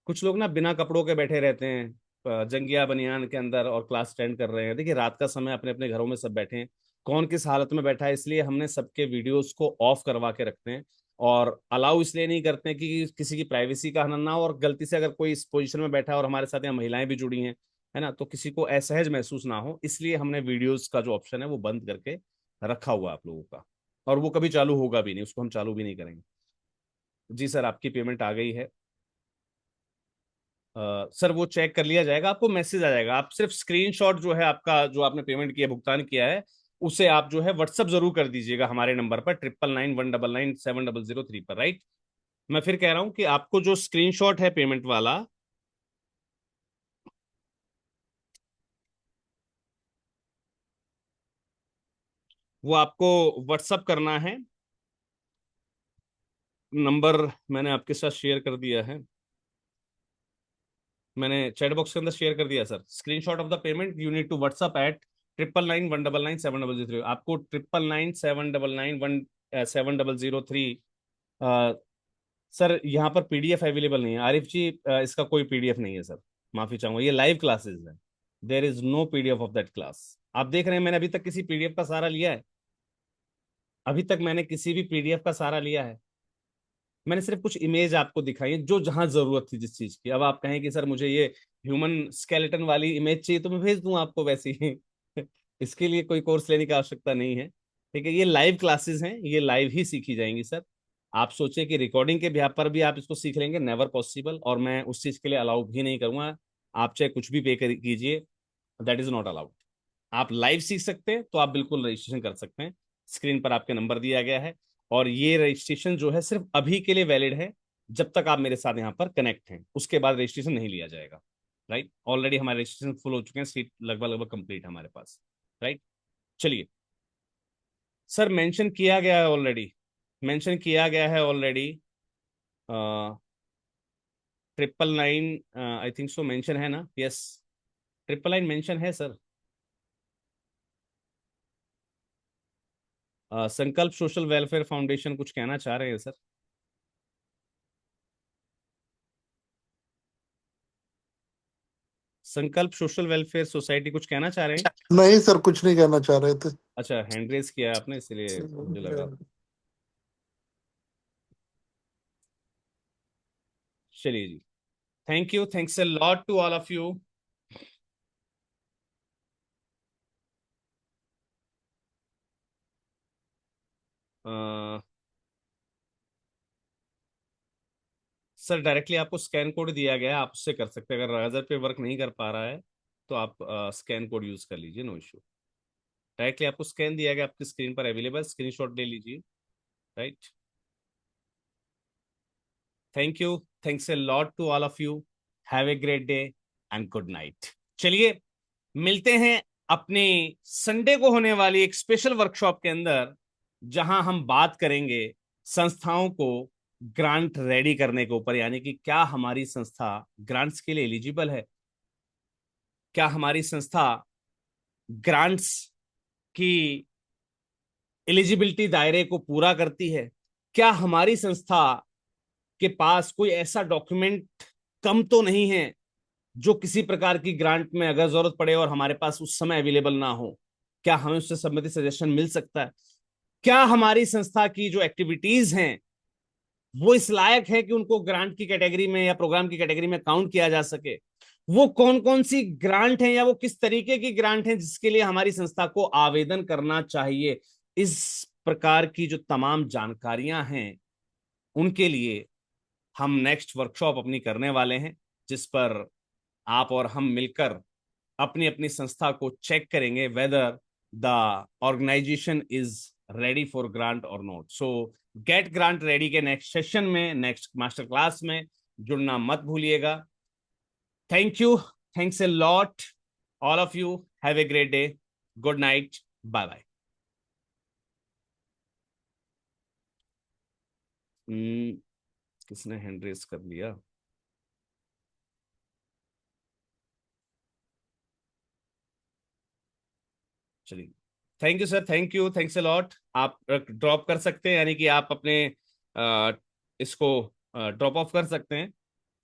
कुछ लोग ना बिना कपड़ों के बैठे रहते हैं जंगिया बनियान के अंदर और क्लास अटेंड कर रहे हैं। देखिए रात का समय अपने अपने घरों में सब बैठे हैं, कौन किस हालत में बैठा है, इसलिए हमने सबके वीडियोस को ऑफ करवा के रखते हैं। और अलाउ इसलिए नहीं करते हैं कि किसी की प्राइवेसी का हनन ना हो, और गलती से अगर कोई इस पोजीशन में बैठा है और हमारे साथ यहाँ महिलाएं भी जुड़ी हैं, है ना, तो किसी को असहज महसूस ना हो, इसलिए हमने वीडियोस का जो ऑप्शन है वो बंद करके रखा हुआ है आप लोगों का। और वो कभी चालू होगा भी नहीं, उसको हम चालू भी नहीं करेंगे। जी सर, आपकी पेमेंट आ गई है। सर वो चेक कर लिया जाएगा, आपको मैसेज आ जाएगा, आप सिर्फ स्क्रीनशॉट जो है आपका जो आपने पेमेंट किया भुगतान किया है उसे आप जो है व्हाट्सअप जरूर कर दीजिएगा हमारे नंबर पर 9991997003 पर, राइट। मैं फिर कह रहा हूं कि आपको जो स्क्रीनशॉट है पेमेंट वाला, वो आपको व्हाट्सअप करना है। नंबर मैंने आपके साथ शेयर कर दिया है, मैंने चैट बॉक्स के अंदर शेयर कर दिया sir. Screenshot of the payment you need to WhatsApp at 9991997003। आपको 9997991700 सर यहाँ पर पीडीएफ अवेलेबल नहीं है आरिफ जी, इसका कोई पीडीएफ नहीं है सर, माफी चाहूंगा, ये लाइव क्लासेस है, there is no PDF of that class. आप देख रहे हैं मैंने अभी तक किसी पीडीएफ का सहारा लिया है? अभी तक मैंने किसी भी पीडीएफ का सहारा लिया है? मैंने सिर्फ कुछ इमेज आपको दिखाई है जो जहां जरूरत थी जिस चीज की। अब आप कहें कि सर मुझे ये ह्यूमन स्केलेटन वाली इमेज चाहिए तो मैं भेज दूं आपको वैसी ही इसके लिए कोई कोर्स लेने की आवश्यकता नहीं है, ठीक है। ये लाइव क्लासेस हैं, ये लाइव ही सीखी जाएंगी सर। आप सोचे कि रिकॉर्डिंग के बिहाफ पर भी आप इसको सीख लेंगे, नेवर पॉसिबल, और मैं उस चीज के लिए अलाउ भी नहीं करूंगा। आप चाहे कुछ भी पे कीजिए, दैट इज नॉट अलाउड। आप लाइव सीख सकते हैं तो आप बिल्कुल रजिस्ट्रेशन कर सकते हैं। स्क्रीन पर आपके नंबर दिया गया है, और ये रजिस्ट्रेशन जो है सिर्फ अभी के लिए वैलिड है, जब तक आप मेरे साथ यहाँ पर कनेक्ट हैं, उसके बाद रजिस्ट्रेशन नहीं लिया जाएगा, राइट। ऑलरेडी हमारे रजिस्ट्रेशन फुल हो चुके हैं, सीट लगभग लगभग कंप्लीट है हमारे पास, राइट। चलिए सर, मेंशन किया गया है ऑलरेडी, मेंशन किया गया है already, 999, I think so mention है ना, यस 999 मेंशन है सर। संकल्प सोशल वेलफेयर फाउंडेशन कुछ कहना चाह रहे हैं सर? संकल्प सोशल वेलफेयर सोसाइटी कुछ कहना चाह रहे हैं? नहीं सर, कुछ नहीं कहना चाह रहे थे। अच्छा, हैंड रेज किया आपने इसलिए मुझे लगा। चलिए जी, thank you, thanks a lot to all of you. Sir directly आपको स्कैन कोड दिया गया है, आप उससे कर सकते हैं। अगर राइजर पे वर्क नहीं कर पा रहा है तो आप स्कैन कोड यूज कर लीजिए, नो इश्यू। डायरेक्टली आपको स्कैन दिया गया, आपकी स्क्रीन पर अवेलेबल, स्क्रीनशॉट ले लीजिए, right. Thank you, thanks a lot to all of you, have a great day and good night. चलिए मिलते हैं अपने संडे को होने वाली एक स्पेशल वर्कशॉप के अंदर, जहां हम बात करेंगे संस्थाओं को ग्रांट रेडी करने के ऊपर, यानी कि क्या हमारी संस्था ग्रांट्स के लिए एलिजिबल है, क्या हमारी संस्था ग्रांट्स की एलिजिबिलिटी दायरे को पूरा करती है, क्या हमारी संस्था के पास कोई ऐसा डॉक्यूमेंट कम तो नहीं है जो किसी प्रकार की ग्रांट में अगर जरूरत पड़े और हमारे पास उस समय अवेलेबल ना हो, क्या हमें उससे संबंधित सजेशन मिल सकता है, क्या हमारी संस्था की जो एक्टिविटीज हैं वो इस लायक है कि उनको ग्रांट की कैटेगरी में या प्रोग्राम की कैटेगरी में काउंट किया जा सके, वो कौन कौन सी ग्रांट है या वो किस तरीके की ग्रांट है जिसके लिए हमारी संस्था को आवेदन करना चाहिए, इस प्रकार की जो तमाम जानकारियां हैं उनके लिए हम नेक्स्ट वर्कशॉप अपनी करने वाले हैं, जिस पर आप और हम मिलकर अपनी अपनी संस्था को चेक करेंगे whether the organisation is ready for grant और not. So get grant ready के नेक्स्ट सेशन में, नेक्स्ट मास्टर क्लास में जुड़ना मत भूलिएगा। Thank you, thanks a lot all of you, have a great day, good night, bye bye. किसने हैंड रेस कर लिया? चलिए, thank you sir, thank you, thanks a lot. आप ड्रॉप कर सकते हैं, यानी कि आप अपने इसको ड्रॉप ऑफ कर सकते हैं,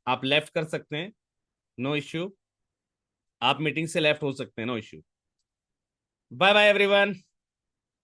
आप लेफ्ट कर सकते हैं, नो इश्यू। आप मीटिंग से लेफ्ट हो सकते हैं, no issue. Bye bye everyone.